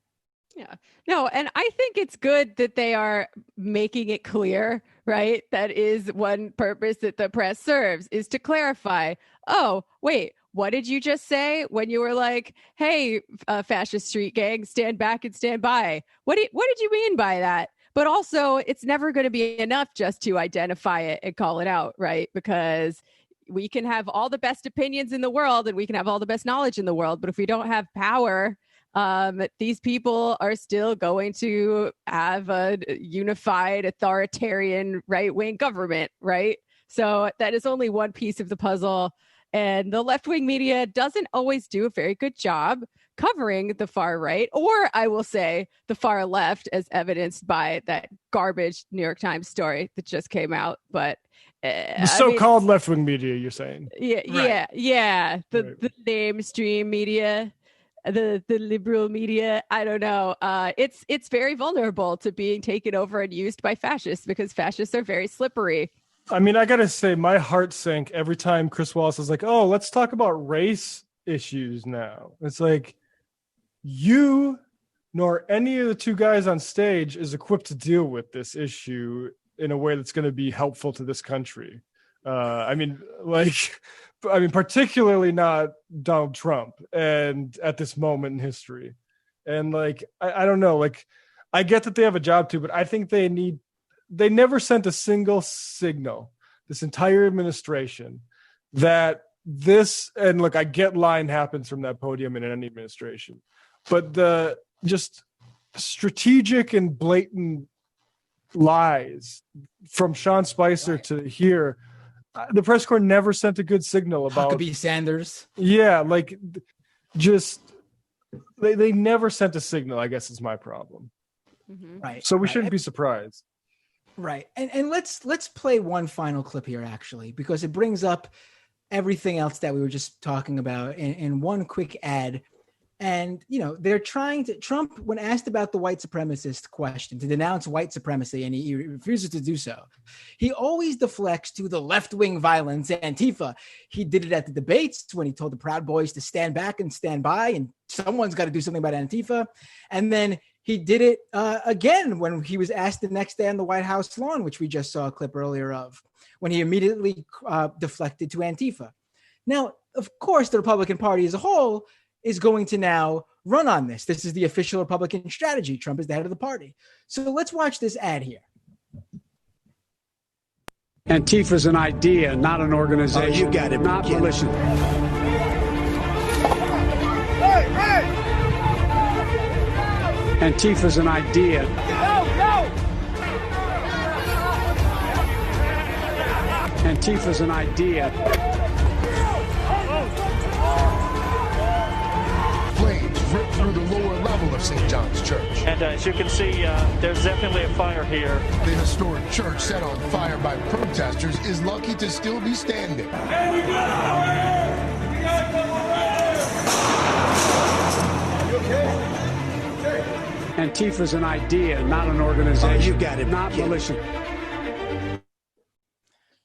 Yeah, no. And I think it's good that they are making it clear, right? That is one purpose that the press serves, is to clarify, oh, wait, what did you just say when you were like, hey, fascist street gang, stand back and stand by? What did you mean by that? But also, it's never going to be enough just to identify it and call it out, right? Because we can have all the best opinions in the world and we can have all the best knowledge in the world, but if we don't have power, these people are still going to have a unified, authoritarian, right-wing government, right? So that is only one piece of the puzzle. And the left-wing media doesn't always do a very good job covering the far right, or I will say the far left, as evidenced by that garbage New York Times story that just came out. But the so-called left-wing media, you're saying? Yeah. The mainstream media, the liberal media. I don't know. It's very vulnerable to being taken over and used by fascists because fascists are very slippery. I mean, I gotta say, my heart sank every time Chris Wallace was like, "Oh, let's talk about race issues now." It's like, you nor any of the two guys on stage is equipped to deal with this issue in a way that's going to be helpful to this country. Particularly not Donald Trump, and at this moment in history. And I don't know. I get that they have a job too, but I think they never sent a single signal, this entire administration, that this, and look, I get lying happens from that podium in any administration, but the just strategic and blatant lies from Sean Spicer to here, the press corps never sent a good signal about Huckabee Sanders. Yeah, they never sent a signal, I guess is my problem. Mm-hmm. Right. So we shouldn't be surprised. Right. And let's play one final clip here, actually, because it brings up everything else that we were just talking about in one quick ad. And, they're trying to, Trump, when asked about the white supremacist question, to denounce white supremacy, and he refuses to do so, he always deflects to the left-wing violence, Antifa. He did it at the debates when he told the Proud Boys to stand back and stand by, and someone's got to do something about Antifa. And then he did it again when he was asked the next day on the White House lawn, which we just saw a clip earlier of, when he immediately deflected to Antifa. Now, of course, the Republican Party as a whole is going to now run on this. This is the official Republican strategy. Trump is the head of the party. So let's watch this ad here. Antifa is an idea, not an organization. You got it. Not militia. Antifa is an idea. Antifa is an idea. Flames rip through the lower level of St. John's Church. And as you can see, there's definitely a fire here. The historic church set on fire by protesters is lucky to still be standing. Hey, we got it! We got it! You okay? Antifa is an idea, not an organization. You got it. Not militia.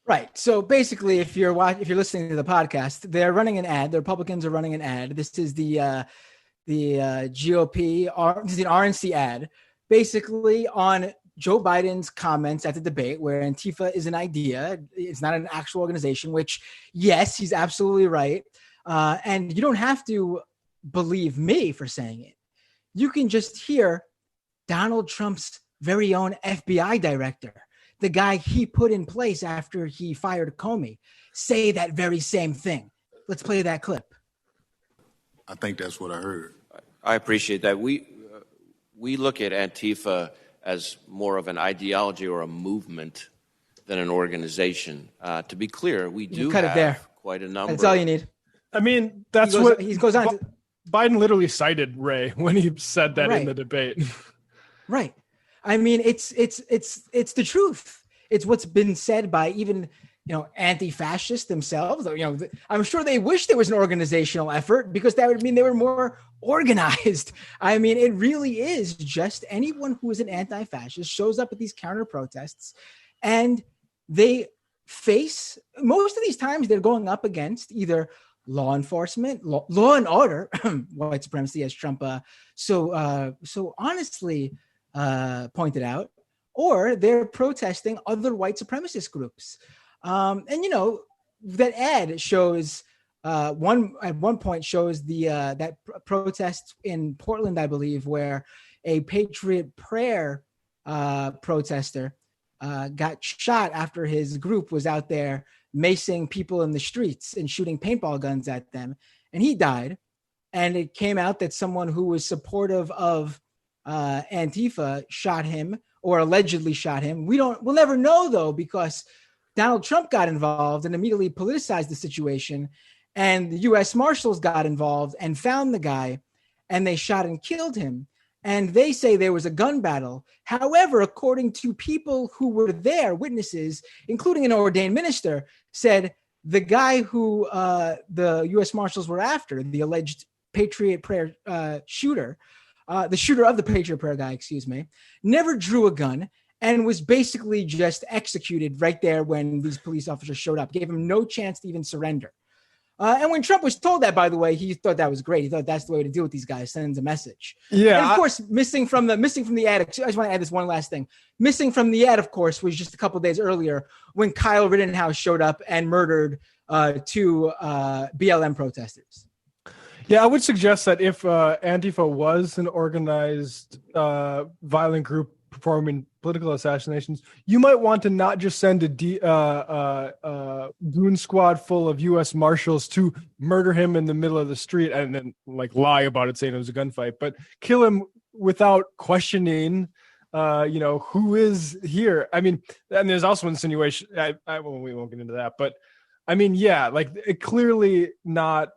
Right. So basically, if you're listening to the podcast, they're running an ad. The Republicans are running an ad. This is the GOP, this is an RNC ad, basically on Joe Biden's comments at the debate where Antifa is an idea. It's not an actual organization, which, yes, he's absolutely right. And you don't have to believe me for saying it. You can just hear Donald Trump's very own FBI director, the guy he put in place after he fired Comey, say that very same thing. Let's play that clip. I think that's what I heard. I appreciate that. We look at Antifa as more of an ideology or a movement than an organization. To be clear, we do cut have it there. Quite a number. That's all you need. I mean, that's he goes on. Biden literally cited Ray when he said that in the debate. Right. I mean, it's the truth. It's what's been said by even, anti-fascists themselves. I'm sure they wish there was an organizational effort because that would mean they were more organized. I mean, it really is just anyone who is an anti-fascist shows up at these counter protests and they face, most of these times they're going up against either law enforcement, law and order, white supremacy, as Trump so honestly pointed out, or they're protesting other white supremacist groups. And that ad shows at one point shows that protest in Portland, I believe, where a Patriot Prayer protester got shot after his group was out there macing people in the streets and shooting paintball guns at them, and he died. And it came out that someone who was supportive of Antifa shot him, or allegedly shot him. We'll never know though, because Donald Trump got involved and immediately politicized the situation, and the U.S. Marshals got involved and found the guy, and they shot and killed him. And they say there was a gun battle. However, according to people who were there, witnesses, including an ordained minister, said the guy who the U.S. Marshals were after, the alleged Patriot Prayer shooter, the shooter of the Patriot Prayer guy, never drew a gun and was basically just executed right there when these police officers showed up, gave him no chance to even surrender. And when Trump was told that, by the way, he thought that was great. He thought that's the way to deal with these guys, sends a message. Yeah. And of course, missing from the ad. I just want to add this one last thing. Missing from the ad, of course, was just a couple of days earlier when Kyle Rittenhouse showed up and murdered two BLM protesters. Yeah, I would suggest that if Antifa was an organized violent group performing political assassinations, you might want to not just send a goon squad full of U.S. Marshals to murder him in the middle of the street and then like lie about it, saying it was a gunfight, but kill him without questioning, who is here. I mean, and there's also insinuation. We won't get into that, but I mean, yeah, like it clearly not.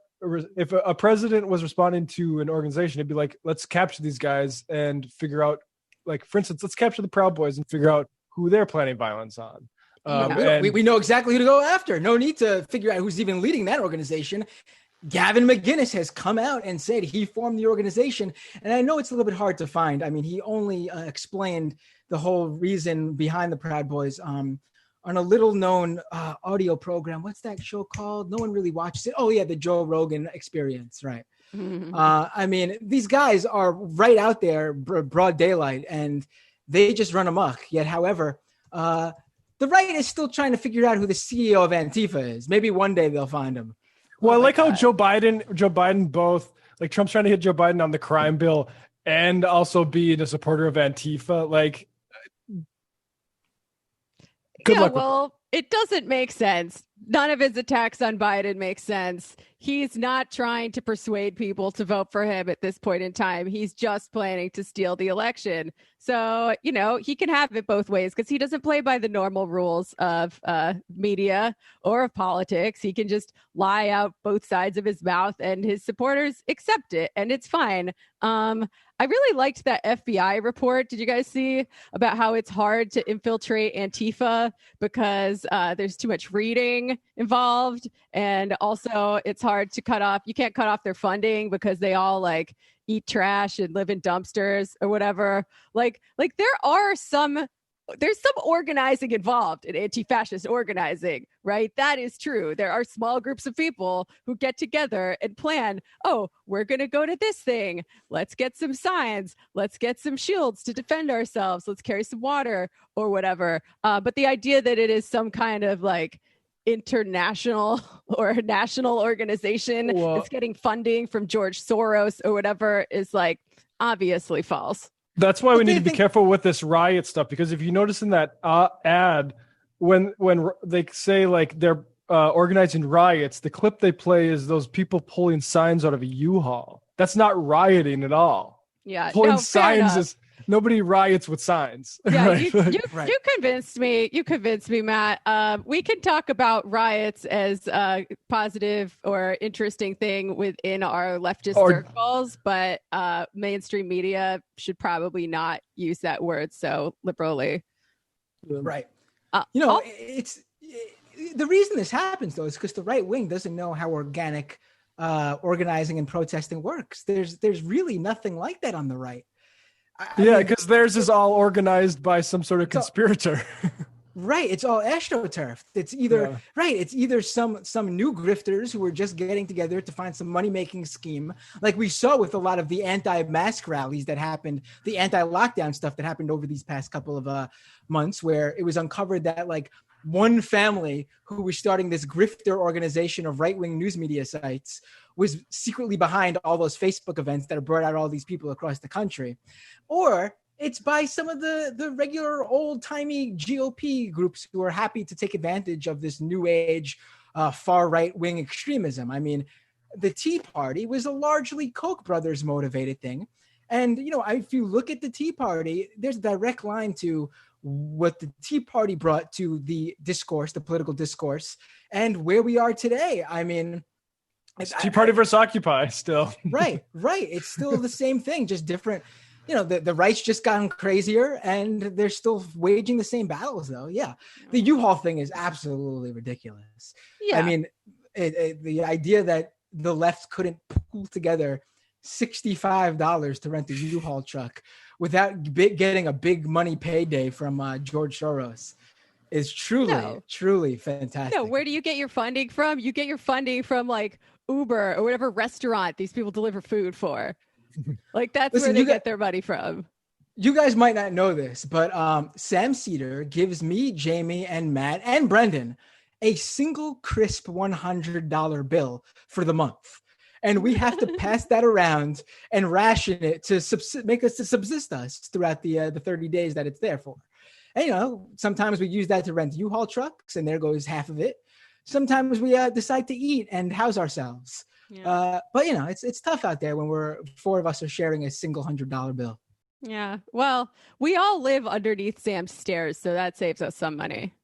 If a president was responding to an organization, it'd be like, let's capture these guys and figure out, like, for instance, let's capture the Proud Boys and figure out who they're planning violence on. We know exactly who to go after. No need to figure out who's even leading that organization. Gavin McInnes has come out and said he formed the organization. And I know it's a little bit hard to find. I mean, he only explained the whole reason behind the Proud Boys on a little known audio program. What's that show called? No one really watches it. Oh yeah, the Joe Rogan Experience, right? I mean, these guys are right out there, broad daylight, and they just run amok. Yet, however, the right is still trying to figure out who the CEO of Antifa is. Maybe one day they'll find him. Well, I like how Joe Biden both, like Trump's trying to hit Joe Biden on the crime bill and also being a supporter of Antifa. Like, good luck. Well, it doesn't make sense. None of his attacks on Biden make sense. He's not trying to persuade people to vote for him at this point in time. He's just planning to steal the election. So, he can have it both ways because he doesn't play by the normal rules of media or of politics. He can just lie out both sides of his mouth and his supporters accept it, and it's fine. I really liked that FBI report. Did you guys see about how it's hard to infiltrate Antifa because there's too much reading involved, and also it's hard to cut off. You can't cut off their funding because they all like eat trash and live in dumpsters or whatever. Like there's some organizing involved in anti-fascist organizing, right? That is true. There are small groups of people who get together and plan, oh, we're going to go to this thing. Let's get some signs. Let's get some shields to defend ourselves. Let's carry some water or whatever. But the idea that it is some kind of like international or national organization that's getting funding from George Soros or whatever is like obviously false. That's why we need to be careful with this riot stuff, because if you notice in that ad, when they say like they're organizing riots, the clip they play is those people pulling signs out of a U-Haul. That's not rioting at all. Yeah, pulling signs is nobody riots with signs. Yeah, right? You convinced me. You convinced me, Matt. We can talk about riots as a positive or interesting thing within our leftist circles, but mainstream media should probably not use that word so liberally. Right. It's the reason this happens though is because the right wing doesn't know how organic organizing and protesting works. There's really nothing like that on the right. Because theirs is all organized by some sort of conspirator. Right. It's all astroturf. It's either It's either some new grifters who are just getting together to find some money-making scheme, like we saw with a lot of the anti-mask rallies that happened, the anti-lockdown stuff that happened over these past couple of months, where it was uncovered that like one family who was starting this grifter organization of right-wing news media sites was secretly behind all those Facebook events that have brought out all these people across the country. Or it's by some of the regular old-timey GOP groups who are happy to take advantage of this new age far right-wing extremism. I mean, the Tea Party was a largely Koch brothers motivated thing. And, if you look at the Tea Party, there's a direct line to what the Tea Party brought to the discourse, the political discourse, and where we are today. I mean, it's Tea Party versus Occupy still. Right. It's still the same thing, just different. The right's just gotten crazier and they're still waging the same battles, though. Yeah. The U-Haul thing is absolutely ridiculous. Yeah. I mean, the idea that the left couldn't pull together $65 to rent a U-Haul truck without getting a big money payday from George Soros is truly fantastic. No, where do you get your funding from? You get your funding from like Uber or whatever restaurant these people deliver food for. Like that's where they get their money from. You guys might not know this, but Sam Cedar gives me, Jamie, and Matt, and Brendan a single crisp $100 bill for the month. And we have to pass that around and ration it to make us to subsist us throughout the 30 days that it's there for. And, sometimes we use that to rent U-Haul trucks, and there goes half of it. Sometimes we decide to eat and house ourselves. Yeah. But, it's tough out there when four of us are sharing a single $100 bill. Yeah. Well, we all live underneath Sam's stairs, so that saves us some money.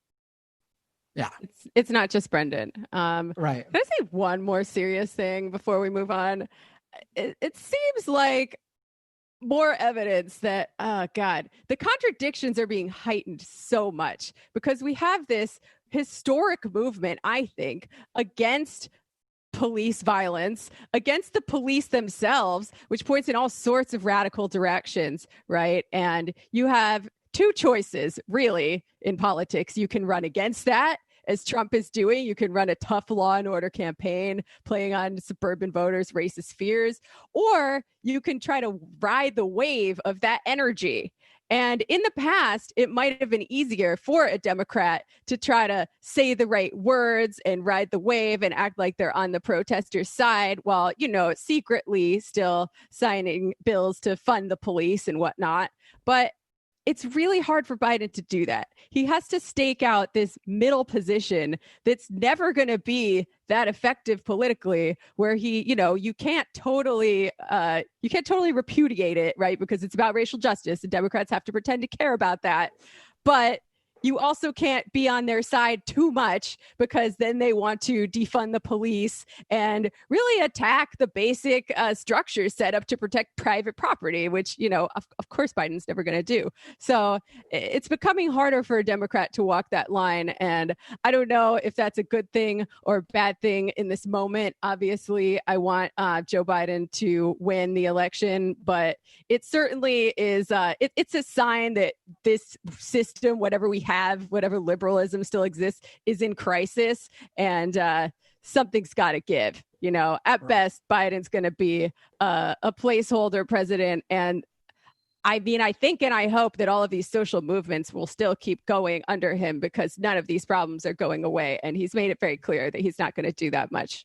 Yeah. It's not just Brendan. Right. Can I say one more serious thing before we move on? It seems like more evidence that, the contradictions are being heightened so much because we have this historic movement, I think, against police violence, against the police themselves, which points in all sorts of radical directions, right? And you have two choices, really, in politics. You can run against that, as Trump is doing. You can run a tough law and order campaign playing on suburban voters' racist fears, or you can try to ride the wave of that energy. And in the past, it might have been easier for a Democrat to try to say the right words and ride the wave and act like they're on the protesters' side while, secretly still signing bills to fund the police and whatnot. But it's really hard for Biden to do that. He has to stake out this middle position that's never going to be that effective politically, where he, you can't totally repudiate it, right? Because it's about racial justice and Democrats have to pretend to care about that. But you also can't be on their side too much because then they want to defund the police and really attack the basic structures set up to protect private property, which, of course, Biden's never going to do. So it's becoming harder for a Democrat to walk that line. And I don't know if that's a good thing or bad thing in this moment. Obviously, I want Joe Biden to win the election, but it certainly is. It's a sign that this system, whatever we have, whatever liberalism still exists, is in crisis, and something's got to give. At best, Biden's going to be a placeholder president. And I mean, I think and I hope that all of these social movements will still keep going under him because none of these problems are going away. And he's made it very clear that he's not going to do that much.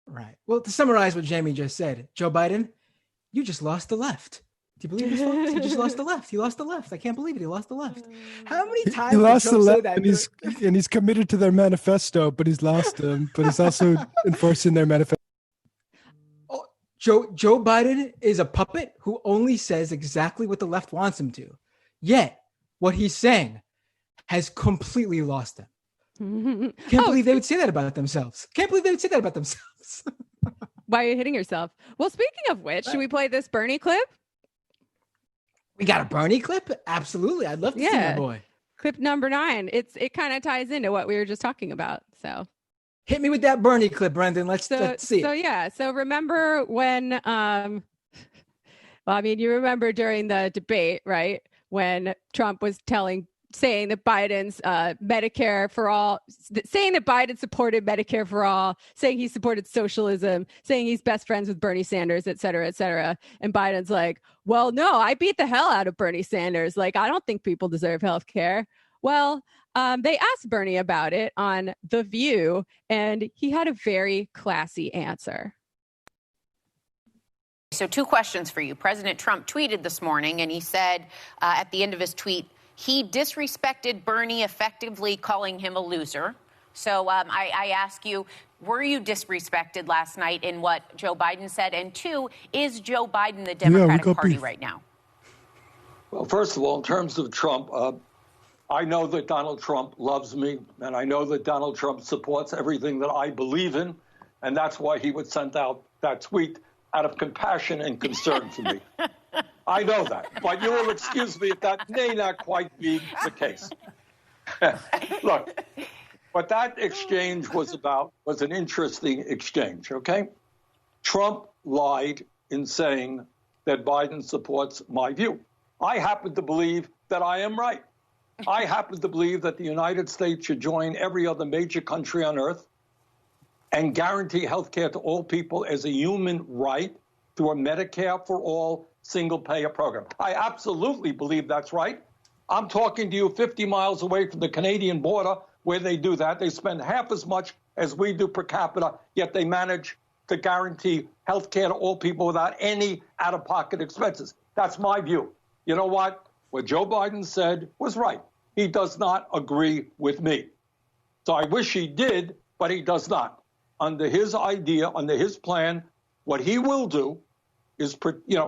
Right. Well, to summarize what Jamie just said, Joe Biden, you just lost the left. Do you believe this, folks? He just lost the left. He lost the left. I can't believe it. He lost the left. How many times he lost did Trump the say left, that? and he's committed to their manifesto, but he's lost them. But he's also enforcing their manifesto. Oh, Joe Biden is a puppet who only says exactly what the left wants him to. Yet, what he's saying has completely lost them. Can't believe they would say that about themselves. Why are you hitting yourself? Well, speaking of which, should we play this Bernie clip? We got a Bernie clip? Absolutely. I'd love to see my boy. Clip number 9. It kind of ties into what we were just talking about. So hit me with that Bernie clip, Brendan. Let's see. So remember when, you remember during the debate, right? When Trump was saying that Biden's Medicare for all, saying that Biden supported Medicare for all, saying he supported socialism, saying he's best friends with Bernie Sanders, et cetera, et cetera. And Biden's like, well, no, I beat the hell out of Bernie Sanders. Like, I don't think people deserve health care. Well, They asked Bernie about it on The View, and he had a very classy answer. So 2 questions for you. President Trump tweeted this morning, and he said at the end of his tweet, he disrespected Bernie, effectively calling him a loser. So I ask you, were you disrespected last night in what Joe Biden said? And 2, is Joe Biden the Democratic Party right now? Well, first of all, in terms of Trump, I know that Donald Trump loves me, and I know that Donald Trump supports everything that I believe in, and that's why he would send out that tweet out of compassion and concern for me. I know that, but you will excuse me if that may not quite be the case. Look, what that exchange was about was an interesting exchange, okay? Trump lied in saying that Biden supports my view. I happen to believe that I am right. I happen to believe that the United States should join every other major country on earth and guarantee health care to all people as a human right through a Medicare for all single-payer program. I absolutely believe that's right. I'm talking to you 50 miles away from the Canadian border where they do that. They spend half as much as we do per capita, yet they manage to guarantee health care to all people without any out-of-pocket expenses. That's my view. You know what? What Joe Biden said was right. He does not agree with me. So I wish he did, but he does not. Under his idea, under his plan, what he will do is,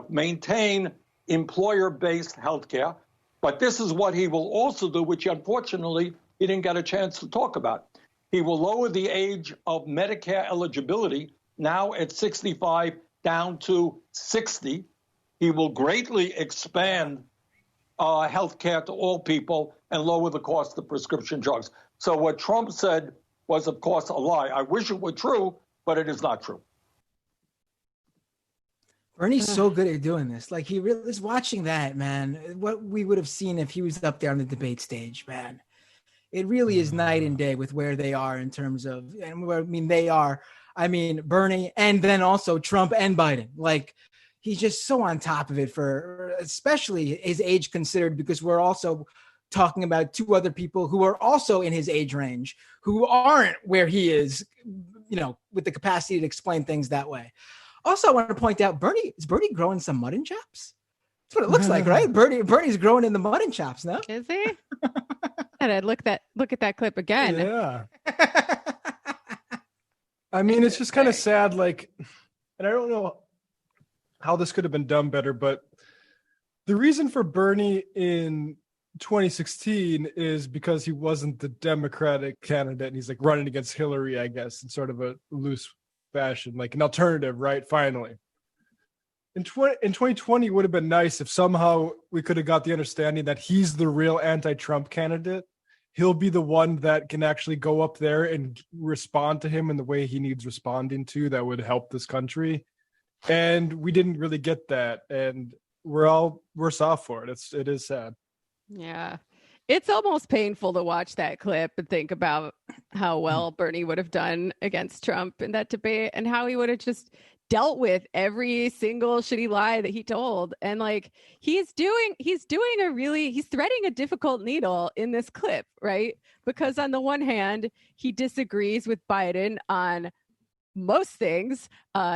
maintain employer-based health care. But this is what he will also do, which unfortunately he didn't get a chance to talk about. He will lower the age of Medicare eligibility, now at 65, down to 60. He will greatly expand health care to all people and lower the cost of prescription drugs. So what Trump said was, of course, a lie. I wish it were true, but it is not true. Bernie's so good at doing this. Like, he really is watching that, man. What we would have seen if he was up there on the debate stage, man. It really is night and day with where they are in terms of, and where, Bernie, and then also Trump and Biden. Like, he's just so on top of it, for especially his age considered, because we're also talking about 2 other people who are also in his age range, who aren't where he is, with the capacity to explain things that way. Also, I want to point out, is Bernie growing some mutton chops? That's what it looks like, right? Bernie's growing in the mutton chops now. Is he? And I'd look at that clip again. Yeah. It's just kind of sad, like, and I don't know how this could have been done better, but the reason for Bernie in 2016 is because he wasn't the Democratic candidate, and he's like running against Hillary, I guess, in sort of a loose fashion, like an alternative, right? Finally. In 2020, it would have been nice if somehow we could have got the understanding that he's the real anti-Trump candidate. He'll be the one that can actually go up there and respond to him in the way he needs responding to, that would help this country. And we didn't really get that, and we're all worse off for it. It is sad. Yeah. It's almost painful to watch that clip and think about how well Bernie would have done against Trump in that debate, and how he would have just dealt with every single shitty lie that he told. And like, he's threading a difficult needle in this clip, right? Because on the one hand, he disagrees with Biden on most things.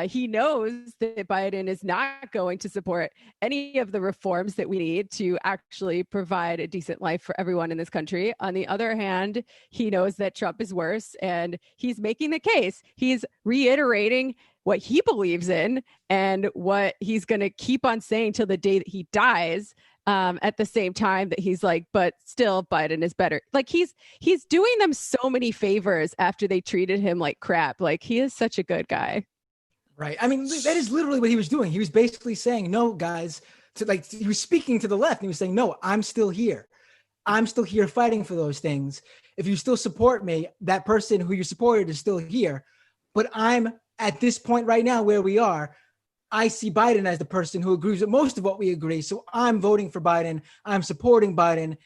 He knows that Biden is not going to support any of the reforms that we need to actually provide a decent life for everyone in this country. On the other hand, he knows that Trump is worse, and he's making the case. He's reiterating what he believes in and what he's going to keep on saying till the day that he dies. At the same time that he's like, but still Biden is better. Like, he's doing them so many favors after they treated him like crap. Like, he is such a good guy. Right. That is literally what he was doing. He was basically saying, no, guys, he was speaking to the left, and he was saying, no, I'm still here. I'm still here fighting for those things. If you still support me, that person who you supported is still here. But I'm at this point right now where we are, I see Biden as the person who agrees with most of what we agree. So I'm voting for Biden. I'm supporting Biden.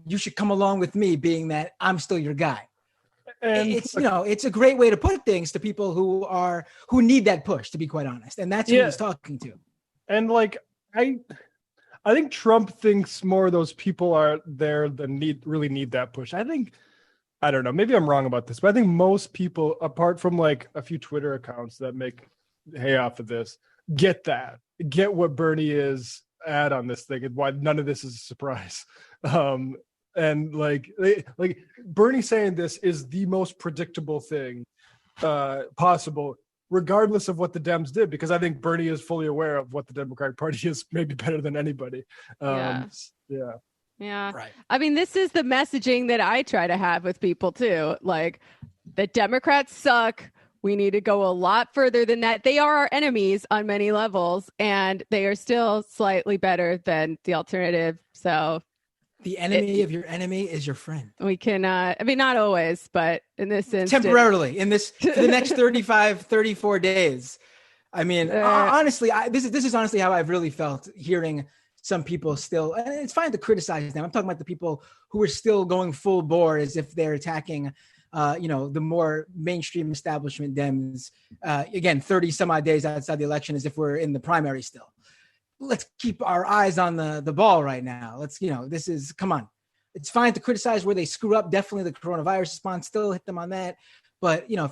You should come along with me, being that I'm still your guy. And it's a great way to put things to people who need that push, to be quite honest. And that's who he's talking to. And like, I think Trump thinks more of those people are there that really need that push. I don't know. Maybe I'm wrong about this, but I think most people, apart from like a few Twitter accounts that make hay off of this, get what Bernie is at on this thing and why none of this is a surprise. And like Bernie saying this is the most predictable thing possible, regardless of what the Dems did, because I think Bernie is fully aware of what the Democratic Party is, maybe better than anybody. Yeah. Right. I mean, this is the messaging that I try to have with people too. Like, the Democrats suck. We need to go a lot further than that. They are our enemies on many levels, and they are still slightly better than the alternative. So the enemy of your enemy is your friend. We can, I mean, not always, but in this instance. Temporarily, for the next 34 days. I mean, honestly, this is honestly how I've really felt hearing some people still, and it's fine to criticize them. I'm talking about the people who are still going full bore as if they're attacking, the more mainstream establishment Dems. Again, 30 some odd days outside the election, as if we're in the primary still. Let's keep our eyes on the ball right now. Come on. It's fine to criticize where they screw up. Definitely the coronavirus response, still hit them on that. But, I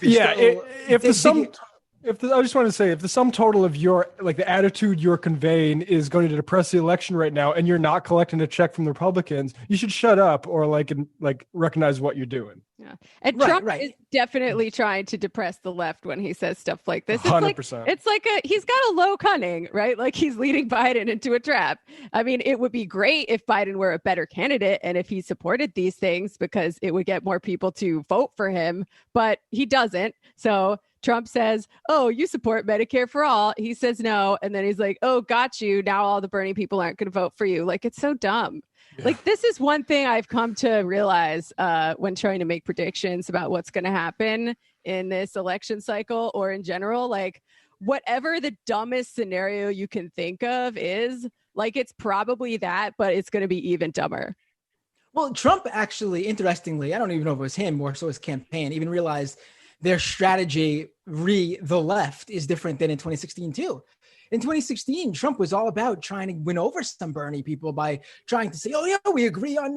just want to say, if the sum total of the attitude you're conveying is going to depress the election right now, and you're not collecting a check from the Republicans, you should shut up or recognize what you're doing. Yeah. And Trump is definitely trying to depress the left when he says stuff like this. It's 100%. It's like he's got a low cunning, right? Like, he's leading Biden into a trap. I mean, it would be great if Biden were a better candidate and if he supported these things, because it would get more people to vote for him, but he doesn't. So Trump says, "Oh, you support Medicare for all." He says no. And then he's like, "Oh, got you. Now all the Bernie people aren't going to vote for you." Like, it's so dumb. Yeah. Like, this is one thing I've come to realize when trying to make predictions about what's going to happen in this election cycle or in general. Like, whatever the dumbest scenario you can think of is, like, it's probably that, but it's going to be even dumber. Well, Trump actually, interestingly, I don't even know if it was him, more so his campaign, even realized their strategy the left is different than in 2016 too. In 2016, Trump was all about trying to win over some Bernie people by trying to say, "Oh yeah, we agree on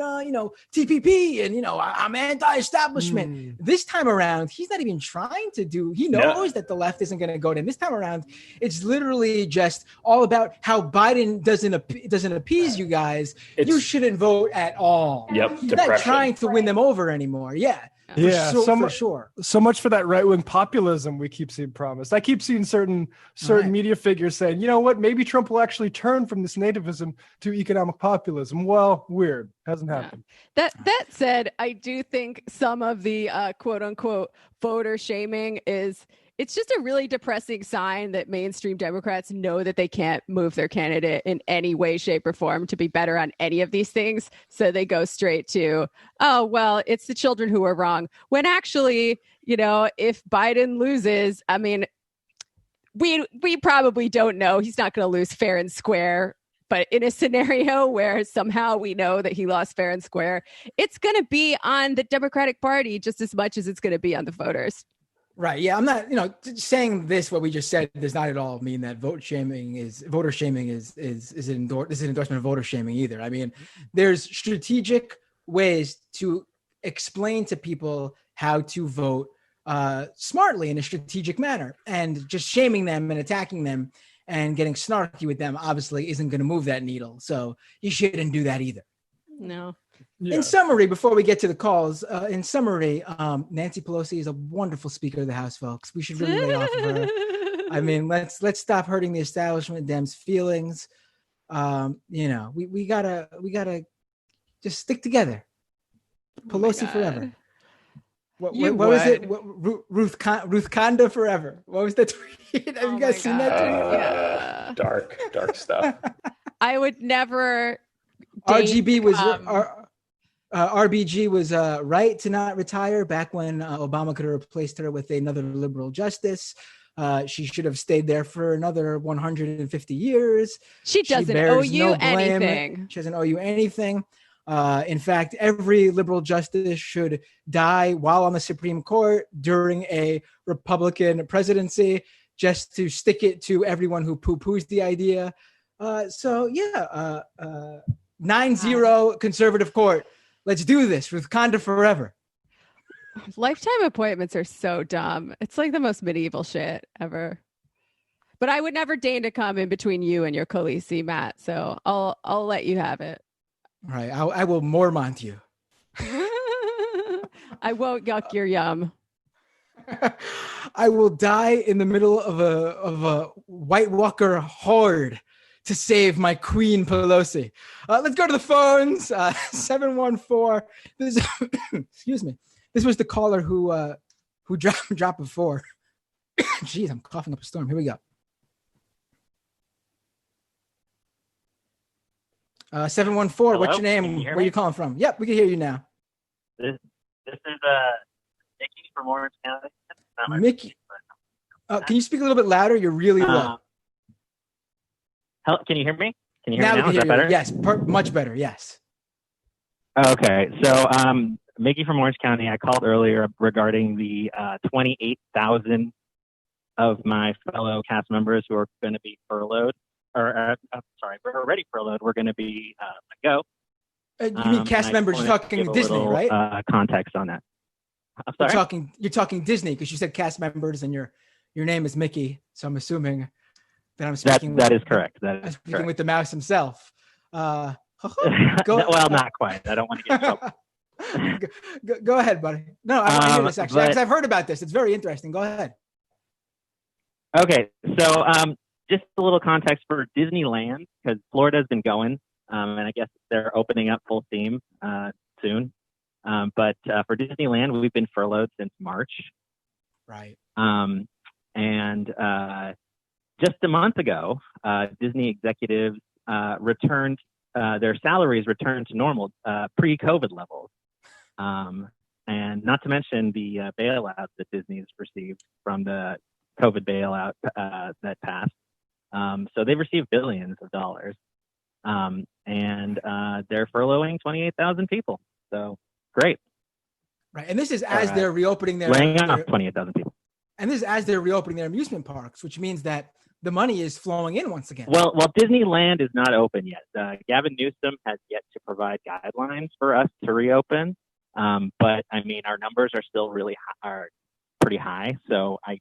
TPP, and I'm anti-establishment." This time around, he's not even trying to do. He knows that the left isn't going to go to him. This time around, it's literally just all about how Biden doesn't appease you guys. You shouldn't vote at all. Yep, he's not trying to win them over anymore. Yeah. For sure. So much for that right-wing populism we keep seeing promised. I keep seeing certain media figures saying, you know what, maybe Trump will actually turn from this nativism to economic populism. Well, weird. Hasn't happened. That said, I do think some of the quote-unquote voter shaming it's just a really depressing sign that mainstream Democrats know that they can't move their candidate in any way, shape, or form to be better on any of these things. So they go straight to, "Oh, well, it's the children who are wrong." When actually, if Biden loses, I mean, we probably don't know. He's not going to lose fair and square. But in a scenario where somehow we know that he lost fair and square, it's going to be on the Democratic Party just as much as it's going to be on the voters. Right. Yeah. I'm not, saying this, what we just said does not at all mean that voter shaming is an endorsement of voter shaming either. I mean, there's strategic ways to explain to people how to vote smartly in a strategic manner, and just shaming them and attacking them and getting snarky with them obviously isn't going to move that needle. So you shouldn't do that either. No. Yeah. In summary, before we get to the calls, Nancy Pelosi is a wonderful Speaker of the House, folks. We should really lay off of her. I mean, let's stop hurting the establishment Dems' feelings. We gotta just stick together. Pelosi forever. What was it? Ruth Conda forever. What was the tweet? Have you guys seen that tweet? Yeah. Dark stuff. I would never. RBG was right to not retire back when Obama could have replaced her with another liberal justice. She should have stayed there for another 150 years. She doesn't owe you anything. She doesn't owe you anything. In fact, every liberal justice should die while on the Supreme Court during a Republican presidency, just to stick it to everyone who poo-poos the idea. So yeah, 9-0 conservative court. Let's do this. Wakanda forever. Lifetime appointments are so dumb. It's like the most medieval shit ever. But I would never deign to come in between you and your Khaleesi, Matt. So I'll let you have it. All right, I will Mormont you. I won't yuck your yum. I will die in the middle of a White Walker horde to save my Queen Pelosi. Let's go to the phones. 714. Excuse me. This was the caller who dropped before. Jeez, I'm coughing up a storm. Here we go. 714. Hello? What's your name? Can you hear Where are me? you calling from? Yep, we can hear you now. This is Mickey from Orange County. Not my Mickey. Can you speak a little bit louder? You're really low. Can you hear me? Can you hear Now me we now? can Is hear that better? you. Yes, much better. Yes. Okay. So, Mickey from Orange County, I called earlier regarding the 28,000 of my fellow cast members who are going to be furloughed, we're already furloughed. We're going to be let go. You mean cast members? You're talking Disney, right? Context on that. I'm sorry? You're talking Disney because you said cast members and your name is Mickey. So I'm assuming that I'm speaking. That is correct. That is speaking correct. with the mouse himself. Well, not quite. I don't want to get in trouble. Go ahead, buddy. No, I want to hear this actually because I've heard about this. It's very interesting. Go ahead. Okay, so just a little context for Disneyland, because Florida's been going, and I guess they're opening up full steam soon. But for Disneyland, we've been furloughed since March. Right. And just a month ago, Disney executives returned, their salaries returned to normal pre-COVID levels. And not to mention the bailouts that Disney's received from the COVID bailout that passed. So they've received billions of dollars. And they're furloughing 28,000 people. So great. Right. And this is as they're reopening their laying off 28,000 people. And this is as they're reopening their amusement parks, which means that the money is flowing in once again. Well, Disneyland is not open yet. Gavin Newsom has yet to provide guidelines for us to reopen. But I mean, our numbers are still are pretty high. So I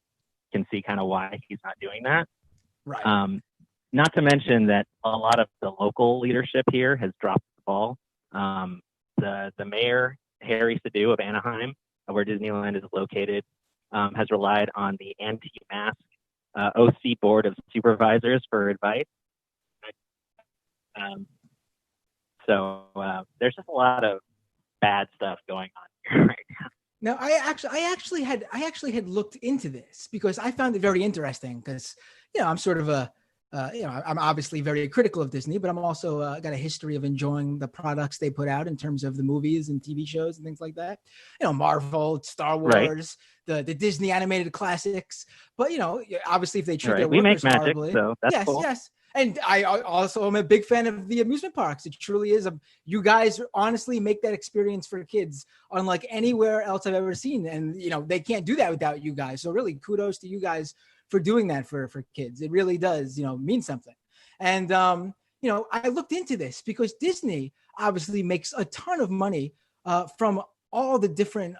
can see kind of why he's not doing that. Right. Not to mention that a lot of the local leadership here has dropped the ball. The mayor, Harry Sadu of Anaheim, where Disneyland is located, has relied on the anti-mask OC Board of Supervisors for advice. So there's just a lot of bad stuff going on here right now. Now, I actually had looked into this because I found it very interesting because, I'm sort of I'm obviously very critical of Disney, but I'm also got a history of enjoying the products they put out in terms of the movies and TV shows and things like that. Marvel, Star Wars, the Disney animated classics. But, obviously if they treat their workers horribly. So that's cool. Yes. And I also am a big fan of the amusement parks. It truly is. You guys honestly make that experience for kids unlike anywhere else I've ever seen. And, they can't do that without you guys. So really kudos to you guys for doing that for kids. It really does, mean something. And, I looked into this because Disney obviously makes a ton of money from all the different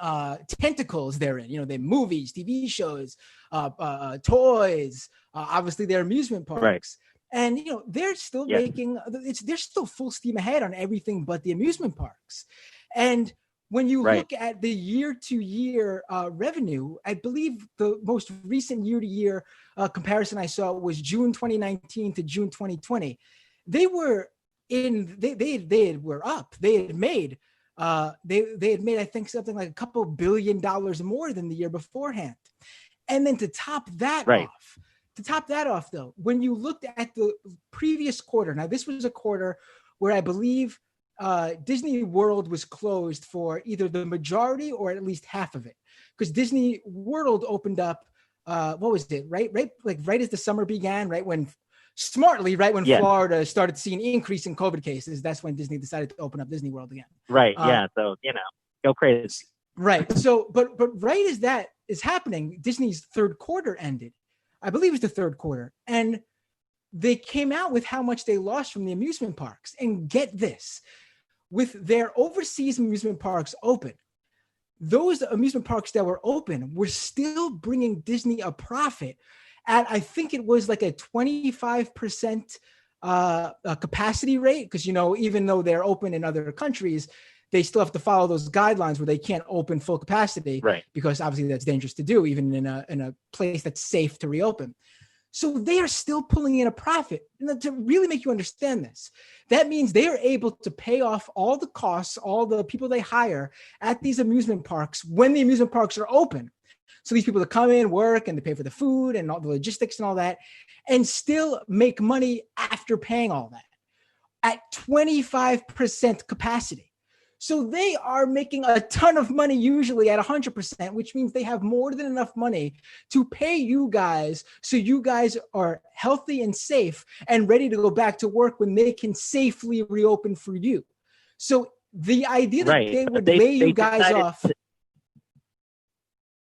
tentacles they're in. They movies, TV shows, toys, obviously their amusement parks. Right. And, they're still they're still full steam ahead on everything but the amusement parks. And when you look at the year-to-year revenue, I believe the most recent year-to-year comparison I saw was June 2019 to June 2020. They were they were up. They had made, I think, something like a couple $2 billion more than the year beforehand. And then to top that off, though, when you looked at the previous quarter, now this was a quarter where I believe Disney World was closed for either the majority or at least half of it, because Disney World opened up. What was it? Right as the summer began, right when Florida started seeing increase in COVID cases. That's when Disney decided to open up Disney World again. Right. So go crazy. Right. So, but right as that is happening, Disney's third quarter ended. I believe it's the third quarter, and they came out with how much they lost from the amusement parks. And get this, with their overseas amusement parks open, those amusement parks that were open were still bringing Disney a profit at, I think it was like a 25% capacity rate. Because, even though they're open in other countries, they still have to follow those guidelines where they can't open full capacity, right? Because obviously that's dangerous to do, even in a place that's safe to reopen. So they are still pulling in a profit. And to really make you understand this, that means they are able to pay off all the costs, all the people they hire at these amusement parks when the amusement parks are open. So these people that come in, work, and they pay for the food and all the logistics and all that, and still make money after paying all that at 25% capacity. So they are making a ton of money, usually at 100%, which means they have more than enough money to pay you guys, so you guys are healthy and safe and ready to go back to work when they can safely reopen for you. So the idea that they would lay you guys off.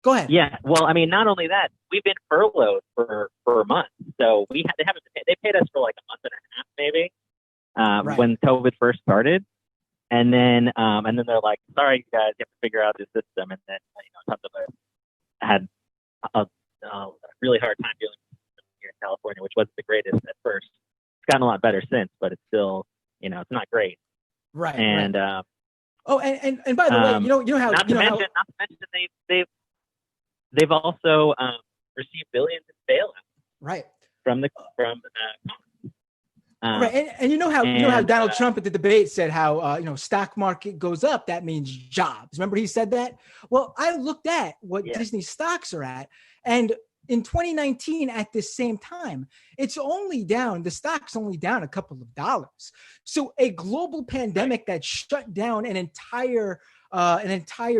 Go ahead. Yeah. Well, I mean, not only that, we've been furloughed for a month. So they paid us for like a month and a half, maybe, when COVID first started. And then they're like, sorry, you guys, you have to figure out this system. And then, tons of us had a really hard time dealing with it here in California, which wasn't the greatest at first. It's gotten a lot better since, but it's still, it's not great. Right. And, and by the way, you know how, not to mention they've also received billions in bailouts. Right. From right, and you know how Donald Trump at the debate said how stock market goes up, that means jobs. Remember he said that? Well, I looked at what Disney stocks are at, and in 2019 at this same time, it's only down. The stock's only down a couple of dollars. So a global pandemic that shut down an entire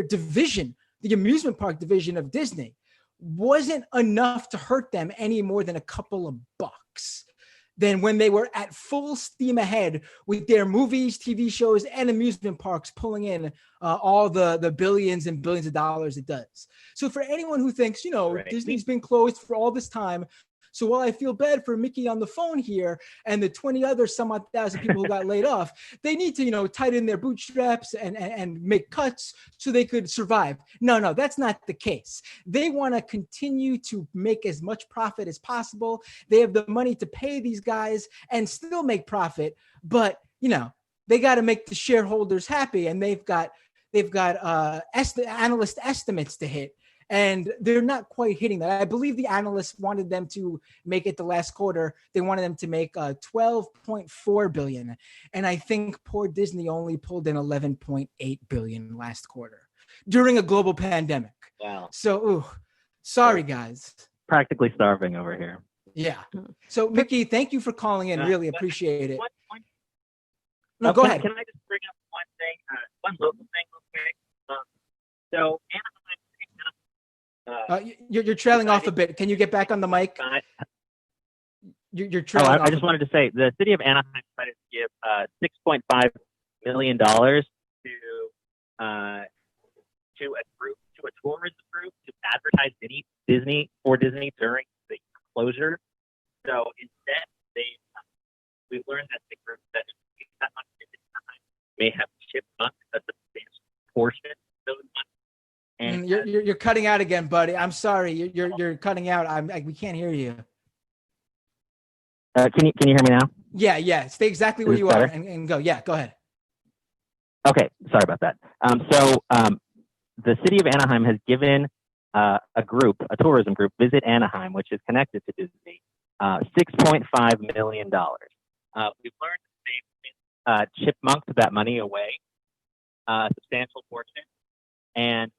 division, the amusement park division of Disney, wasn't enough to hurt them any more than a couple of bucks. Than when they were at full steam ahead with their movies, TV shows, and amusement parks pulling in all the billions and billions of dollars it does. So for anyone who thinks, Disney's been closed for all this time, so while I feel bad for Mickey on the phone here and the 20 other some odd thousand people who got laid off, they need to, tighten their bootstraps and make cuts so they could survive. No, that's not the case. They want to continue to make as much profit as possible. They have the money to pay these guys and still make profit, but they got to make the shareholders happy, and they've got analyst estimates to hit. And they're not quite hitting that. I believe the analysts wanted them to make it the last quarter. They wanted them to make $12.4 billion. And I think poor Disney only pulled in $11.8 billion last quarter during a global pandemic. Wow. So, sorry, guys. Practically starving over here. Yeah. So, Mickey, thank you for calling in. Really appreciate it. No, go ahead. Can I just bring up one thing, one local thing real quick? So, you're trailing off a bit. Can you get back on the mic? You're trailing off. I just wanted to say the city of Anaheim decided to give $6.5 million to a tourism group to advertise Disney during the closure. So instead, we've learned that the group that that much may have shipped a substantial portion of those money. And you're cutting out again, buddy. I'm sorry. You're cutting out. We can't hear you. Can you hear me now? Yeah. Stay exactly where you are and go. Yeah, go ahead. Okay, sorry about that. So the city of Anaheim has given a tourism group, Visit Anaheim, which is connected to Disney, $6.5 million. We've learned that they've chipmunked that money away, a substantial portion. And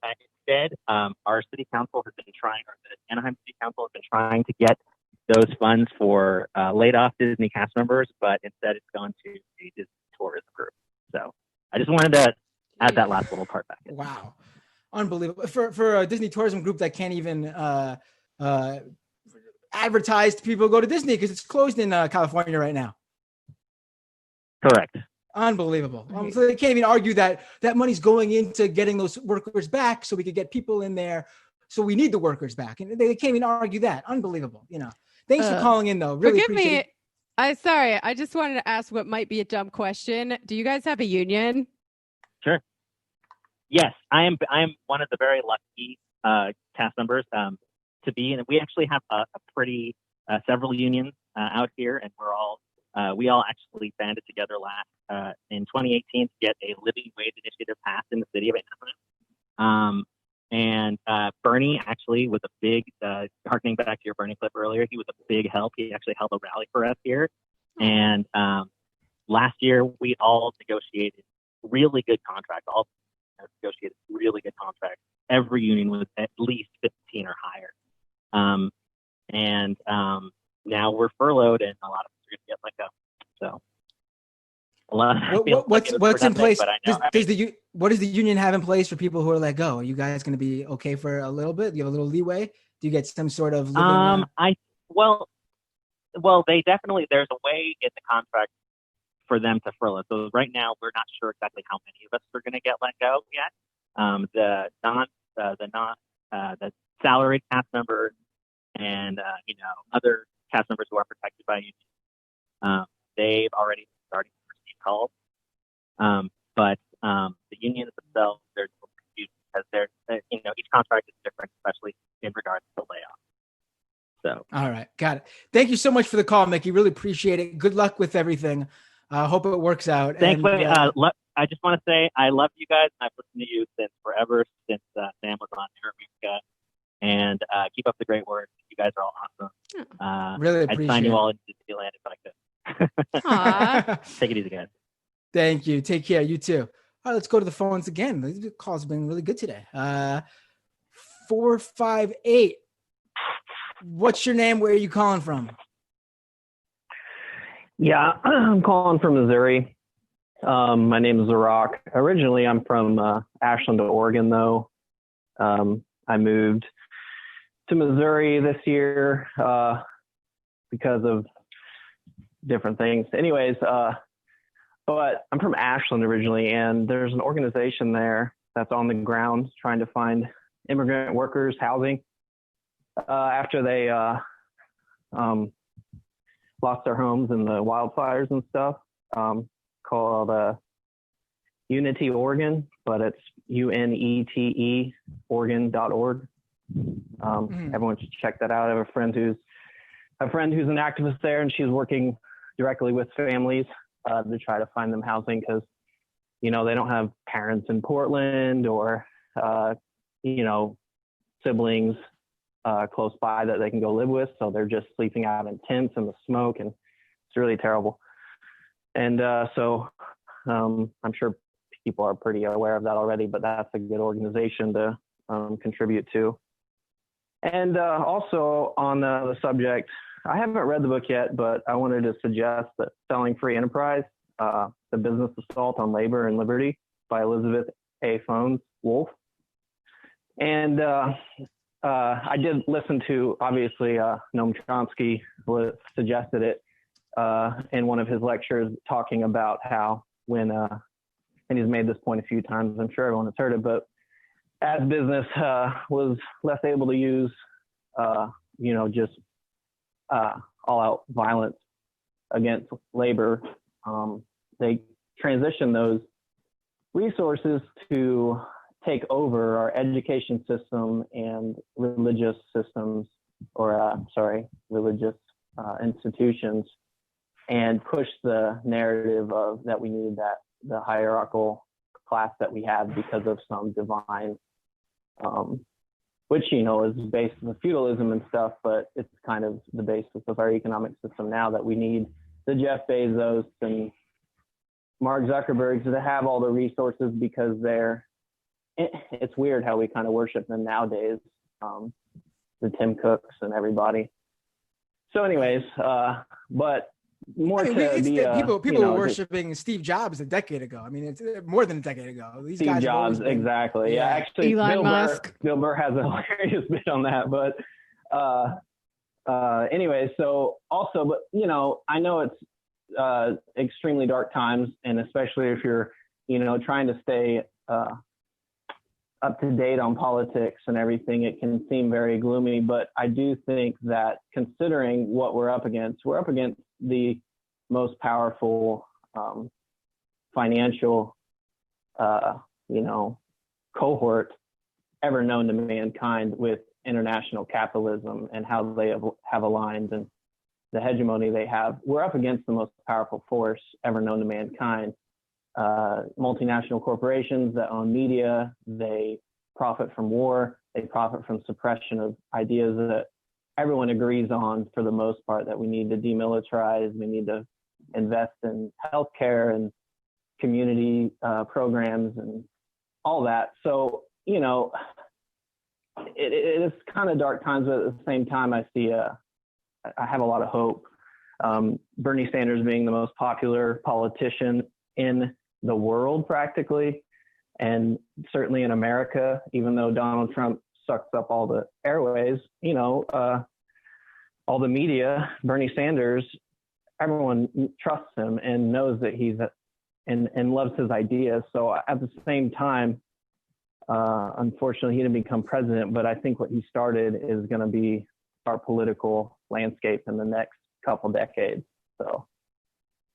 instead, our city council has been trying, or the Anaheim City Council has been trying to get those funds for laid off Disney cast members, but instead it's gone to a Disney tourism group. So I just wanted to add that last little part back in. Wow. Unbelievable. For a Disney tourism group that can't even advertise to people who go to Disney because it's closed in California right now. Correct. Unbelievable. So they can't even argue that money's going into getting those workers back so we could get people in there. So we need the workers back. And they can't even argue that. Unbelievable. Thanks for calling in, though. Really appreciate it. Sorry, I just wanted to ask what might be a dumb question. Do you guys have a union? Sure. Yes, I am one of the very lucky cast members to be, and we actually have a pretty several unions out here, and we all actually banded together last in 2018 to get a living wage initiative passed in the city of Anaheim. And Bernie actually was a big, harkening back to your Bernie clip earlier, he was a big help. He actually held a rally for us here. And last year, we all negotiated really good contracts. All negotiated really good contracts. Every union was at least 15 or higher. And now we're furloughed, and a lot of us are going to get let go. So a lot of what's in place? What does the union have in place for people who are let go? Are you guys going to be okay for a little bit? Do you have a little leeway? Do you get some sort of living? Well, they definitely, there's a way in the contract for them to furlough. So right now, we're not sure exactly how many of us are going to get let go yet. The salaried cast members and other cast members who are protected by unions, they've already started to receive calls. But the unions themselves, they're confused because each contract is different, especially in regards to layoffs. So, all right, got it. Thank you so much for the call, Mickey. Really appreciate it. Good luck with everything. Hope it works out. Thanks. I just want to say I love you guys. I've listened to you since forever, since Sam was on America. And keep up the great work. You guys are all awesome. Really appreciate I'd sign you it. all into Disneyland if I could. Take it easy, guys. Thank you. Take care. You too. All right, let's go to the phones again. These calls have been really good today. 458. What's your name? Where are you calling from? Yeah, I'm calling from Missouri. My name is Zarak. Originally, I'm from Ashland, Oregon, though. I moved to Missouri this year because of different things. Anyways, but I'm from Ashland originally, and there's an organization there that's on the ground trying to find immigrant workers housing after they lost their homes in the wildfires and stuff, called Unity Oregon, but it's UNETE Oregon.org. Everyone should check that out. I have a friend who's an activist there, and she's working directly with families to try to find them housing because, they don't have parents in Portland or, siblings close by that they can go live with. So they're just sleeping out in tents in the smoke, and it's really terrible. And so I'm sure people are pretty aware of that already, but that's a good organization to contribute to. And also on the subject, I haven't read the book yet, but I wanted to suggest that Selling Free Enterprise, The Business Assault on Labor and Liberty by Elizabeth A. Wolf. And I did listen to, obviously, Noam Chomsky suggested it in one of his lectures, talking about how when, and he's made this point a few times, I'm sure everyone has heard it, but as business was less able to use, just all-out violence against labor, they transitioned those resources to take over our education system and religious systems, religious institutions, and push the narrative of that we need the hierarchical class that we have because of some divine, which, is based on feudalism and stuff, but it's kind of the basis of our economic system now, that we need the Jeff Bezos and Mark Zuckerberg to have all the resources because it's weird how we kind of worship them nowadays, the Tim Cooks and everybody. So anyways, but more people were worshiping Steve Jobs a decade ago. I mean, it's more than a decade ago. These Steve guys Jobs, exactly. Yeah, actually, Elon Musk. Bill Burr has a hilarious bit on that. But anyway, so also, but I know it's extremely dark times, and especially if you're trying to stay up to date on politics and everything, it can seem very gloomy. But I do think that considering what we're up against the most powerful financial, cohort ever known to mankind with international capitalism and how they have aligned and the hegemony they have. We're up against the most powerful force ever known to mankind. Multinational corporations that own media, they profit from war, they profit from suppression of ideas that everyone agrees on for the most part, that we need to demilitarize, we need to invest in healthcare and community programs and all that. So, it is kind of dark times, but at the same time, I have a lot of hope. Bernie Sanders being the most popular politician in the world practically, and certainly in America, even though Donald Trump sucks up all the airways, all the media, Bernie Sanders, everyone trusts him and knows that he's and loves his ideas. So at the same time, unfortunately, he didn't become president, but I think what he started is going to be our political landscape in the next couple decades. So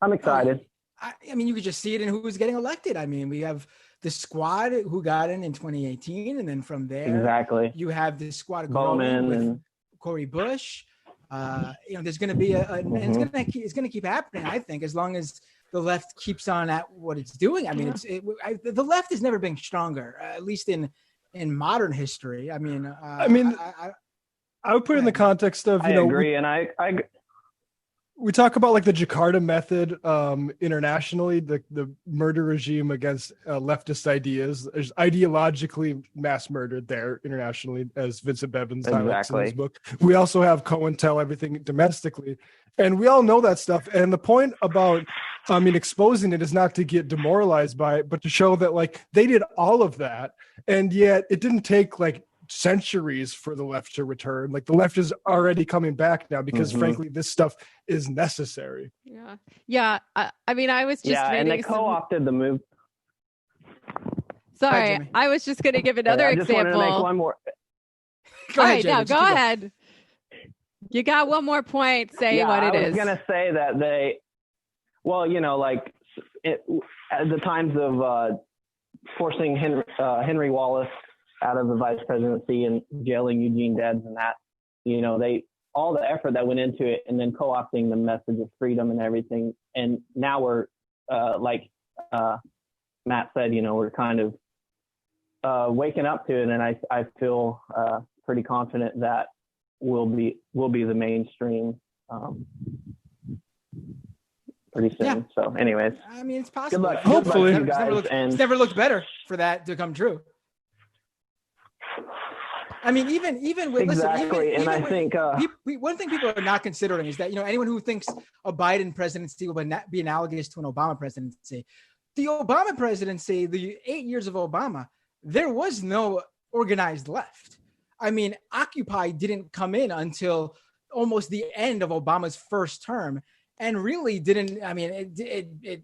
I'm excited. I mean, you could just see it in who's getting elected. I mean, we have the squad who got in 2018, and then from there, exactly, you have the squad Bowman with and Cori Bush. There's going to be and it's going to keep happening. I think as long as the left keeps on at what it's doing. I mean, the left has never been stronger, at least in modern history. I mean, I would put it in the context of, I agree. And I we talk about like the Jakarta method internationally, the murder regime against leftist ideas. There's ideologically mass murdered there internationally, as Vincent Bevins highlights in his book. We also have COINTEL, everything domestically. And we all know that stuff. And the point about, exposing it is not to get demoralized by it, but to show that like they did all of that. And yet it didn't take like centuries for the left to return. Like the left is already coming back now because frankly, this stuff is necessary. Yeah. I was just and they co-opted the move. Sorry, I was just going to give another example. I just wanted to make one more. Go ahead. You got one more point. Say what it is. I was going to say that at the times of forcing Henry Wallace out of the vice presidency and jailing Eugene Debs and that, all the effort that went into it, and then co-opting the message of freedom and everything. And now we're like Matt said, we're kind of waking up to it, and I feel pretty confident that will be the mainstream pretty soon. Yeah. So, anyways, I mean, it's possible. Good luck. Hopefully, good luck to you guys, it's never looked better for that to come true. I mean, even with exactly, and I think one thing people are not considering is that anyone who thinks a Biden presidency will be analogous to an Obama presidency, the Obama presidency, the 8 years of Obama, there was no organized left. I mean, Occupy didn't come in until almost the end of Obama's first term, and really didn't. I mean,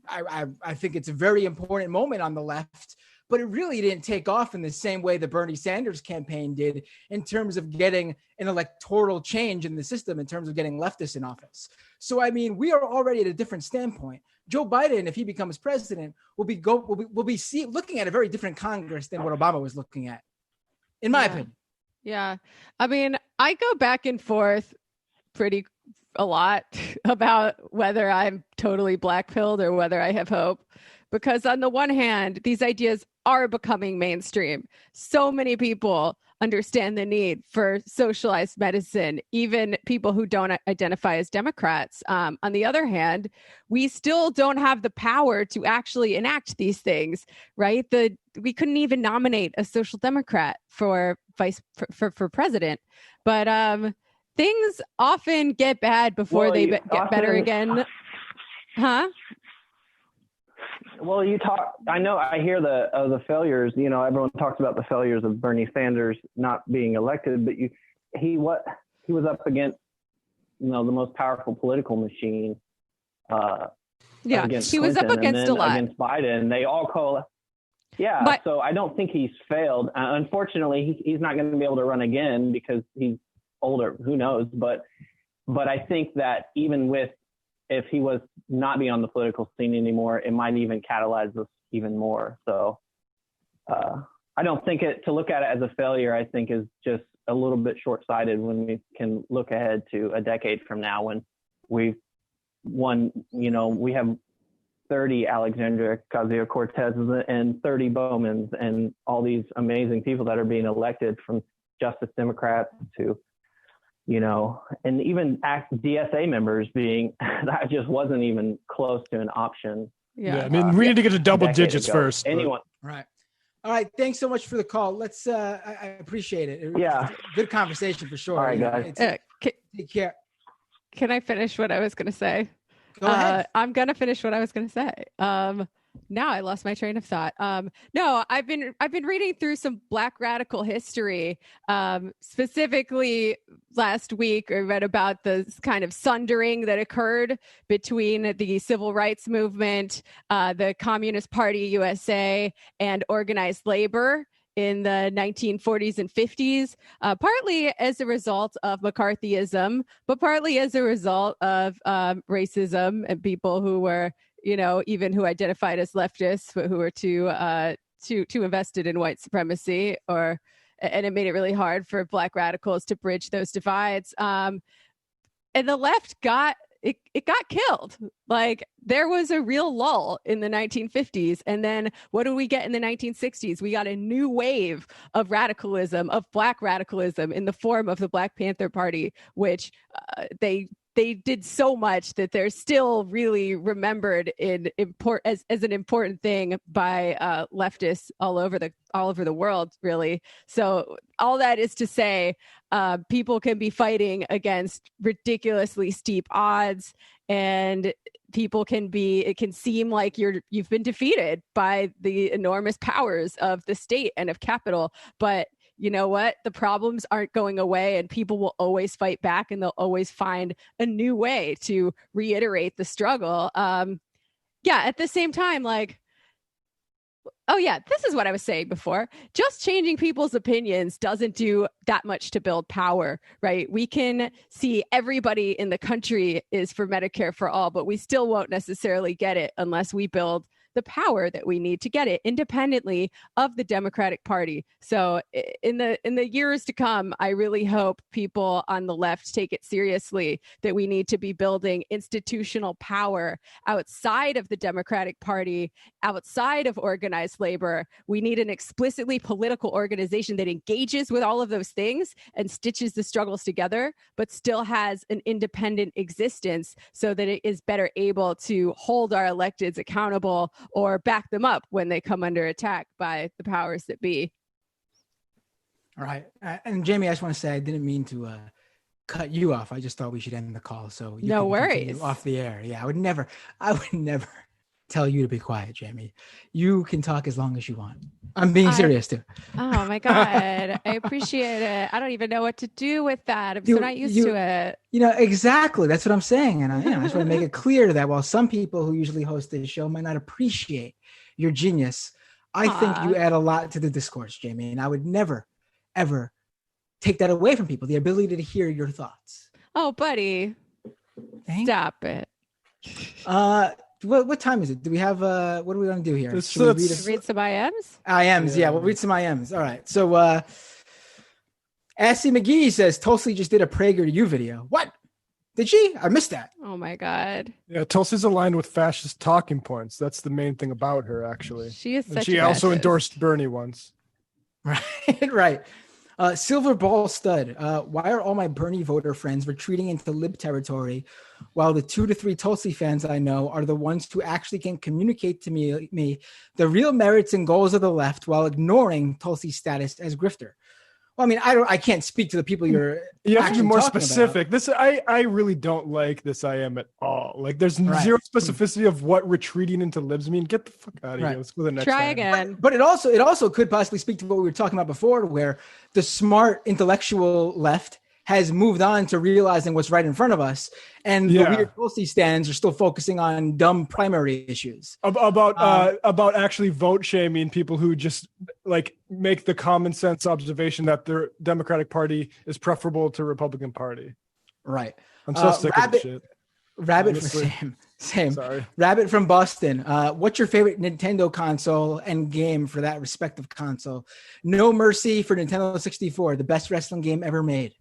I think it's a very important moment on the left. But it really didn't take off in the same way the Bernie Sanders campaign did in terms of getting an electoral change in the system, in terms of getting leftists in office. So, I mean, we are already at a different standpoint. Joe Biden, if he becomes president, will be looking at a very different Congress than what Obama was looking at, in my opinion. Yeah. I mean, I go back and forth a lot about whether I'm totally black-pilled or whether I have hope. Because on the one hand, these ideas are becoming mainstream. So many people understand the need for socialized medicine, even people who don't identify as Democrats. On the other hand, we still don't have the power to actually enact these things, right? We couldn't even nominate a social Democrat for president. But things often get bad before they get better again. Huh? Well, I hear the failures, everyone talks about the failures of Bernie Sanders not being elected, but he was up against, the most powerful political machine. He was up against a lot. Against Biden, they all so I don't think he's failed. Unfortunately, he's not going to be able to run again because he's older. Who knows? But I think that even with if he was not be on the political scene anymore, it might even catalyze this even more. So I don't think to look at it as a failure, I think is just a little bit short-sighted when we can look ahead to a decade from now when we've won, we have 30 Alexandria Ocasio-Cortezes and 30 Bowmans and all these amazing people that are being elected, from Justice Democrats to, and even DSA members being, that just wasn't even close to an option. Yeah, I mean, we need to get to double digits ago. first. Anyone. Right. All right. Thanks so much for the call. Let's, I appreciate it. Yeah. Good conversation for sure. All right, guys. Take care. Can I finish what I was going to say? Go ahead. I'm going to finish what I was going to say. Now I lost my train of thought. No, I've been reading through some Black radical history. Specifically last week, I read about the kind of sundering that occurred between the civil rights movement, the Communist Party USA, and organized labor in the 1940s and 50s, partly as a result of McCarthyism, but partly as a result of racism and people who were, even who identified as leftists, but who were too invested in white supremacy, and it made it really hard for Black radicals to bridge those divides. And the left got killed. Like, there was a real lull in the 1950s. And then what do we get in the 1960s? We got a new wave of radicalism, of Black radicalism, in the form of the Black Panther Party, which they did so much that they're still really remembered as an important thing by leftists all over the world, really. So all that is to say, people can be fighting against ridiculously steep odds, and it can seem like you've been defeated by the enormous powers of the state and of capital, but you know what? The problems aren't going away, and people will always fight back, and they'll always find a new way to reiterate the struggle. At the same time, this is what I was saying before. Just changing people's opinions doesn't do that much to build power, right? We can see everybody in the country is for Medicare for all, but we still won't necessarily get it unless we build the power that we need to get it independently of the Democratic Party. So in the years to come, I really hope people on the left take it seriously that we need to be building institutional power outside of the Democratic Party, outside of organized labor. We need an explicitly political organization that engages with all of those things and stitches the struggles together, but still has an independent existence so that it is better able to hold our electeds accountable or back them up when they come under attack by the powers that be. All right. And Jamie, I just want to say, I didn't mean to cut you off. I just thought we should end the call. So you no worries. Off the air. Yeah, I would never tell you to be quiet, Jamie. You can talk as long as you want. I'm being serious too. Oh my God. I appreciate it. I don't even know what to do with that. I'm so not used to it. Exactly. That's what I'm saying. And I just want to make it clear that while some people who usually host this show might not appreciate your genius, I think you add a lot to the discourse, Jamie. And I would never, ever take that away from people, the ability to hear your thoughts. Oh, buddy. Stop it. What time is it? Do we have what are we going to do here? Read some IMs? IMs, yeah. We'll read some IMs. All right. So Assy McGee says Tulsi just did a Prager to You video. What? Did she? I missed that. Oh my God. Yeah, Tulsi's aligned with fascist talking points. That's the main thing about her, actually. She is and she also endorsed Bernie once. Right. Silver Ball Stud. Why are all my Bernie voter friends retreating into lib territory while the 2 to 3 Tulsi fans I know are the ones who actually can communicate to me the real merits and goals of the left while ignoring Tulsi's status as grifter? Well, I mean, I can't speak to the people you have to be more specific. I really don't like this IM at all. Like, there's zero specificity of what retreating into libs mean. Get the fuck out of here. Let's go to the next. Try again. But it also could possibly speak to what we were talking about before, where the smart intellectual left has moved on to realizing what's right in front of us, and the weird Tulsi stands are still focusing on dumb primary issues about actually vote shaming people who just like make the common sense observation that the Democratic Party is preferable to Republican Party. Right. I'm so sick of this shit. Rabbit honestly. from same. Sorry. Rabbit from Boston. What's your favorite Nintendo console and game for that respective console? No Mercy for Nintendo 64, the best wrestling game ever made.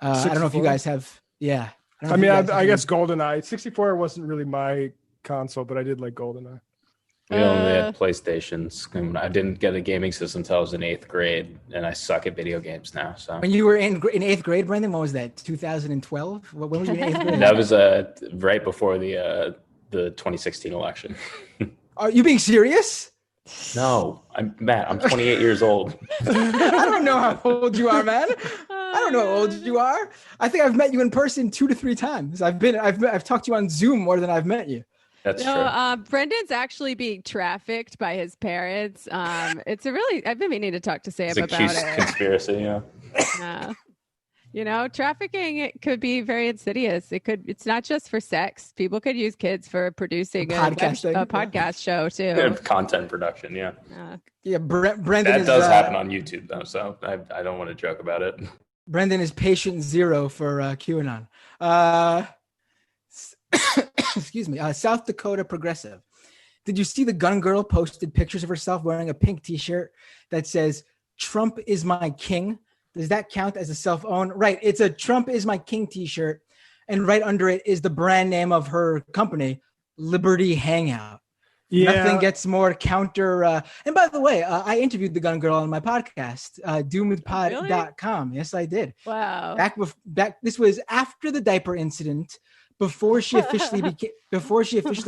I don't know if you guys have. Yeah. I mean, I guess GoldenEye. 64 wasn't really my console, but I did like GoldenEye. We only had PlayStations. And I didn't get a gaming system until I was in 8th grade, and I suck at video games now. So when you were in 8th grade, Brendan, what was that? 2012? When was you in 8th grade? That was right before the 2016 election. Are you being serious? No, I'm 28 years old. I don't know how old you are, man. I don't know how old you are. I think I've met you in person 2 to 3 times. I've talked to you on Zoom more than I've met you. That's true. Brendan's actually being trafficked by his parents. I've been meaning to talk to Sam It's a about it. Conspiracy, yeah. Trafficking, it could be very insidious. It's not just for sex. People could use kids for producing a podcast show too. Content production, yeah. Brendan that does happen on YouTube though, so I don't want to joke about it. Brendan is patient zero for QAnon. Excuse me. South Dakota Progressive. Did you see the gun girl posted pictures of herself wearing a pink t-shirt that says, "Trump is my king"? Does that count as a self-own? Right. It's a Trump is my king t-shirt. And right under it is the brand name of her company, Liberty Hangout. Yeah. Nothing gets more counter. And by the way, I interviewed the gun girl on my podcast, doomedpod.com. Really? Yes, I did. Wow. Back. This was after the diaper incident, before she officially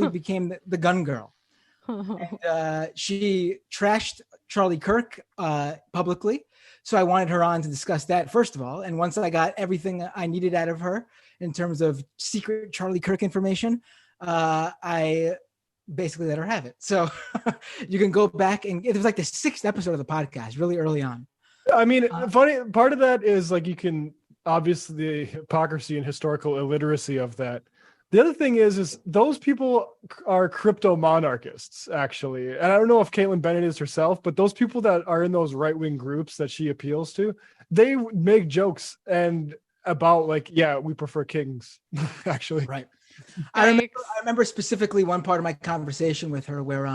became the gun girl. And, she trashed Charlie Kirk publicly. So I wanted her on to discuss that, first of all. And once I got everything I needed out of her in terms of secret Charlie Kirk information, I basically let her have it. So you can go back, and it was like the 6th episode of the podcast, really early on. I mean, funny part of that is like you can obviously the hypocrisy and historical illiteracy of that. The other thing is those people are crypto monarchists, actually. And I don't know if Caitlin Bennett is herself, but those people that are in those right-wing groups that she appeals to, they make jokes and about like, yeah, we prefer kings, actually. Right. I remember specifically one part of my conversation with her where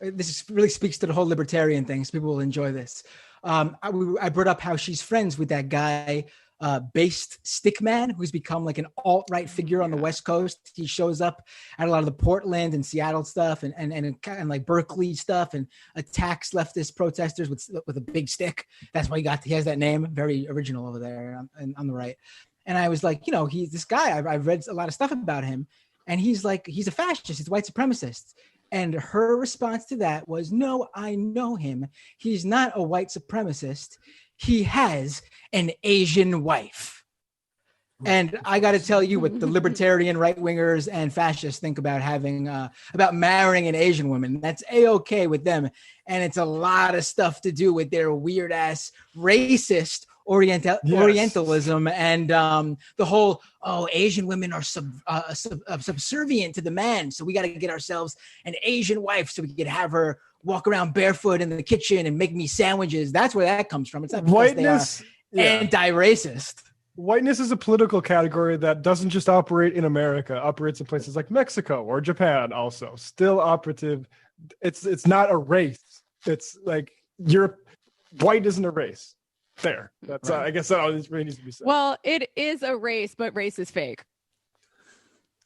this really speaks to the whole libertarian thing, so people will enjoy this. I brought up how she's friends with that guy, Based Stickman, who's become like an alt-right figure on the West Coast. He shows up at a lot of the Portland and Seattle stuff and like Berkeley stuff and attacks leftist protesters with a big stick. That's why he has that name. Very original over there on the right. And I was like, he's this guy. I've read a lot of stuff about him, and he's a fascist. He's a white supremacist. And her response to that was, "No, I know him. He's not a white supremacist. He has an Asian wife." And I got to tell you what the libertarian right-wingers and fascists think about about marrying an Asian woman. That's A-okay with them. And it's a lot of stuff to do with their weird-ass racist Orientalism and the whole, Asian women are subservient to the man. So we got to get ourselves an Asian wife so we could have her walk around barefoot in the kitchen and make me sandwiches. That's where that comes from. It's not because they are anti-racist. Whiteness is a political category that doesn't just operate in America, operates in places like Mexico or Japan also. Still operative. It's not a race. It's like white isn't a race. There. That's right. I guess that always really needs to be said. Well, it is a race, but race is fake.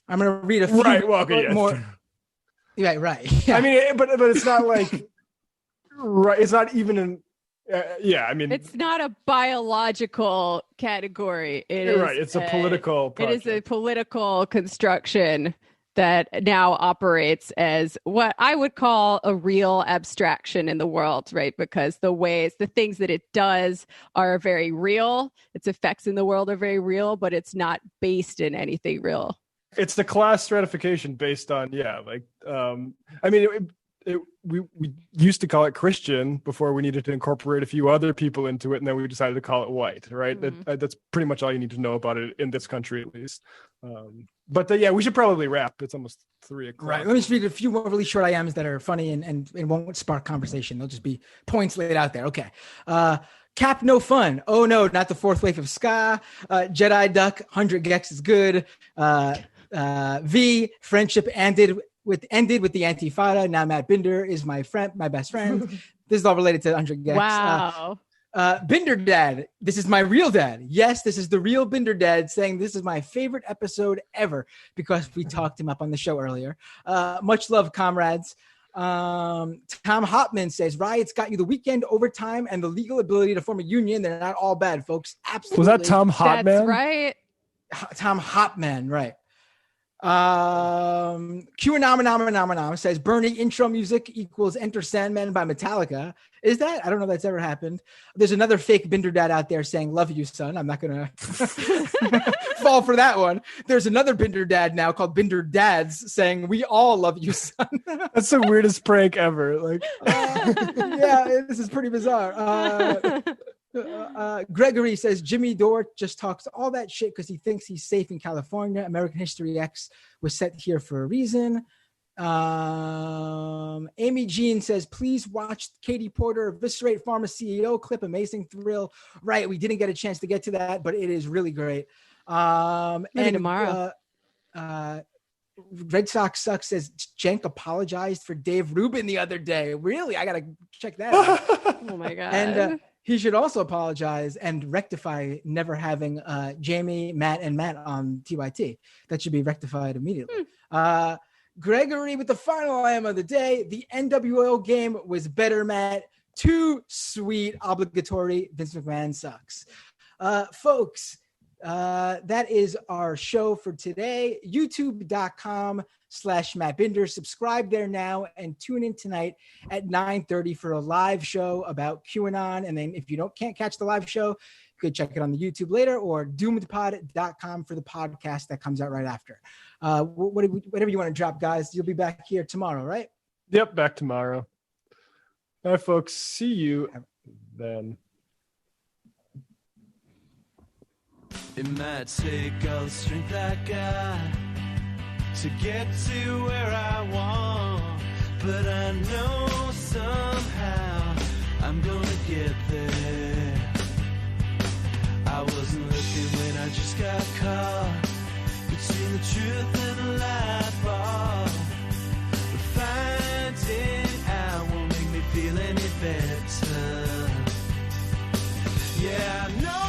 I'm going to read a few more. Yeah, right. Yeah. I mean, but it's not like right. It's not even an. I mean, it's not a biological category. It's a political project. It is a political construction that now operates as what I would call a real abstraction in the world, right? Because the things that it does are very real. Its effects in the world are very real, but it's not based in anything real. It's the class stratification based on, I mean, we used to call it Christian before we needed to incorporate a few other people into it, and then we decided to call it white, right? Mm-hmm. That's pretty much all you need to know about it in this country, at least. But we should probably wrap. It's almost 3:00. Right. Let me just read a few more really short IMs that are funny and won't spark conversation. They'll just be points laid out there. Okay. Cap no fun. Oh no, not the fourth wave of ska. Jedi Duck 100 Gex is good. V friendship ended with the Antifada. Now Matt Binder is my best friend. This is all related to 100 Gex. Wow. Binder Dad, this is my real dad. Yes, this is the real Binder Dad saying this is my favorite episode ever because we talked him up on the show earlier. Much love, comrades. Tom Hopman says riots got you the weekend overtime and the legal ability to form a union. They're not all bad, folks. Absolutely. Was that Tom Hopman? That's right. Tom Hopman, right. QAnomenom says Bernie intro music equals Enter Sandman by Metallica. Is that? I don't know if that's ever happened. There's another fake Binder Dad out there saying love you, son. I'm not gonna fall for that one. There's another Binder Dad now called Binder Dads saying we all love you, son. That's the weirdest prank ever. Like yeah, this is pretty bizarre. Gregory says Jimmy Dore just talks all that shit because he thinks he's safe in California. American History X was set here for a reason. Amy Jean says, please watch Katie Porter eviscerate Pharma CEO clip. Amazing thrill. Right. We didn't get a chance to get to that, but it is really great. Maybe tomorrow. Red Sox Sucks says Cenk apologized for Dave Rubin the other day. Really? I got to check that out. Oh my God. And he should also apologize and rectify never having Jamie, Matt, and Matt on TYT. That should be rectified immediately. Gregory with the final item of the day. The NWO game was better, Matt. Too sweet, obligatory. Vince McMahon sucks. Folks, that is our show for today. YouTube.com/Matt Binder. Subscribe there now and tune in tonight at 9:30 for a live show about QAnon. And then if you can't catch the live show, you could check it on the YouTube later or doomedpod.com for the podcast that comes out right after. Whatever you want to drop, guys. You'll be back here tomorrow, right? Yep, back tomorrow. Bye, folks. See you then. It might take all the strength I got to get to where I want, but I know somehow I'm gonna get there. I wasn't looking when I just got caught between the truth and the light bulb, but finding out won't make me feel any better. Yeah, I know